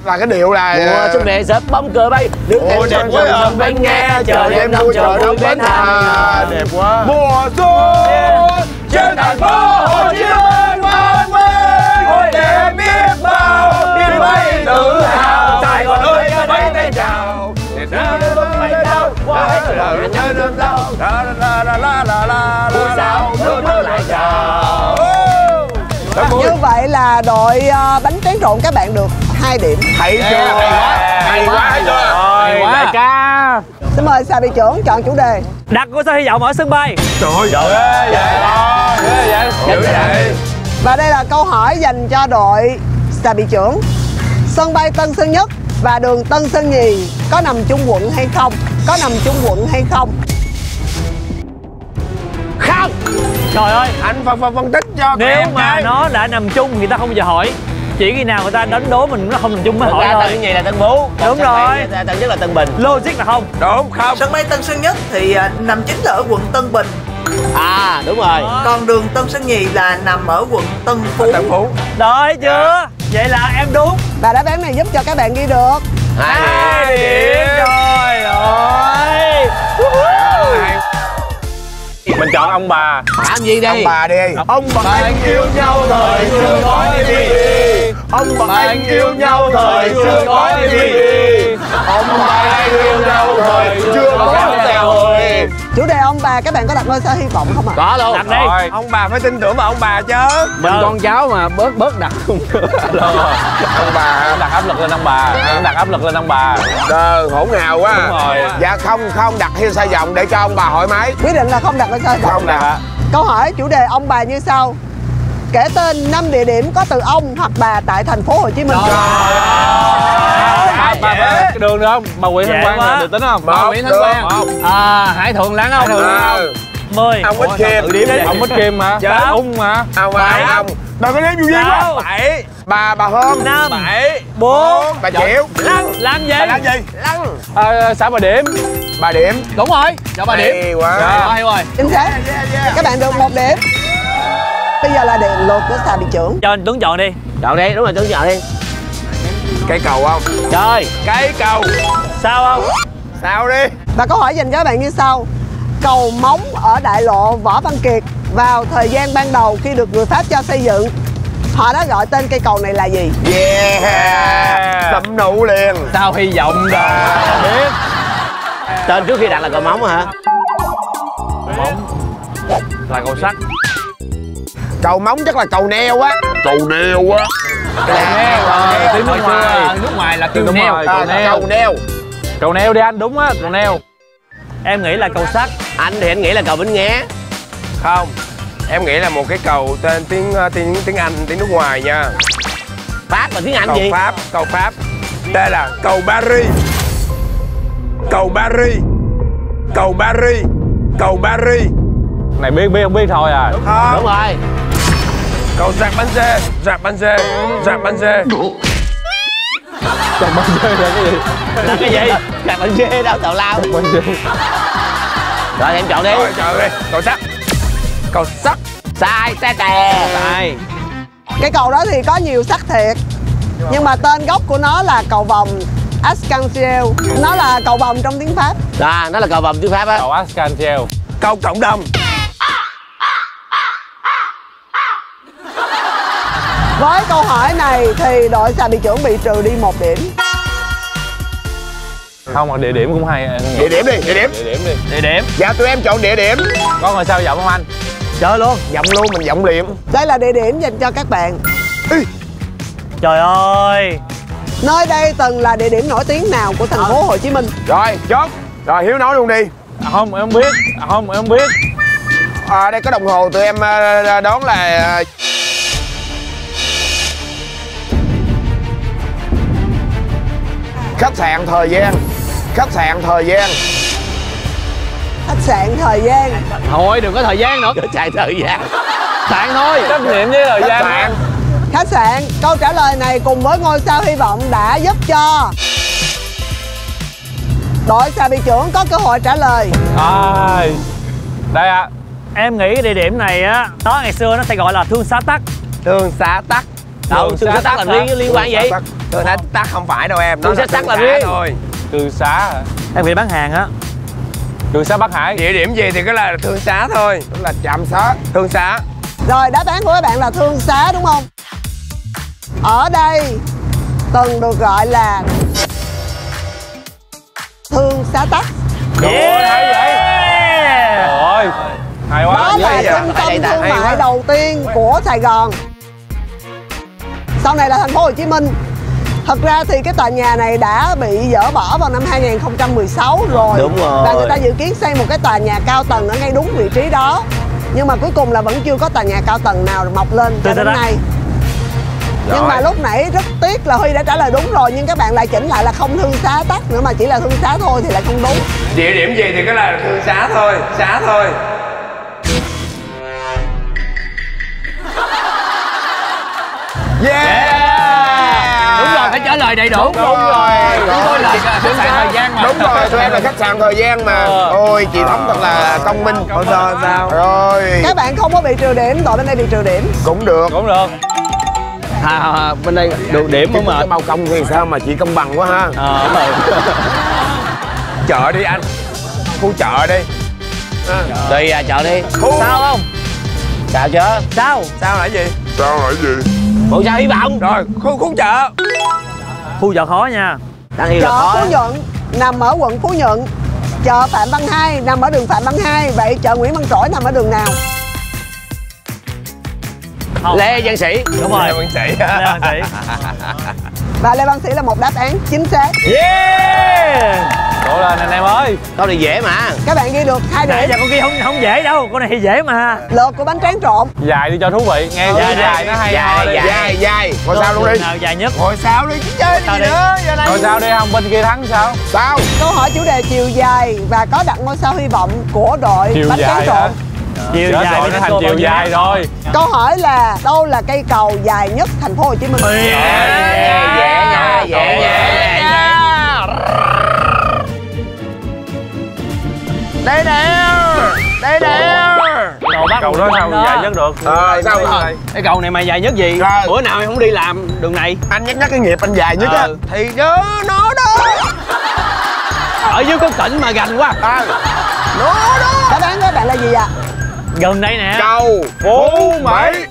là cái điệu là mùa xuân về sớm bóng cờ bay. Đứng em đẹp với ơn bên nghe, chờ em đông chờ vui bên Hà. Đẹp quá. Mùa xuân trên thành phố Hồ Chí Minh vang lên, ôi đẹp biết bao, biết mấy tự hào. Sài Gòn ơi cho mấy tay chào. Để ra mấy đâu, quá trời nhớ đêm đâu. Buổi sáng nước lại chào. Như vậy là đội bánh tráng trộn các bạn được 2 điểm. Hay chưa? Hay quá Đại ca. Xin mời xà bị trưởng chọn chủ đề. Đặt ngôi sao hy vọng ở sân bay. Trời ơi. Vậy. Và đây là câu hỏi dành cho đội xà bị trưởng. Sân bay Tân Sơn Nhất và đường Tân Sơn Nhì có nằm chung quận hay không? Không. Trời ơi, anh phân tích cho nếu mà nó đã nằm chung thì ta không bao giờ hỏi. Chỉ khi nào người ta đánh đố mình nó không thành chung mới hỏi thôi. Tân Nhì là Tân Phú. Đúng rồi. Tân Nhất là Tân Bình. Logic là không? Đúng không? Sân bay Tân Sơn Nhất thì nằm chính là ở quận Tân Bình. À đúng rồi. Còn đường Tân Sơn Nhì là nằm ở quận Tân Phú. Tân Phú. Đó thấy chưa? Vậy là em đúng. Và đáp án này giúp cho các bạn ghi được 2 điểm. Trời ơi. Mình chọn ông bà. Làm gì đi? Ông bà đi. Ông bà anh yêu nhau thời xưa nói đi. Ông bà anh yêu nhau thời xưa nói đi. Ông bà anh yêu nhau thời xưa nói đi. Chủ đề ông bà các bạn có đặt ngôi sao hy vọng không ạ? Có luôn. Đặt đi. Ông bà phải tin tưởng vào ông bà chứ. Mình con cháu mà bớt đặt không. Ông bà Đặt áp lực lên ông bà. Đặt áp lực lên ông bà. hỗn hào quá. Đúng rồi. Dạ không đặt hiên sai vòng để cho ông bà thoải mái. Quyết định là không đặt ngôi sao hy vọng. Không đặt. Câu hỏi chủ đề ông bà như sau. Kể tên 5 địa điểm có từ ông hoặc bà tại thành phố Hồ Chí Minh. Bà cái đường được không? Bà Nguyễn Thanh Quang là được tính không? Bà Nguyễn Thanh Quang. Hải Thuận Lãng Ông. 10. Ông ít kim. Ông ít kim mà. Ung mà. Ông ông. Bà có đếm nhiều gì quá. 7. Bà Hôm. 5. 7. 4. Bà Triệu. Lăng. Làm gì? Bà làm gì? Lăng. Xã Bà Điểm. Bà Điểm. Đúng rồi. Cho Bà Điểm. Hay quá. Hay rồi. Chính xác. Các bạn được 1 điểm. Bây giờ là điểm lượt của Xà Bị Trưởng. Cho anh Tuấn chọn đi. Chọn đi, đúng rồi Tuấn chọn đi. Cây cầu không? Trời. Cây cầu. Sao không? Sao đi. Và câu hỏi dành cho các bạn như sau. Cầu Móng ở đại lộ Võ Văn Kiệt vào thời gian ban đầu khi được người Pháp cho xây dựng, họ đã gọi tên cây cầu này là gì? Yeah. Sậm nụ liền. Sao hy vọng rồi. Biết. Tên trước khi đặt là cầu Móng hả? Là cầu sắt. Cầu Móng chắc là cầu neo á. Cầu neo á. Tiếng nước ngoài là kêu neo. Cầu neo. Cầu neo đi anh, đúng á, cầu neo. Em nghĩ là cầu sắt. Anh thì anh nghĩ là cầu Bến Nghé. Không. Em nghĩ là một cái cầu tên tiếng Anh, tiếng nước ngoài nha. Pháp và tiếng Anh cầu gì? Cầu Pháp. Đây là cầu Paris. Cầu Paris. Cầu Paris. Cầu Paris. Này biết không biết thôi à. Đúng rồi. Cầu Jacques-Banzé. Jacques-Banzé. Jacques-Banzé. Jacques-Banzé là cái gì? Là cái gì? Jacques-Banzé đâu tào lao. Rồi em chọn đi. Rồi chọn đi. Cầu sắt. Cầu sắt. Sai tè. Sai. Cái cầu đó thì có nhiều sắt thiệt, nhưng mà tên gốc của nó là cầu vồng Arc-en-Ciel. Nó là cầu vồng trong tiếng Pháp. Nó là cầu vồng tiếng Pháp á. Cầu Arc-en-Ciel. Cầu cộng đồng. Với câu hỏi này thì đội Xà Bị Trưởng bị trừ đi 1 điểm. Không mà địa điểm cũng hay. Địa điểm đi, địa điểm. Địa điểm. Dạ tụi em chọn địa điểm. Có ngôi sao vọng không anh? Chơi luôn. Vọng luôn, mình vọng liệm. Đây là địa điểm dành cho các bạn. Trời ơi. Nơi đây từng là địa điểm nổi tiếng nào của thành phố Hồ Chí Minh? Rồi, chốt. Rồi Hiếu nói luôn đi. Không, em không biết. Không, em không biết. Đây có đồng hồ, tụi em đoán là khách sạn thời gian. Khách sạn thời gian. Khách sạn thời gian. Thôi đừng có thời gian nữa. Chạy thời gian. Sạn thôi. Trách nhiệm với thời gian. Khách sạn. Câu trả lời này cùng với ngôi sao hy vọng đã giúp cho đội Xà Bị Trưởng có cơ hội trả lời. Đây ạ. Em nghĩ cái địa điểm này á, nó ngày xưa nó sẽ gọi là Thương Xá Tắc. Thương Xá Tắc. Thương Xá Tắc là liên quan gì? Thương Xá Tắc không phải đâu em. Thương Xá Tắc là riêng thôi. Thương Xá hả? Em nghĩ bán hàng á. Thương Xá Bắc Hải. Địa điểm gì thì cái là Thương Xá thôi. Tức là trạm xá. Thương Xá. Rồi đáp án của các bạn là Thương Xá đúng không? Ở đây từng được gọi là Thương Xá Tắc. Hay vậy. Rồi. Hay quá. Đó là trung tâm thương mại đầu tiên của Sài Gòn. Sau này là thành phố Hồ Chí Minh. Thật ra thì cái tòa nhà này đã bị dỡ bỏ vào năm 2016 rồi. Đúng rồi. Và người ta dự kiến xây một cái tòa nhà cao tầng ở ngay đúng vị trí đó. Nhưng mà cuối cùng là vẫn chưa có tòa nhà cao tầng nào mọc lên cho đến nay. Nhưng mà lúc nãy rất tiếc là Huy đã trả lời đúng rồi, nhưng các bạn lại chỉnh lại là không Thương Xá Tắc nữa mà chỉ là Thương Xá thôi thì lại không đúng. Địa điểm gì thì cái là Thương Xá thôi. Xá thôi. Yeah. trả lời đầy đủ. Đúng rồi. Chúng tôi là khách sạn thời gian mà. Đúng rồi, tụi em là khách sạn thời gian mà. Ôi, chị Thống thật là công minh. Sao? Rồi. Các bạn không có bị trừ điểm, đội bên đây bị trừ điểm. Cũng được. Cũng được. Bên đây được điểm không mà. Cái bao công thì sao mà chị công bằng quá ha. Chợ đi anh. Khu chợ đi. Đi chợ đi. Sao không? Sao chưa? Sao? Sao là gì? Sao là gì? Bộ sao hy vọng. Rồi, khu chợ. Khu chợ khó nha. Đang yêu là Chợ khó. Phú Nhuận nằm ở quận Phú Nhuận. Chợ Phạm Văn Hai nằm ở đường Phạm Văn Hai. Vậy chợ Nguyễn Văn Trỗi nằm ở đường nào? Lê Văn Sĩ. Đúng rồi. Lê Văn Sĩ. Lê Văn Sĩ. Và Lê Văn Sĩ là một đáp án chính xác. Yeah. Cố lên anh em ơi. Câu này dễ mà. Các bạn ghi được 2 Nãy điểm. giờ con kia không dễ đâu, con này thì dễ mà. Lượt của bánh tráng trộn. Dài đi cho thú vị, nghe dài nó hay ho đi. Dài. Ngồi sao luôn đi. Nào dài nhất. Ngồi sao đi chứ chơi gì nữa. Ngồi sao đi, không bên kia thắng sao? Sao? Câu hỏi chủ đề chiều dài và có đặt ngôi sao hy vọng của đội Chiều bánh tráng dài trộn. hả? Chiều Chết dài rồi, nó thành chiều dài rồi. Câu hỏi là đâu là cây cầu dài nhất thành phố Hồ Chí Minh? Dễ nha. Đây nè. Cầu đó sao dài nhất được? Sao rồi? Cái cầu này mà dài nhất gì? Rồi. Bữa nào em không đi làm đường này. Anh nhắc cái nghiệp anh dài nhất á. Thì nó đó. Ở dưới có tỉnh mà gành quá. Nó đó. Đáp án của bạn là gì ạ? Gần đây nè. Cầu Phú Mỹ.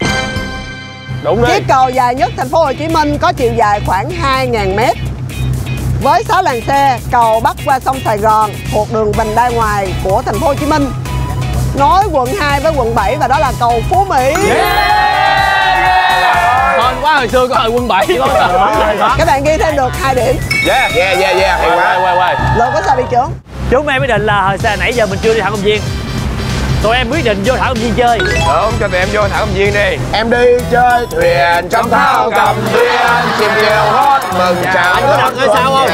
Đúng đi. Chiếc cầu dài nhất thành phố Hồ Chí Minh có chiều dài khoảng 2.000 m. Với 6 làn xe, cầu bắc qua sông Sài Gòn thuộc đường vành đai ngoài của thành phố Hồ Chí Minh, nối quận 2 với quận 7 và đó là cầu Phú Mỹ. Hên quá, hồi xưa có hồi quân 7. Các bạn ghi thêm được 2 điểm. Yeah. Hay quá. Lượt có sao bị trưởng? Chúng em quyết định là hồi xa nãy giờ mình chưa đi thảo công viên. Tụi em quyết định vô thảo công viên chơi. Đúng, cho tụi em vô thảo công viên đi. Em đi chơi thuyền trong thảo cầm viên, chim kêu hót mừng chào. Anh có đặt ngôi sao không?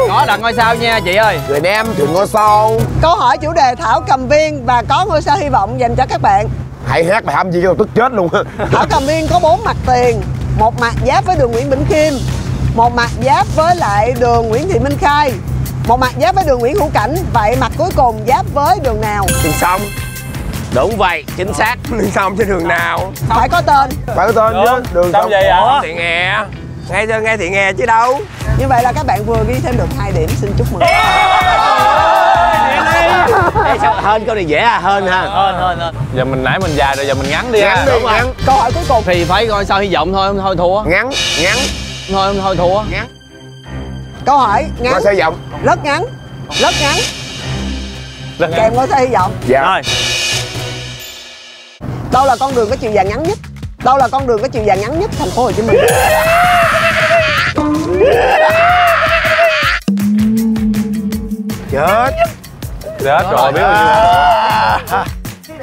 Có đặt ngôi sao nha chị ơi. Thuyền em thuyền ngôi sao. Câu hỏi chủ đề thảo cầm viên và có ngôi sao hy vọng dành cho các bạn. Hãy hát bài hâm gì cho tức chết luôn. Thảo cầm viên có 4 mặt tiền, một mặt giáp với đường Nguyễn Bỉnh Khiêm, một mặt giáp với lại đường Nguyễn Thị Minh Khai, một mặt giáp với đường Nguyễn Hữu Cảnh. Vậy mặt cuối cùng giáp với đường nào? Đường sông. Đúng vậy, chính xác. Đường sông trên đường nào? Phải có tên. Phải có tên chứ. Đường sông vậy hả? Thị Nghè. Nghe Thị Nghè chứ đâu. Như vậy là các bạn vừa ghi thêm được 2 điểm. Xin chúc mừng. Ê, sao hên câu này dễ à? Hên ha. Hên. Giờ mình nãy mình dài rồi, giờ mình ngắn đi ha. Ngắn đi, ngắn. Câu hỏi cuối cùng Thì phải coi sao hy vọng thôi, thôi thua. Ngắn. Thôi thua. Ngắn. câu hỏi ngắn. Ngôi sao hy vọng. Rất ngắn. Kèm ngôi sao hy vọng. Dạ. Rồi. Đâu là con đường có chiều dài ngắn nhất? Thành phố Hồ Chí Minh? Chết rồi, biết rồi.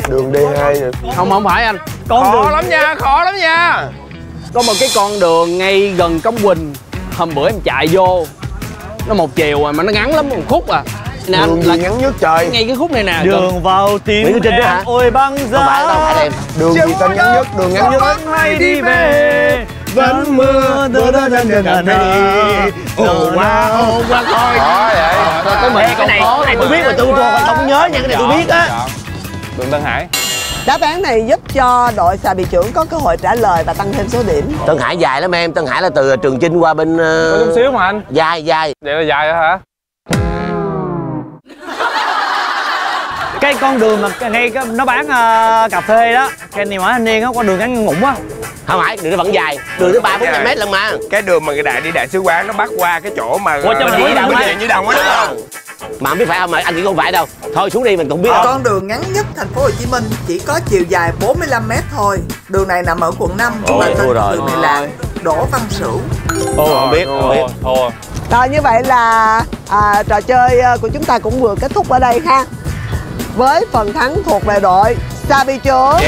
Đường D2 nữa. Không phải anh. Khó lắm nha. Có một cái con đường ngay gần Cống Quỳnh. Hôm bữa em chạy vô, nó một chiều mà nó ngắn lắm, một khúc à. Nè, đường gì ngắn nhất trời? Ngay cái khúc này nè. Đường vào tim em ôi băng giá. Không phải em. Đường gì tên ngắn nhất? Đường ngắn nhất. Hay đi về vẫn mưa qua coi. Cái này tôi biết mà tôi không nhớ nha, cái này tôi biết á. Đường Tân Hải. Đáp án này giúp cho đội xà bị trưởng có cơ hội trả lời và tăng thêm số điểm. Tân Hải dài lắm em. Tân Hải là từ Trường Chinh qua bên Có chút xíu mà anh. Dài. Vậy là dài hả? Cái con đường mà ngay nó bán cà phê đó, cái này mà thanh niên á, con đường ngắn ngủn á. Không phải, đường nó vẫn dài. Đường tới 300-400 mét lần mà. Cái đường mà đi đại sứ quán nó bắt qua cái chỗ mà Ủa, trong Nguyễn Như Đồng á, đúng không? Mà không biết phải không, mà anh nghĩ không phải đâu. Thôi xuống đi mình cũng biết. Con đường ngắn nhất thành phố Hồ Chí Minh chỉ có chiều dài 45 m thôi. Đường này nằm ở quận 5 và tên đường này là Đỗ Văn Sửu. Không biết. Rồi như vậy là trò chơi của chúng ta cũng vừa kết thúc ở đây ha. Với phần thắng thuộc về đội xà bị trưởng.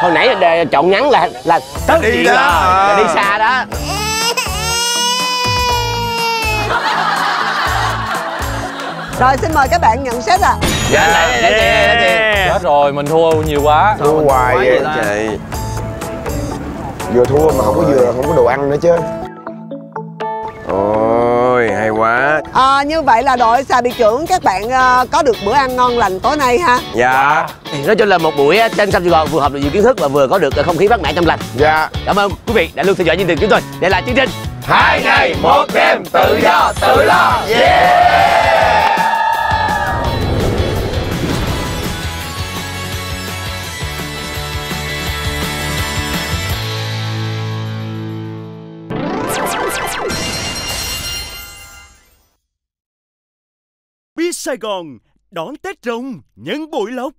Hồi nãy đề chọn ngắn là tất nhiên rồi, là đi xa đó. Rồi xin mời các bạn nhận xét ạ. Dạ, Chết rồi, mình thua nhiều quá. Thua hoài vậy chị. Vừa thua mà không có đồ ăn nữa chứ. Ôi hay quá. Như vậy là đội xà bị trưởng các bạn có được bữa ăn ngon lành tối nay ha. Dạ. Nói chung là một buổi trên sông Sài Gòn vừa học được nhiều kiến thức và vừa có được không khí mát mẻ trong lành. Dạ. Cảm ơn quý vị đã luôn theo dõi chương trình chúng tôi. Đây là chương trình 2 ngày 1 đêm tự do tự lo. Yeah. Biết Sài Gòn đón Tết Rồng nhân bội lộc.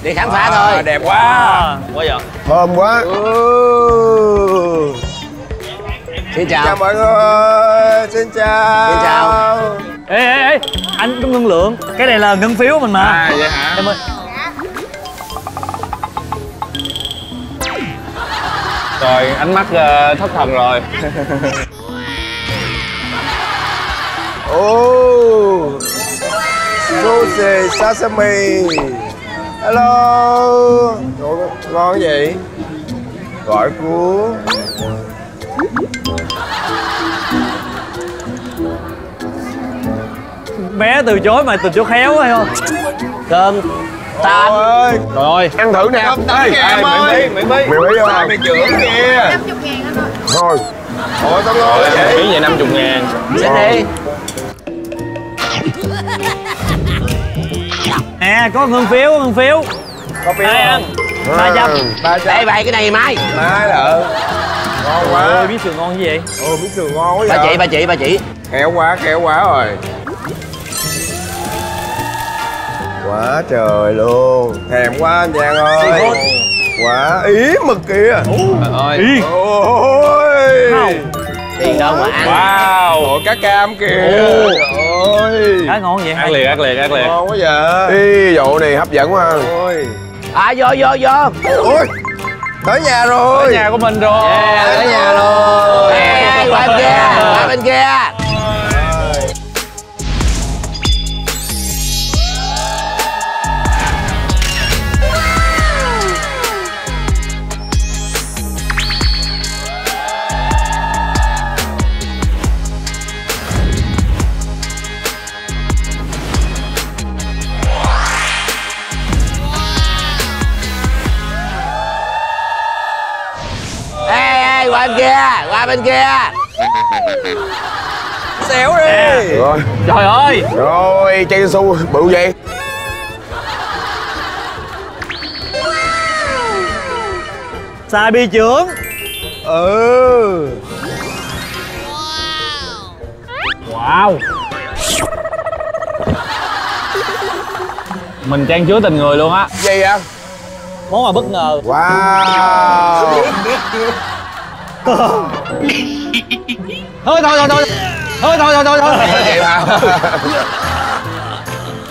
Đi khám phá thôi. Đẹp quá. Quá vậy. Thơm quá. Xin chào. Chào mọi người. Xin chào. Xin chào. Ê, anh có ngân lượng. Cái này là ngân phiếu của mình mà. Vậy hả? Em ơi. Rồi, ánh mắt thất thần rồi. Sushi sashimi. Hello. Trời, ngon vậy? Gọi cuốn. Bé từ chối mà từ chối khéo hay không? Cơm tạm. Rồi ăn thử nè. Miễn phí không? Mày trưởng kìa. 50.000 anh ơi. Thôi. Ôi tao ngon vậy. Phí vậy 50.000. Xin đi. Nè, có ngân phiếu. Có phiếu ăn 300. Đây bày cái này mai. Mai là ngon quá. Ôi, biết sườn ngon như vậy. Biết sườn ngon quá vậy. Bà chị. Khéo quá rồi. Quá trời luôn. Thèm quá anh Giang ơi. Quá ý mực kìa. Ơi. Ôi. Tiền đâu mà ăn. Wow. Ôi cá cam kìa. Trời ơi. Cá ngon vậy. Ác liệt. Ngon quá vậy. Ý vụ này hấp dẫn quá. Ôi. Vô. Ôi. Tới nhà rồi. Tới nhà của mình rồi. Tới nhà rồi. Qua bên kia. Qua bên kia. Xéo đi. Rồi. Trời ơi. Rồi, chai su bự vậy. Xà bị trưởng. Wow. Mình trang chứa tình người luôn á. Gì vậy? Món quà bất ngờ. Wow. Thôi. Vậy mà.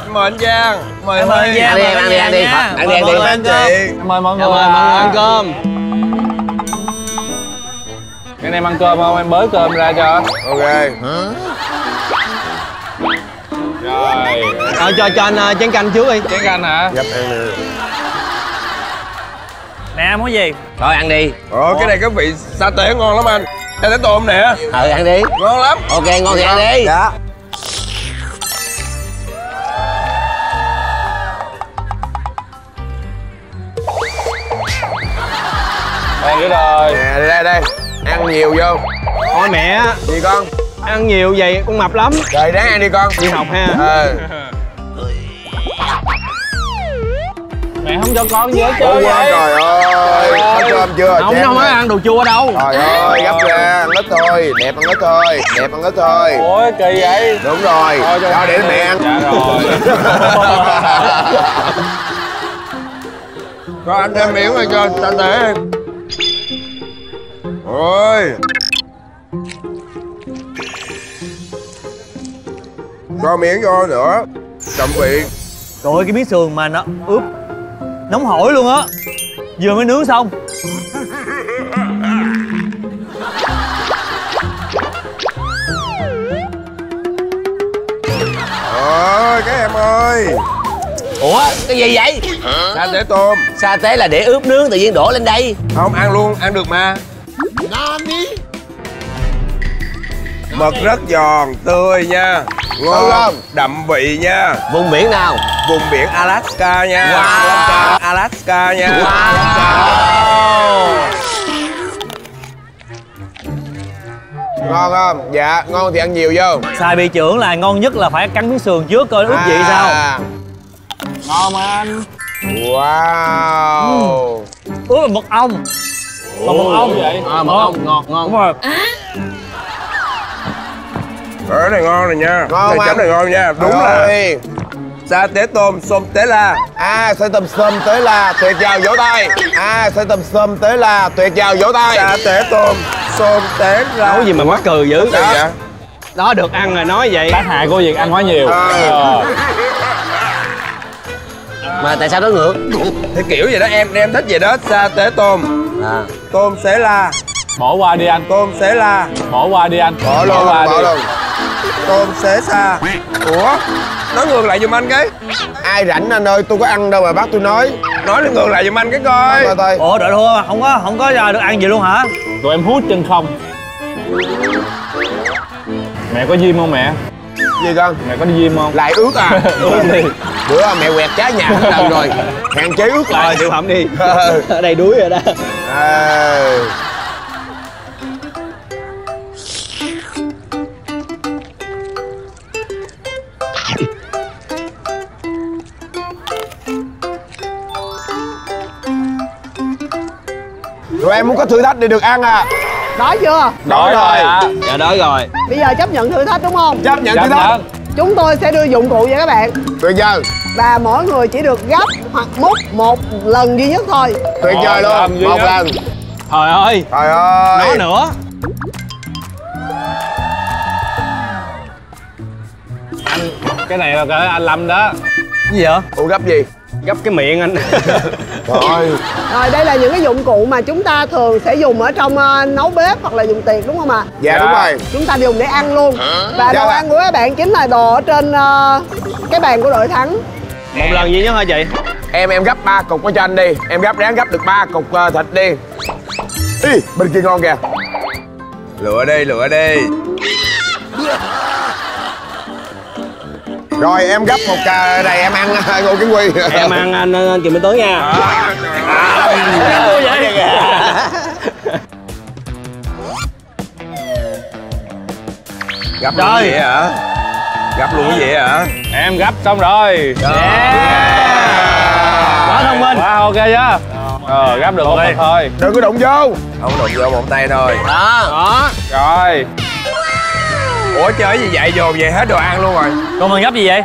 Mời anh Giang. Mời anh Giang. Ăn đi. Ăn đi anh chị. Mời mọi người ăn cơm. Anh em ăn cơm không? Em bới cơm ra cho. Ok. Rồi. Cho anh chén canh trước đi. Chén canh hả? Dập ăn đi. Nè, món gì? Thôi ăn đi. Cái này có vị sa tế ngon lắm anh. Đây là tôm nè. Ăn đi. Ngon lắm. Ok, ngon thì ăn đi. Dạ. biết rồi. Nè, đây. Ăn nhiều vô. Thôi mẹ. Gì con? Ăn nhiều vậy con mập lắm. Rồi ráng ăn đi con. Đi học ha. Mẹ không cho con gì hết trơn vậy? Trời ơi, có cơm chưa? Không có ăn đồ chua đâu. Trời ơi, gấp ra, ăn ít thôi, đẹp ăn ít thôi, đẹp ăn ít thôi. Ủa, kỳ vậy? Đúng rồi, cho để mẹ ăn. Dạ rồi. Có ăn thêm miếng rồi cho ta để. Ôi. Cho miếng vô nữa. Trọng vị. Trời ơi, cái miếng sườn mà nó ướp nóng hổi luôn á. Vừa mới nướng xong. Ôi, cái em ơi. Ủa, cái gì vậy? Sa tế tôm. Sa tế là để ướp nướng, tự nhiên đổ lên đây. Không, ăn luôn, ăn được mà. Mực rất giòn, tươi nha. Ngon, đậm vị nha. Vùng biển nào? Vùng biển Alaska nha. Wow. Alaska nha. Wow. Ngon không? Dạ, ngon thì ăn nhiều vô. Xài bị trưởng là ngon nhất là phải cắn miếng sườn trước coi ướp vị sao. Ngon mà anh. Wow. Ướp là mật ong. Mật ong vậy? Mật ong ngọt ngon. Đúng rồi. Cái này ngon rồi nha. Ngon cái chấm này ngon nha. Đúng là sa tế tôm, xôm tế la. Sa tôm xôm tế la, tuyệt vời vỗ tay. Sa tôm xôm tế la, tuyệt vời vỗ tay. Sa tế tôm, xôm tế la. Nói gì mà mắc cười dữ. Đó. Vậy? Đó được ăn rồi nói vậy. Tác hại của việc ăn quá nhiều. Mà tại sao nó ngược? Thì kiểu vậy đó, em thích vậy đó. Sa tế tôm, tôm xế la. Bỏ qua đi anh. Tôm xế la. Bỏ qua đi anh. Bỏ luôn, qua bỏ đi. luôn. Tôm xế xa. Ủa? Nói ngược lại giùm anh cái. Ai rảnh anh ơi, tôi có ăn đâu mà bác tôi nói. Nói ngược lại giùm anh cái coi. Ủa đợi thua không có được ăn gì luôn hả? Tụi em hút chân không. Mẹ có diêm không mẹ? Gì con? Mẹ có diêm không? Lại ướt à? Ướt đi. Bữa mẹ quẹt trái nhà hết lần rồi. Hạn chế ướt lại. Chịu phẩm đi. Ở đây đuối rồi đó. Rồi em muốn có thử thách để được ăn à? Đói chưa? Đói rồi. Dạ đói rồi. Bây giờ chấp nhận thử thách đúng không? Chấp nhận thử thách. Chúng tôi sẽ đưa dụng cụ cho các bạn. Tuyệt vời. Và mỗi người chỉ được gấp hoặc múc một lần duy nhất thôi. Tuyệt vời luôn. Một lần. Trời ơi. Trời ơi. Nói nữa. Anh, cái này là cái anh Lâm đó. Cái gì vậy? Ủa gấp gì? Gấp cái miệng anh. Rồi. Rồi đây là những cái dụng cụ mà chúng ta thường sẽ dùng ở trong nấu bếp hoặc là dùng tiệc đúng không ạ? Dạ đúng rồi. Chúng ta dùng để ăn luôn. Và đồ ăn của các bạn chính là đồ ở trên cái bàn của đội thắng. Một lần duy nhất hả chị? Em gấp 3 cục cho anh đi. Em ráng gấp được 3 cục thịt đi. Ý, bên kia ngon kìa. Lựa đi, lựa đi. Rồi em gấp một này em ăn Ngô Kiến Huy. Em ăn anh Kiều Minh Tuấn nha. Gấp luôn cái gì hả? Gấp luôn cái gì hả? Em gấp xong rồi. Quá thông minh. Quá ok chứ. Gấp được một phần thôi. Đừng có đụng vô. Không đụng vô một tay thôi. Đó. Rồi. Ủa chơi gì vậy, dồn về hết đồ ăn luôn rồi. Con mình gấp gì vậy?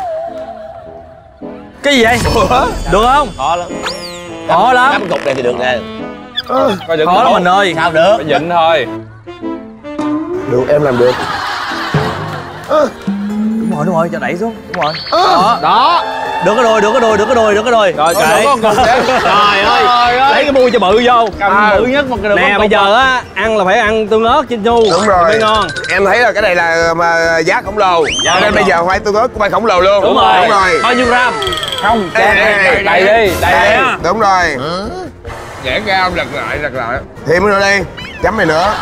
Cái gì vậy? Ủa? Được không? Khó lắm. Khó lắm. Gấp cục này thì được nè. Khó lắm mình ơi. Sao được? Phải dịnh thôi. Được, em làm được. Đúng rồi, cho đẩy xuống. Đúng rồi. Đó. Được cái đôi. Rồi kệ. Trời ơi. Lấy cái bu cho bự vô. Cầm bự nhất một cái đường. Nè bây giờ á, ăn là phải ăn tương ớt chinh chu. Đúng rồi. Mới ngon. Em thấy là cái này là mà giá khổng lồ. Nên bây giờ khoai tương ớt của bạn khổng lồ luôn. Đúng rồi. Bao nhiêu gram? Không, đây đầy đi. Đúng rồi. Dễ cao, lật lại. Thêm nữa đi. Chấm này nữa.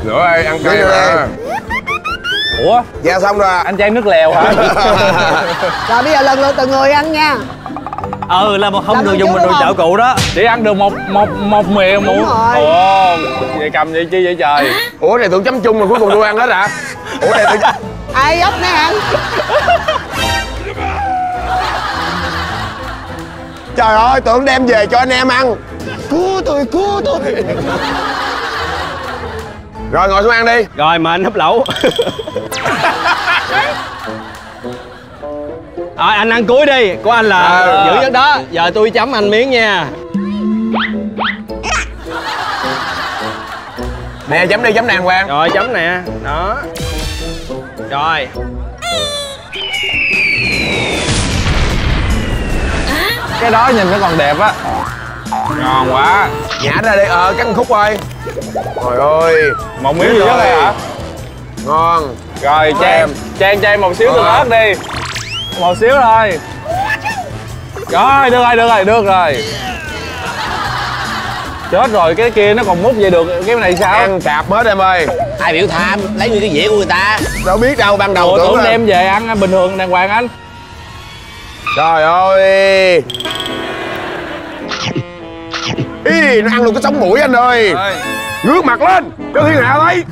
Nữa ơi, ăn cay mà. Ủa? Dạ xong rồi. Anh chan nước lèo hả? Rồi bây giờ lần lượt từng người ăn nha. là không được dùng đồ chảo cụ đó. Chỉ ăn được một miệng Đúng rồi. Ồ, vậy cầm vậy chi vậy trời? Ủa này tưởng chấm chung mà cuối cùng tôi ăn hết hả? Ủa này tưởng... Ai ốc nè ăn. Trời ơi, tưởng đem về cho anh em ăn. Cứu tôi. Rồi ngồi xuống ăn đi. Rồi mà anh hấp lẩu. Rồi anh ăn cuối đi, của anh là giữ nhất đó. Giờ tôi chấm anh miếng nha. Nè chấm đi, chấm đàng hoàng. Rồi chấm nè, đó. Rồi. Cái đó nhìn nó còn đẹp á. Ngon quá. Nhả ra đi, cắt một khúc thôi. Trời ơi. Một miếng gì đó thôi hả? Ngon. Rồi cho em một xíu tương ớt đi. Một xíu thôi. Rồi được rồi. Chết rồi, cái kia nó còn múc vậy được, cái này sao? Ăn cạp hết em ơi. Ai biểu tham, lấy nguyên cái dĩa của người ta. Đâu biết đâu, ban đầu tưởng đem về ăn bình thường đàng hoàng anh. Trời ơi. Ý, nó ăn luôn cái sống mũi anh ơi. Ngước mặt lên, cho thiên hạ thấy.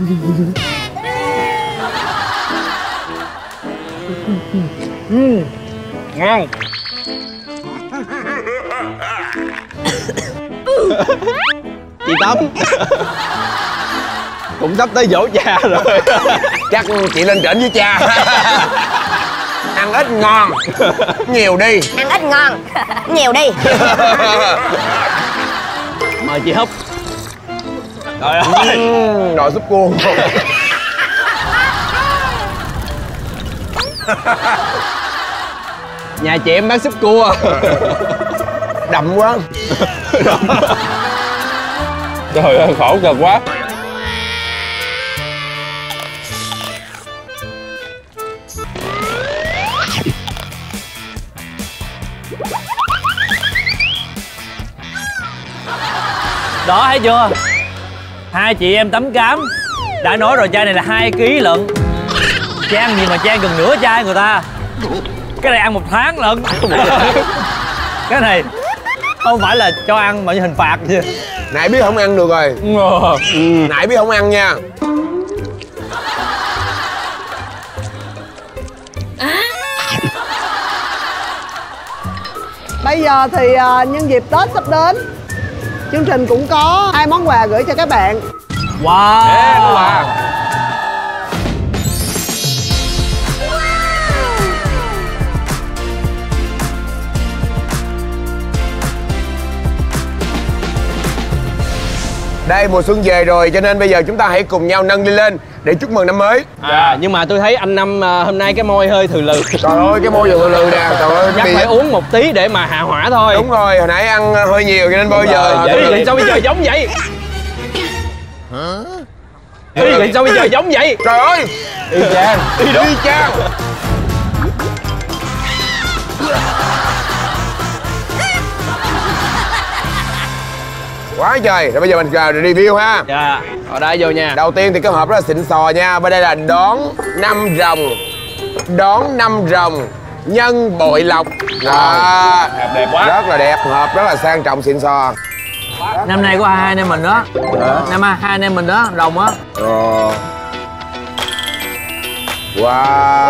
Ngon. Chị Tấm cũng sắp tới dỗ cha rồi. Chắc chị lên trển với cha. Ăn ít ngon, nhiều đi. Ăn ít ngon, nhiều đi. Mời chị húp. Trời ơi. Nồi súp cua. Nhà chị em bán súp cua. Đậm quá. Trời ơi, khổ cực quá. Đó thấy chưa? Hai chị em Tấm Cám đã nói rồi, chai này là 2 kg lận. Cha ăn gì mà cha ăn gần nửa chai người ta. Cái này ăn 1 tháng lận. Cái này không phải là cho ăn mà như hình phạt chứ. Nãy biết không ăn được rồi. Nãy biết không ăn nha. Bây giờ thì nhân dịp Tết sắp đến, chương trình cũng có 2 món quà gửi cho các bạn. Wow. Có quà. Đây mùa xuân về rồi cho nên bây giờ chúng ta hãy cùng nhau nâng ly lên để chúc mừng năm mới. Nhưng mà tôi thấy anh Năm hôm nay cái môi hơi thừ lừ. Trời ơi cái môi vừa lừ nè. Trời ơi chắc phải uống một tí để mà hạ hỏa thôi. Đúng rồi, hồi nãy ăn hơi nhiều cho nên bây giờ vậy sao bây giờ giống vậy? Vậy sao bây giờ giống vậy? Trời ơi. Y chang. Y chang. Quá trời. Rồi bây giờ mình review ha. Dạ. Ở đây vô nha. Đầu tiên thì cái hộp rất là xịn sò nha. Bên đây là đón 5 rồng. Đón 5 rồng nhân bội lộc. Đó. Đẹp quá. Rất là đẹp. Hộp rất là sang trọng xịn sò. Năm nay có hai anh em mình đó. Năm hai anh em mình đó, rồng á. Wow.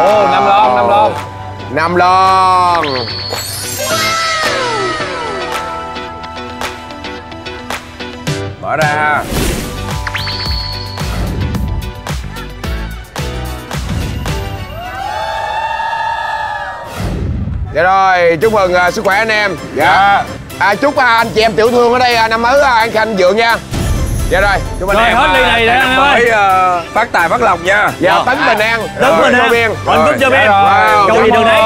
Ồ, 5 lon, 5 lon. 5 lon. Mở ra. Dạ rồi, chúc mừng sức khỏe anh em. Dạ. Chúc anh chị em tiểu thương ở đây năm mới an khanh vượng nha. Dạ rồi, chúc anh rồi, em hết ly này năm mới phát tài phát lộc nha. Dạ, tấn bình an. Tấn bình an. Hạnh phúc cho bên. Câu gì được đấy.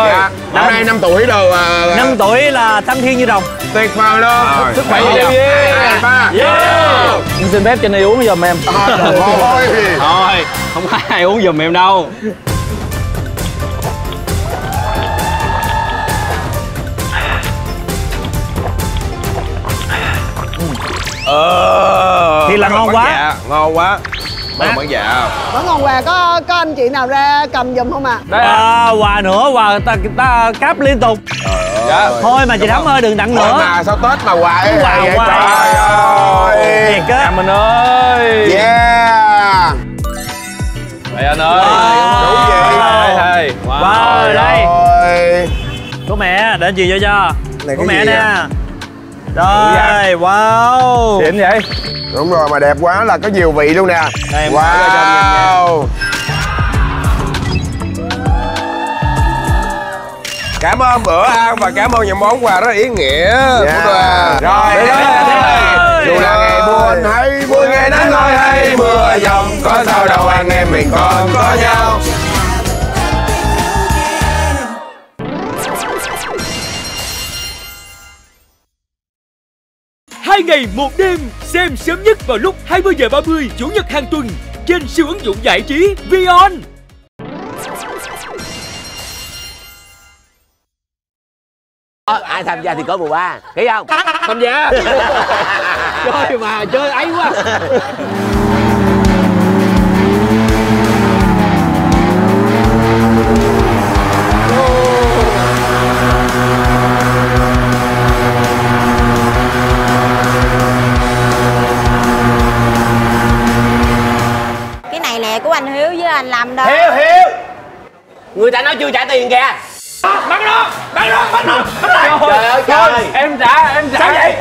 Năm nay 5 tuổi rồi. 5 tuổi là thăng thiên như rồng. Tuyệt vời luôn. Sức khỏe cho em. 2, 3. Em xin phép trên đây uống giùm em. Thôi, không ai uống giùm em đâu. Thì là ngon quá. Dạ, ngon quá. bán dạo. Vẫn còn quà, có anh chị nào ra cầm giùm không ạ? Quà nữa, quà người ta cáp liên tục. Dạ. Thôi mà chị Thắm ơi, đừng tặng nữa. Mà sao Tết mà quà ấy quà vậy? Trời ơi. Thiệt á. Mình ơi. Yeah. Đây anh ơi. Đủ gì? Wow, đây. Của mẹ, để anh chị vô cho. Của mẹ nè. Rồi, wow. Xịn vậy? Đúng rồi, mà đẹp quá là có nhiều vị luôn nè. Đây, wow. Cảm ơn bữa ăn và cảm ơn những món quà rất ý nghĩa của đoàn. Rồi, dù là ngày buồn hay vui, ngày nắng nôi hay mưa dầm, có sao đâu anh em mình còn có nhau. Hai ngày một đêm, xem sớm nhất vào lúc 20h30 Chủ nhật hàng tuần trên siêu ứng dụng giải trí Vion. Ai tham gia thì có mùa 3, thấy không? Tham gia. Chơi mà chơi ấy quá. Cái này nè của anh Hiếu với anh Lâm đó. Hiếu. Người ta nói chưa trả tiền kìa. Bắn nó. Trời ơi trời. Em trả. Sao vậy?